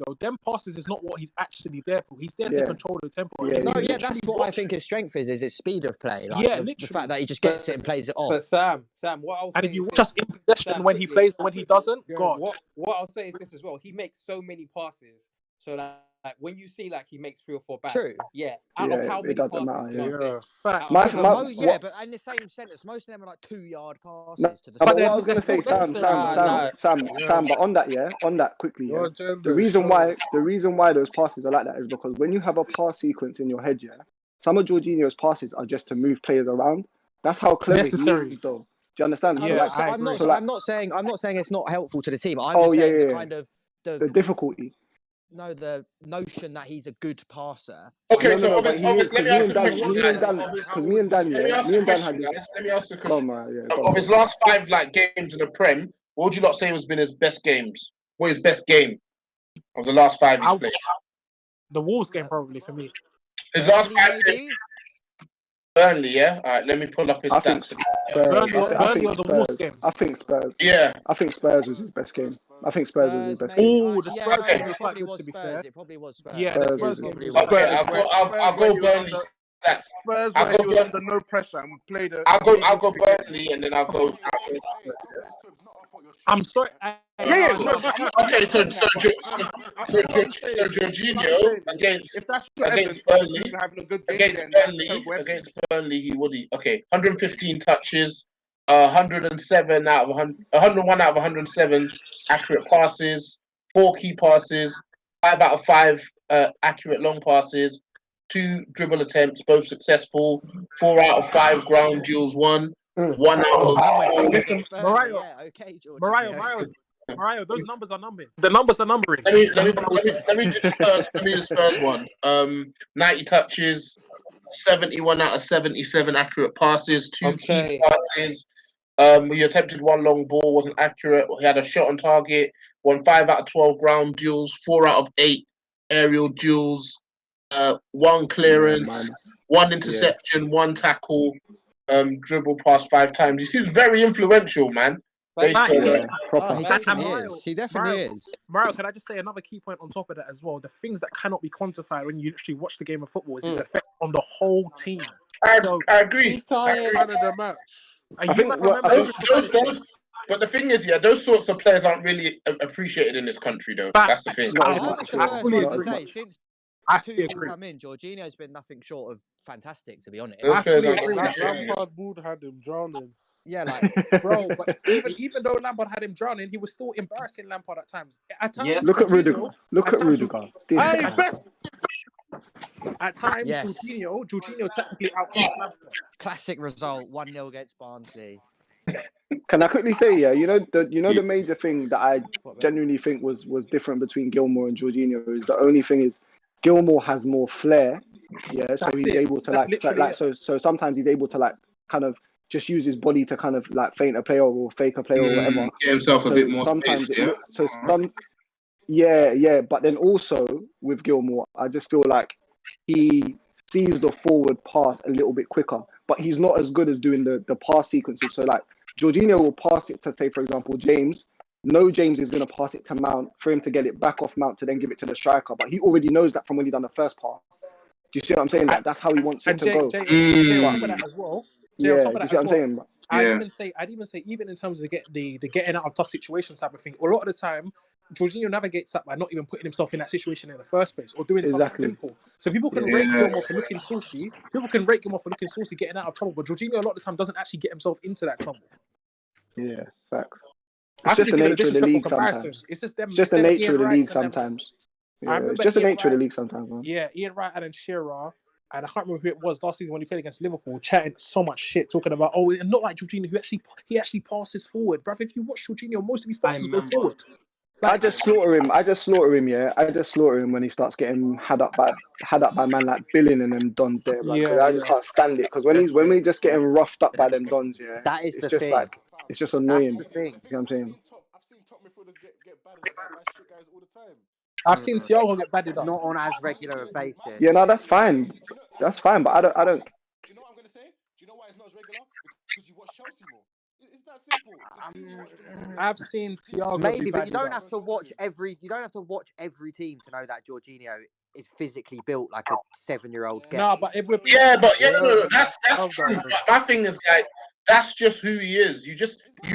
Speaker 5: though, them passes is not what he's actually there for. He's there to control the tempo.
Speaker 3: That's what I think his strength is his speed of play. Like the fact that he just gets it and plays it off.
Speaker 4: But Sam, what I'll say,
Speaker 5: and if you watch us in possession when he plays and when he doesn't, God.
Speaker 4: What I'll say is this as well. He makes so many passes, so like when you see like he makes 3 or 4 back, out of how many passes,
Speaker 3: but in the same sentence, most of them are like 2-yard passes to the.
Speaker 6: But what I was going to say, Sam, but on that quickly, the reason why those passes are like that is because when you have a pass sequence in your head, some of Jorginho's passes are just to move players around. That's how clever he is, though. Do you understand?
Speaker 3: I'm not saying it's not helpful to the team. I'm just saying kind of
Speaker 6: the difficulty.
Speaker 3: No, the notion that he's a good passer.
Speaker 7: Okay, so let me ask you a question.
Speaker 6: Because me and Dan had this.
Speaker 7: Let me ask you a question. Of his last 5 games in the Prem, what would you not say has been his best games? What is his best game of the last 5 he's played?
Speaker 5: The Wolves game, probably, for me.
Speaker 7: His last 5 games. Burnley, yeah? All right, let me pull up his stats.
Speaker 5: Burnley was the Wolves game.
Speaker 6: I think Spurs.
Speaker 7: Yeah.
Speaker 6: I think Spurs was his best game. I think Spurs was his best
Speaker 3: game.
Speaker 6: Oh,
Speaker 5: the Spurs game was
Speaker 3: probably was Spurs. It probably was Spurs.
Speaker 5: Yeah, the Spurs game.
Speaker 7: Okay, I'll go Burnley stats.
Speaker 8: Spurs where he was under no pressure and played it.
Speaker 7: I'll go Burnley and then I'll go.
Speaker 5: I'm sorry.
Speaker 7: Okay, so Jorginho against Burnley, he would. Okay, 115 touches, 101 out of 107 accurate passes, 4 key passes, 5 out of 5 accurate long passes, 2 dribble attempts, both successful, 4 out of 5 ground duels won. 1 out of
Speaker 5: listen, Mario, those numbers are numbering. The numbers are numbering.
Speaker 7: Let me do the Spurs one. 90 touches, 71 out of 77 accurate passes, 2 key passes. He attempted 1 long ball, wasn't accurate. He had a shot on target, won 5 out of 12 ground duels, 4 out of 8 aerial duels, 1 clearance, 1 interception, 1 tackle. Dribble past 5 times. He seems very influential, man.
Speaker 3: He definitely is.
Speaker 5: Mario, can I just say another key point on top of that as well? The things that cannot be quantified when you actually watch the game of football is his effect on the whole team.
Speaker 7: I agree.
Speaker 8: Man of the match.
Speaker 7: But the thing is, those sorts of players aren't really appreciated in this country, though. That's the thing.
Speaker 3: Since come in, Jorginho's been nothing short of fantastic, to be honest.
Speaker 8: Lampard would had him drowning.
Speaker 3: Yeah, like
Speaker 5: bro, but even though Lampard had him drowning, he was still embarrassing Lampard at times.
Speaker 6: Look at Rudiger.
Speaker 5: At times, Jorginho technically outclassed Lampard.
Speaker 3: Classic result, 1-0 against Barnsley.
Speaker 6: Can I quickly say, the major thing that I genuinely think was different between Gilmore and Jorginho is the only thing is Gilmore has more flair, so he's able to so sometimes he's able to kind of just use his body to kind of feint a player or fake a player or whatever.
Speaker 7: Get himself a bit more space,
Speaker 6: but then also with Gilmore, I just feel like he sees the forward pass a little bit quicker, but he's not as good as doing the pass sequences. So Jorginho will pass it to, say, for example, James. know James is going to pass it to Mount for him to get it back off Mount to then give it to the striker. But he already knows that from when he done the first pass. Do you see what I'm saying? That's how he wants it to go.
Speaker 5: Jay, on top of that as well.
Speaker 6: Yeah, do you see what I'm saying?
Speaker 5: I'd even say, even in terms of the getting out of tough situations type of thing, a lot of the time, Jorginho navigates that by not even putting himself in that situation in the first place or doing something simple. So people can rate Gilmore for looking saucy. People can rate Gilmore for looking saucy, getting out of trouble. But Jorginho, a lot of the time, doesn't actually get himself into that trouble.
Speaker 6: Yeah, facts. It's just the nature of the league sometimes.
Speaker 5: It's just them.
Speaker 6: It's just the nature of the league sometimes.
Speaker 5: Yeah,
Speaker 6: it's just the nature of the league sometimes, man.
Speaker 5: Yeah, Ian Wright and Shearer, and I can't remember who it was last season when he played against Liverpool, chatting so much shit, talking about, and not like Jorginho, who he actually passes forward. Bruv, if you watch Jorginho, most of his passes go forward.
Speaker 6: Like, I just slaughter him, yeah. I just slaughter him when he starts getting had up by man like Billing and them dons there, man. I just can't stand it. Because when we just getting roughed up by them dons, yeah,
Speaker 3: that is
Speaker 6: it's
Speaker 3: the
Speaker 6: just
Speaker 3: thing.
Speaker 6: like it's just annoying.
Speaker 3: That's the thing.
Speaker 6: You know what I'm saying?
Speaker 1: I've seen top midfielders get battered by shit guys all the time.
Speaker 5: I've seen Thiago get battered up.
Speaker 3: Not on as regular a basis.
Speaker 6: Yeah, no, that's fine. That's fine, but I don't.
Speaker 1: Do you know what I'm gonna say? Do you know why it's not as regular? Because you watch Chelsea more. It's that simple.
Speaker 5: I've seen Thiago.
Speaker 3: Maybe, but you don't have to watch every team to know that Jorginho is physically built like a 7-year-old.
Speaker 5: No, but if we're
Speaker 7: no, that's true. But my thing is like that's just who he is. You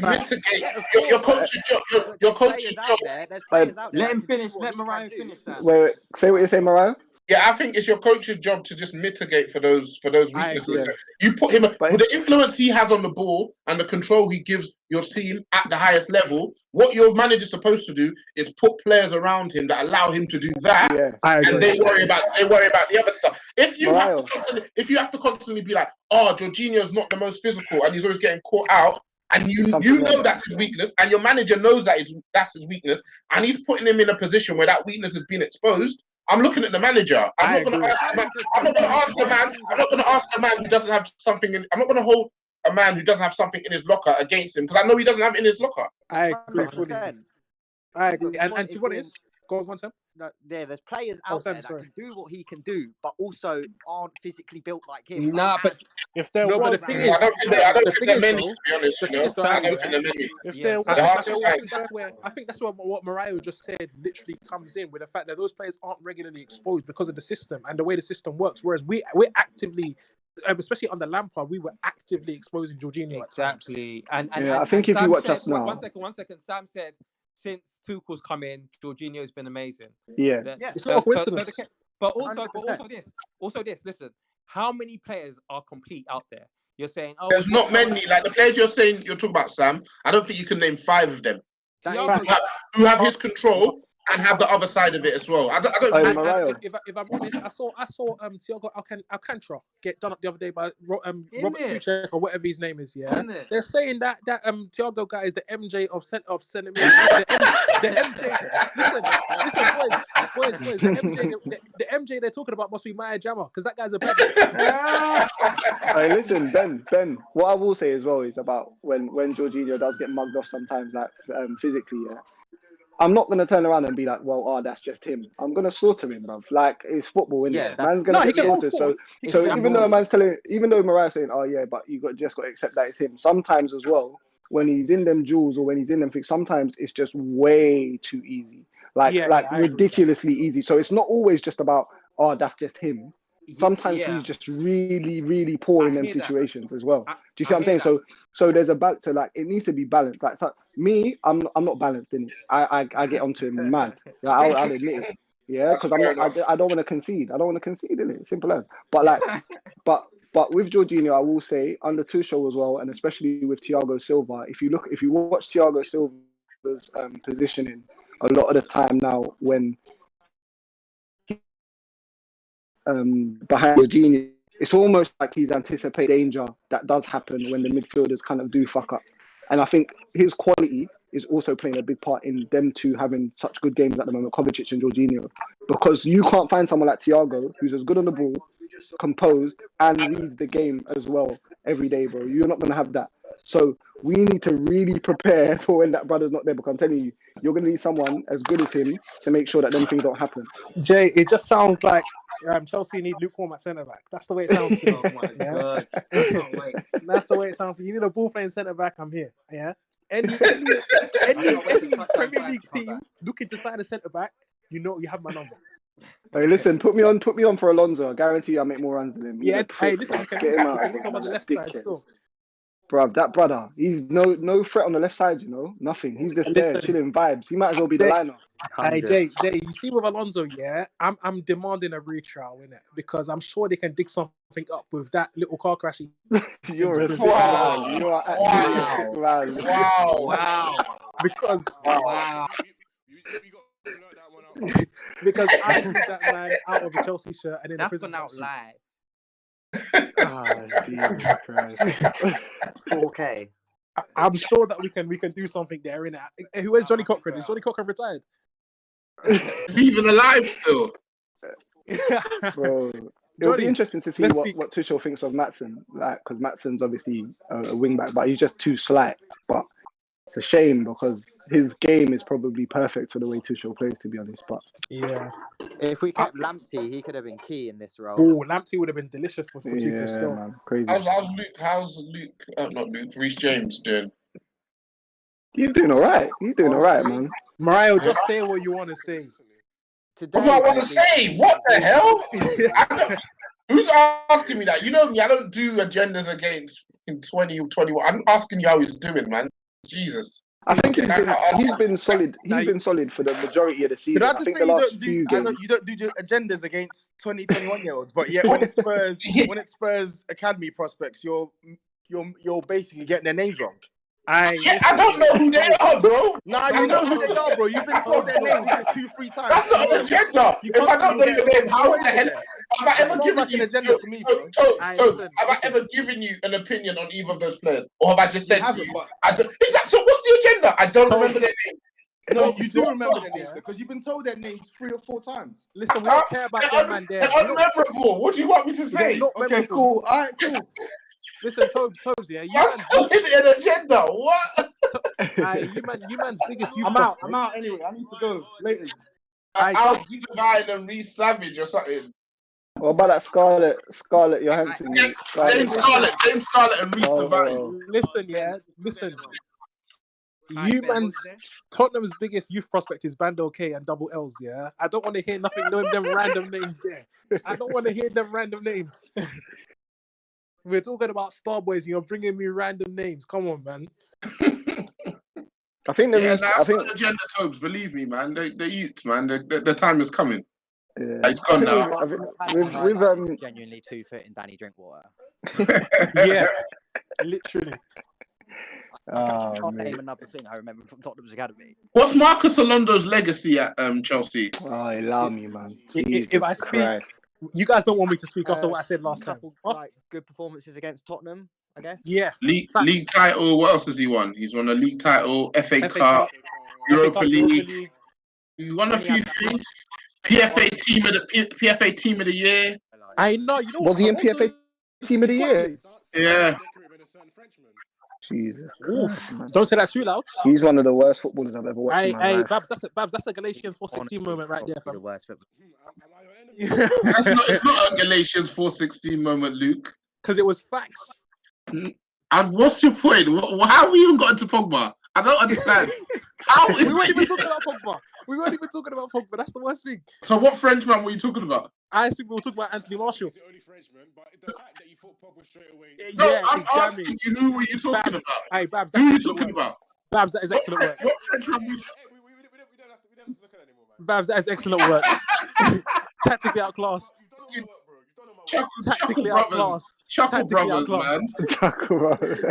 Speaker 7: mitigate your coach's job. Your coach's job.
Speaker 4: Let him finish. Let Mariah finish that.
Speaker 6: Wait. Say what you say, Mariah.
Speaker 7: Yeah, I think it's your coach's job to just mitigate for those weaknesses. You put him with the influence he has on the ball and the control he gives your team at the highest level. What your manager's supposed to do is put players around him that allow him to do that, and they worry about the other stuff. If you have to constantly be like, oh, Jorginho's not the most physical and he's always getting caught out, and you know that's his weakness, and your manager knows that's his weakness, and he's putting him in a position where that weakness has been exposed. I'm looking at the manager. I'm not going to ask the man who doesn't have something in. I'm not going to hold a man who doesn't have something in his locker against him because I know he doesn't have it in his locker.
Speaker 5: I agree. I agree. And to what is? Go on, Sam.
Speaker 3: No, there's players out there that can do what he can do, but also aren't physically built like him.
Speaker 5: Nah, but if there was,
Speaker 7: I don't think they're many, to be honest. I don't think they're many.
Speaker 5: I think that's what Mariah just said literally comes in with the fact that those players aren't regularly exposed because of the system and the way the system works. Whereas we're actively, especially under Lampard, we were actively exposing Jorginho.
Speaker 4: Exactly. And
Speaker 6: I think if you watch us now,
Speaker 4: one second. Sam said, since Tuchel's come in, Jorginho's been amazing.
Speaker 6: Yeah.
Speaker 5: It's not a coincidence.
Speaker 4: But also this. Listen, how many players are complete out there? You're saying,
Speaker 7: there's not many. Like the players you're talking about, Sam. I don't think you can name 5 of them who have his control and have the other side of it as well. I don't.
Speaker 5: If I'm honest, I saw Thiago Alcantara get done up the other day by Robert Suchek or whatever his name is. Yeah, they're saying that Thiago guy is the MJ of centre. The MJ. Listen, boys. The MJ they're talking about must be Maya Jama because that guy's a bad.
Speaker 6: Hey, listen, Ben. What I will say as well is about when Jorginho does get mugged off sometimes, like physically. Yeah. I'm not going to turn around and be like, well, that's just him. I'm going to slaughter him, bruv. Like, it's football, isn't it? Man's going to get slaughtered. So even though Mariah's saying, oh, yeah, but you just got to accept that it's him. Sometimes as well, when he's in them duels or when he's in them things, sometimes it's just way too easy. Like ridiculously easy. So it's not always just about, oh, that's just him. Sometimes he's just really, really poor in them situations as well. Do you see what I'm saying? That. So there's a balance to like it needs to be balanced. Like me, I'm not balanced in it. I get onto him mad. Like, I'll admit it. Yeah, because I don't want to concede. I don't want to concede in it. Simple as. But like, but with Jorginho, I will say under Tuchel as well, and especially with Thiago Silva. If you watch Thiago Silva's positioning, a lot of the time now when behind Jorginho, it's almost like he's anticipating danger that does happen when the midfielders kind of do fuck up. And I think his quality is also playing a big part in them two having such good games at the moment, Kovacic and Jorginho. Because you can't find someone like Thiago who's as good on the ball, composed, and reads the game as well every day, bro. You're not going to have that. So we need to really prepare for when that brother's not there, because I'm telling you, you're going to need someone as good as him to make sure that them things don't happen.
Speaker 5: Jay, it just sounds like Chelsea need lukewarm at centre back. That's the way it sounds to me.
Speaker 4: Oh my god!
Speaker 5: That's the way it sounds. You need a ball playing centre back. I'm here. Yeah. any Premier League team looking to sign a centre back, you know you have my number.
Speaker 6: Hey, listen, put me on for Alonso. I guarantee I'll make more runs than him.
Speaker 5: Yeah, hey, listen, we can link up on the left side still.
Speaker 6: Bruv, that brother, he's no threat on the left side, you know? Nothing. He's just there, chilling vibes. He might as well be the liner.
Speaker 5: Hey, Jay, you see with Alonso, yeah, I'm demanding a retrial in it because I'm sure they can dig something up with that little car crash.
Speaker 6: You're a sick man. You are actually a sick man.
Speaker 5: Wow. Because because I put that man out of a Chelsea shirt and then
Speaker 4: that's gone out live.
Speaker 6: Jesus Christ.
Speaker 3: 4K.
Speaker 5: I'm sure that we can do something there in it. Where's Johnny Cochran? Is Johnny Cochran retired?
Speaker 7: Is he even alive still?
Speaker 6: Bro, it'll be interesting to see what Tuchel thinks of Maatsen, like, because Maatsen's obviously a wing back, but he's just too slight. But it's a shame because his game is probably perfect for the way Tuchel plays, to be honest. But
Speaker 5: yeah,
Speaker 3: if we kept Lamptey, he could have been key in this role.
Speaker 5: Oh, Lamptey would have been delicious for Tuchel still.
Speaker 6: Man, crazy.
Speaker 7: How's Luke? Not Luke. Reece James doing?
Speaker 6: He's doing all right. Man.
Speaker 5: Mario, just say what you want to say.
Speaker 7: Today, what do I want to say? What the hell? Who's asking me that? You know me, I don't do agendas against in 2021. I'm asking you how he's doing, man. Jesus.
Speaker 6: I think he's been solid. He's been solid for the majority of the season.
Speaker 8: Did I just say you don't do agendas against 20-21-year-olds, but yet when it spurs academy prospects, you're basically getting their names wrong.
Speaker 7: I don't know who they are, bro.
Speaker 8: Nah, you know who they are, bro. You've been told their names 2-3 times.
Speaker 7: That's not an agenda. If I don't know your name, how the hell have I ever given you
Speaker 8: an agenda to me, bro?
Speaker 7: Have I ever given you an opinion on either of those players, or have I just said to you? So what's the agenda? I don't remember their name.
Speaker 8: No, you do remember their names because you've been told their names 3 or 4 times.
Speaker 5: Listen, we don't care about them, man.
Speaker 7: They're unmemorable. What do you want me to say?
Speaker 8: Okay, cool. All right, cool.
Speaker 5: Listen, Tobes, yeah.
Speaker 7: That's not an agenda. What?
Speaker 5: You man's biggest youth.
Speaker 8: I'm out anyway. I need to go. Later.
Speaker 7: I'll keep an eye on Reece Savage or something.
Speaker 6: What about that Scarlett Johansson?
Speaker 7: James Scarlett and Reece Devine.
Speaker 5: Listen. Tottenham's biggest youth prospect is Bando K and double L's, yeah? I don't want to hear nothing, no them random names there. I don't want to hear them random names. We're talking about Starboys and you're bringing me random names. Come on, man.
Speaker 6: I think
Speaker 7: agenda Tobes, believe me, man. They're youths, man. The time is coming. Yeah. It's gone now.
Speaker 3: With genuinely 2-foot in Danny Drinkwater.
Speaker 5: Yeah, literally.
Speaker 3: I can't name another thing I remember from Tottenham's academy.
Speaker 7: What's Marcus Alonso's legacy at Chelsea?
Speaker 6: Oh, allow me, man.
Speaker 5: If I speak, you guys don't want me to speak after what I said last time.
Speaker 3: Like good performances against Tottenham, I guess.
Speaker 5: Yeah.
Speaker 7: League title. What else has he won? He's won a league title, FA Cup, Europa League. He's won a few things. PFA team of the year.
Speaker 5: I know. You know.
Speaker 6: Was he in PFA team of the year?
Speaker 7: Yeah.
Speaker 6: Jesus.
Speaker 5: Don't say that too loud.
Speaker 6: He's one of the worst footballers I've ever watched in my life.
Speaker 5: Babs, that's a Galatians 4:16 moment right there.
Speaker 3: The worst football.
Speaker 7: It's not a Galatians 4:16 moment, Luke.
Speaker 5: Because it was facts.
Speaker 7: And what's your point? How have we even got into Pogba? I don't understand.
Speaker 5: We weren't even talking about Pogba. That's the worst thing.
Speaker 7: So what Frenchman were you talking about?
Speaker 5: I assume we were talking about Anthony Martial.
Speaker 1: He's the only Frenchman, but the fact that you thought Pogba straight away.
Speaker 7: No, I'm asking you, who were you talking about?
Speaker 5: Hey, Babs,
Speaker 7: who are you talking about?
Speaker 5: Babs, that is excellent work.
Speaker 7: What Frenchman?
Speaker 1: We don't have to look at that anymore, man.
Speaker 5: Babs, that is excellent work. Tactically outclassed. Tactically outclassed.
Speaker 7: Chuckle Brothers, man.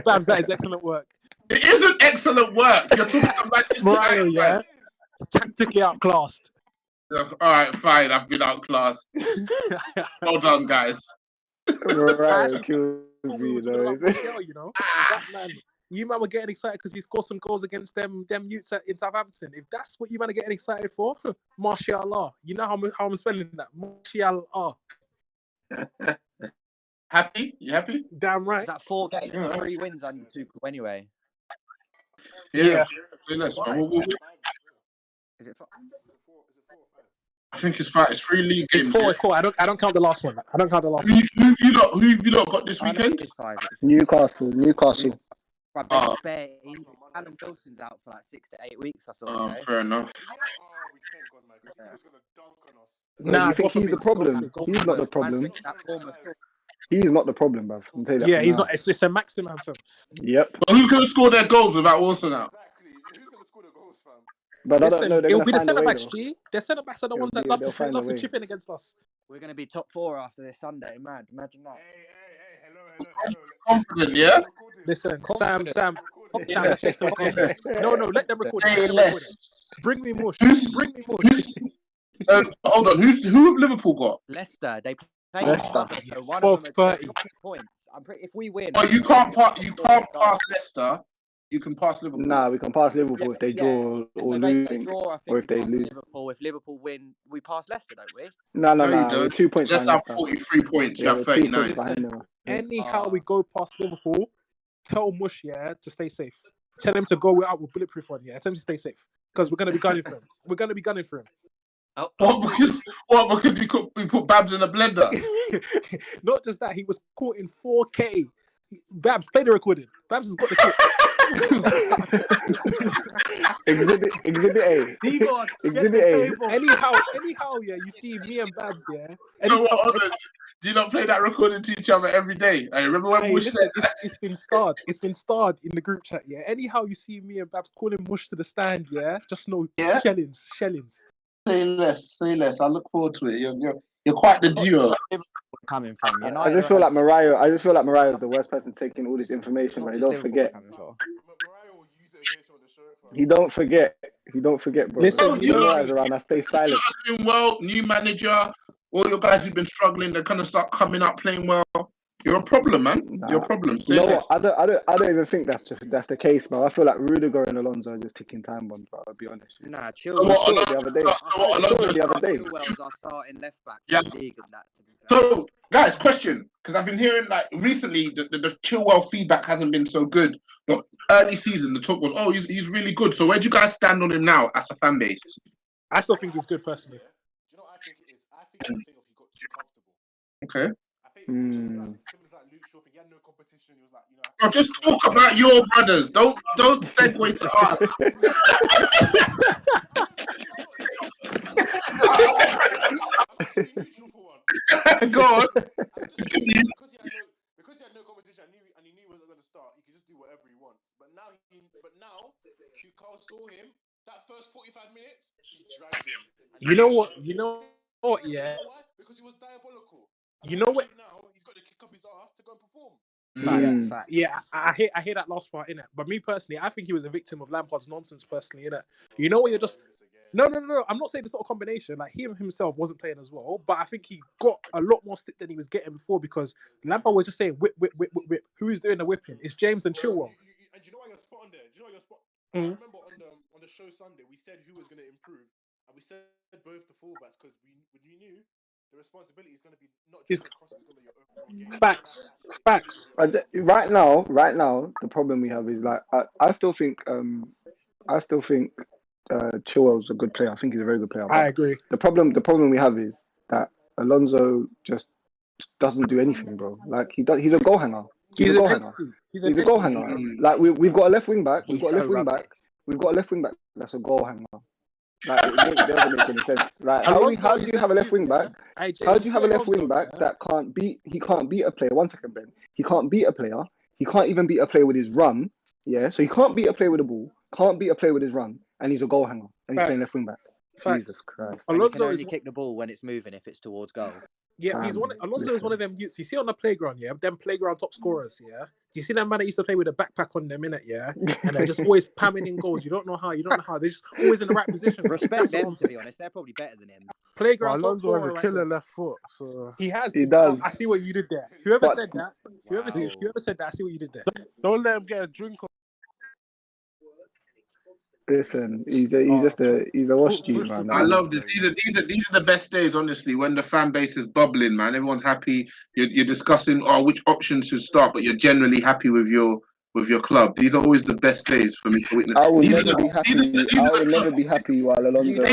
Speaker 5: Babs, that is excellent work.
Speaker 7: It isn't excellent work. You're talking about
Speaker 5: Mario, yeah. Tactically outclassed.
Speaker 7: All right, fine. I've been outclassed. Well done, guys.
Speaker 6: Right, kills me,
Speaker 5: you know. That man, you man were getting excited because he scored some goals against them youths in Southampton. If that's what you man are getting excited for, Mashallah. You know how I'm spelling that? Mashallah.
Speaker 7: Happy? You happy?
Speaker 5: Damn right.
Speaker 3: Is that 4 games, 3 wins under Tuchel anyway?
Speaker 7: Yeah.
Speaker 3: Is it 4?
Speaker 7: I think it's 5. It's 3 league games.
Speaker 5: It's 4. I don't count the last one.
Speaker 7: Who have you not got this weekend?
Speaker 3: It's 5.
Speaker 6: Newcastle.
Speaker 3: But they're bare injured. Adam Wilson's out for like 6 to 8 weeks. I saw.
Speaker 7: Fair enough.
Speaker 1: Thank God, man, because he was gonna dunk on us.
Speaker 6: Nah, you think he's the problem? He's not the problem. He's not the problem, bruv. I'll tell you that
Speaker 5: he's
Speaker 6: now.
Speaker 5: not. It's a maximum anthem.
Speaker 6: Yep.
Speaker 7: But who's gonna score their goals without Wilson out?
Speaker 1: Exactly. Who's gonna score the goals, fam?
Speaker 6: But
Speaker 5: Listen,
Speaker 6: I don't know.
Speaker 5: it'll be the centre backs, G. The centre backs are the ones that love
Speaker 6: they'll
Speaker 5: to chip in against us.
Speaker 3: We're gonna be top 4 after this Sunday. Mad. Imagine that.
Speaker 1: Hey, hello.
Speaker 7: Confident, yeah?
Speaker 5: Listen, Sam. No, let them record. Bring me mush.
Speaker 7: Hold on. Who have Liverpool got?
Speaker 3: Leicester. They play
Speaker 6: Leicester.
Speaker 3: so one of them
Speaker 5: 30
Speaker 3: points. I'm pretty. If we win,
Speaker 7: Oh, you can't pass Leicester. You can pass Liverpool.
Speaker 6: Nah, we can pass Liverpool if they draw or lose, or if they lose.
Speaker 3: Liverpool. If Liverpool win, we pass Leicester, don't we?
Speaker 6: No,
Speaker 7: you don't.
Speaker 6: we're 2 points
Speaker 7: Let's
Speaker 6: behind
Speaker 7: have
Speaker 6: Leicester.
Speaker 7: 43 points. You have 39.
Speaker 5: Anyhow, we go past Liverpool. Tell Mush, to stay safe. Tell him to go out with bulletproof on, Tell him to stay safe because we're gonna be gunning for him.
Speaker 7: Because we put Babs in a blender?
Speaker 5: Not just that, he was caught in 4K. Babs, play the recording. Babs has got the clip.
Speaker 6: Exhibit A. Exhibit A.
Speaker 5: Anyhow, you see me and Babs,
Speaker 7: Do you not play that recording to each other every day? I remember when Mush said
Speaker 5: it's been starred. It's been starred in the group chat, Anyhow, you see me and Babs calling Mush to the stand, Just know shellings.
Speaker 7: Say less. I look forward to it. You're quite the duo.
Speaker 3: Coming from United.
Speaker 6: I just feel like Mariah is the worst person taking all this information, but he don't forget. He don't forget, bro.
Speaker 5: Listen,
Speaker 6: around. I stay silent.
Speaker 7: You're doing well, new manager. All your guys who've been struggling, they're gonna start coming up playing well. You're a problem, man. You're a problem.
Speaker 6: What? I don't even think that's the case, bro. I feel like Rudiger and Alonso are just ticking time bombs, bro. I'll be honest.
Speaker 3: Nah, chill.
Speaker 6: The other day.
Speaker 3: Chilwell's our starting left back for the league and that.
Speaker 7: So, guys, question, because I've been hearing like recently the Chilwell feedback hasn't been so good, but early season the talk was, he's really good. So where do you guys stand on him now as a fan base?
Speaker 5: I still think he's good personally.
Speaker 1: Do you know what I think it is? I think he got too comfortable.
Speaker 7: Okay.
Speaker 1: I think it's like Luke Shaw. He had no competition. He was like,
Speaker 7: just talk about your brothers. Don't segue to us. Go on.
Speaker 1: Because he had no competition, and he knew he wasn't going to start. He could just do whatever he wants. But now, Carl saw him. That first 45 minutes, he dragged him.
Speaker 5: You know what? Yeah.
Speaker 1: Why? Because he was diabolical.
Speaker 5: You know what?
Speaker 1: Now he's got to kick up his ass to go and perform.
Speaker 3: Facts.
Speaker 5: Yeah, I hear that last part, innit? But me personally, I think he was a victim of Lampard's nonsense personally, innit? You know what, you're just... No. I'm not saying this sort of combination. Like, he himself wasn't playing as well, but I think he got a lot more stick than he was getting before because Lampard was just saying, whip. Who is doing the whipping? It's James and Chilwell.
Speaker 1: And you know why you're spot on there? I remember on the show Sunday, we said who was going to improve, and we said both the fullbacks because we knew the responsibility is going to be not just across, it's going to be your overall game.
Speaker 5: Facts.
Speaker 6: Right now, the problem we have is like I still think Chilwell's a good player. I think he's a very good player.
Speaker 5: I agree.
Speaker 6: The problem we have is that Alonso just doesn't do anything, bro. Like he's a goal hanger. He's a goal hanger. Like we've got a left wing back. We've got a left wing back that's a goal hanger. Like it doesn't make any sense. Like how do you have a left wing back? How do you have a left wing back that can't beat a player? 1 second, Ben. He can't beat a player. He can't even beat a player with his run. Yeah, so he can't beat a player with the ball. Can't beat a player with his run, and he's a goal hanger, and he's playing left wing back. Jesus Christ!
Speaker 3: And you can only kick the ball when it's moving if it's towards goal.
Speaker 5: Yeah, Alonso is one of them youths. You see on the playground, them playground top scorers, You see that man that used to play with a backpack on them, innit, And they're just always pamming in goals. You don't know how. They're just always in the right position.
Speaker 3: Respect them, to be honest. They're probably better than him.
Speaker 5: Playground
Speaker 9: Alonso has a killer left foot, so
Speaker 5: he has.
Speaker 6: He does.
Speaker 5: I see what you did there. Whoever said that, I see what you did there.
Speaker 9: Don't let him get a drink.
Speaker 6: Listen, he's a wash dude, man.
Speaker 7: I love this. These are the best days, honestly, when the fan base is bubbling, man. Everyone's happy. You're discussing which options should start, but you're generally happy with your club. These are always the best days for me to witness.
Speaker 6: I will never be happy while Alonso.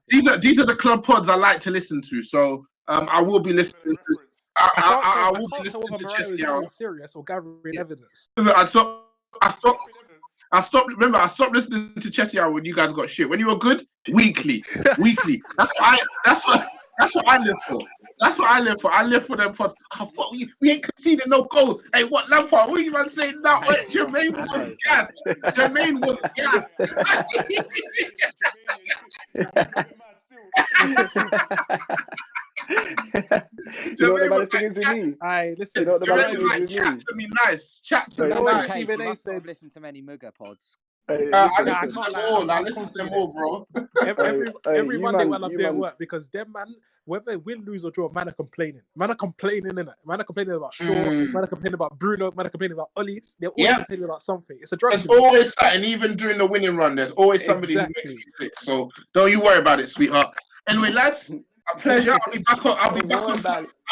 Speaker 7: These are the club pods I like to listen to. So I will be listening to. I will
Speaker 9: can't
Speaker 7: be
Speaker 9: tell
Speaker 7: listening
Speaker 9: whether
Speaker 7: to
Speaker 9: Mariah is
Speaker 7: Chelsea.
Speaker 9: being serious or gathering evidence.
Speaker 7: I stopped. Remember, I stopped listening to Chelsea Hour when you guys got shit. When you were good, weekly. That's what I live for. That's what I live for. I live for them pods. Oh, fuck, we ain't conceding no goals. Hey, what Lampard? What are you man saying now? Jermaine was gas. Jermaine was gas.
Speaker 6: You know what the maddest thing is with me?
Speaker 9: Listen,
Speaker 6: you know what the maddest thing is with
Speaker 7: chat
Speaker 6: me?
Speaker 7: to me nice. Chat to me
Speaker 3: That's
Speaker 7: nice.
Speaker 3: the case. You must not have listened to many Mugger pods.
Speaker 6: Hey,
Speaker 7: I
Speaker 6: listen.
Speaker 7: listen to them all. I listen to them all, bro.
Speaker 9: Every Monday when I'm doing work, because them man, whether win, lose or draw, man are complaining. Man are complaining, innit? Man are complaining about Shaw. Man are complaining about Bruno. Man are complaining about Ollie. They're always complaining about something. It's a drug.
Speaker 7: There's always something, even during the winning run. There's always somebody who makes you sick. So don't you worry about it, sweetheart. Anyway, lads, a pleasure. I'll be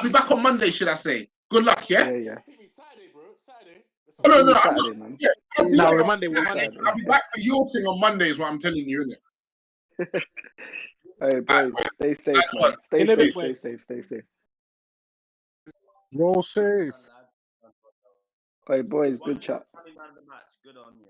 Speaker 7: back on Monday, should I say? Good luck, yeah.
Speaker 6: Yeah.
Speaker 1: Saturday.
Speaker 7: Oh, no.
Speaker 6: Saturday, man.
Speaker 9: We're Monday.
Speaker 7: I'll be back for your thing on Monday, is what I'm telling you, innit?
Speaker 6: Hey, boys, stay safe, man. Stay safe.
Speaker 9: Roll safe.
Speaker 6: Hey, boys, good chat.
Speaker 2: Good on you.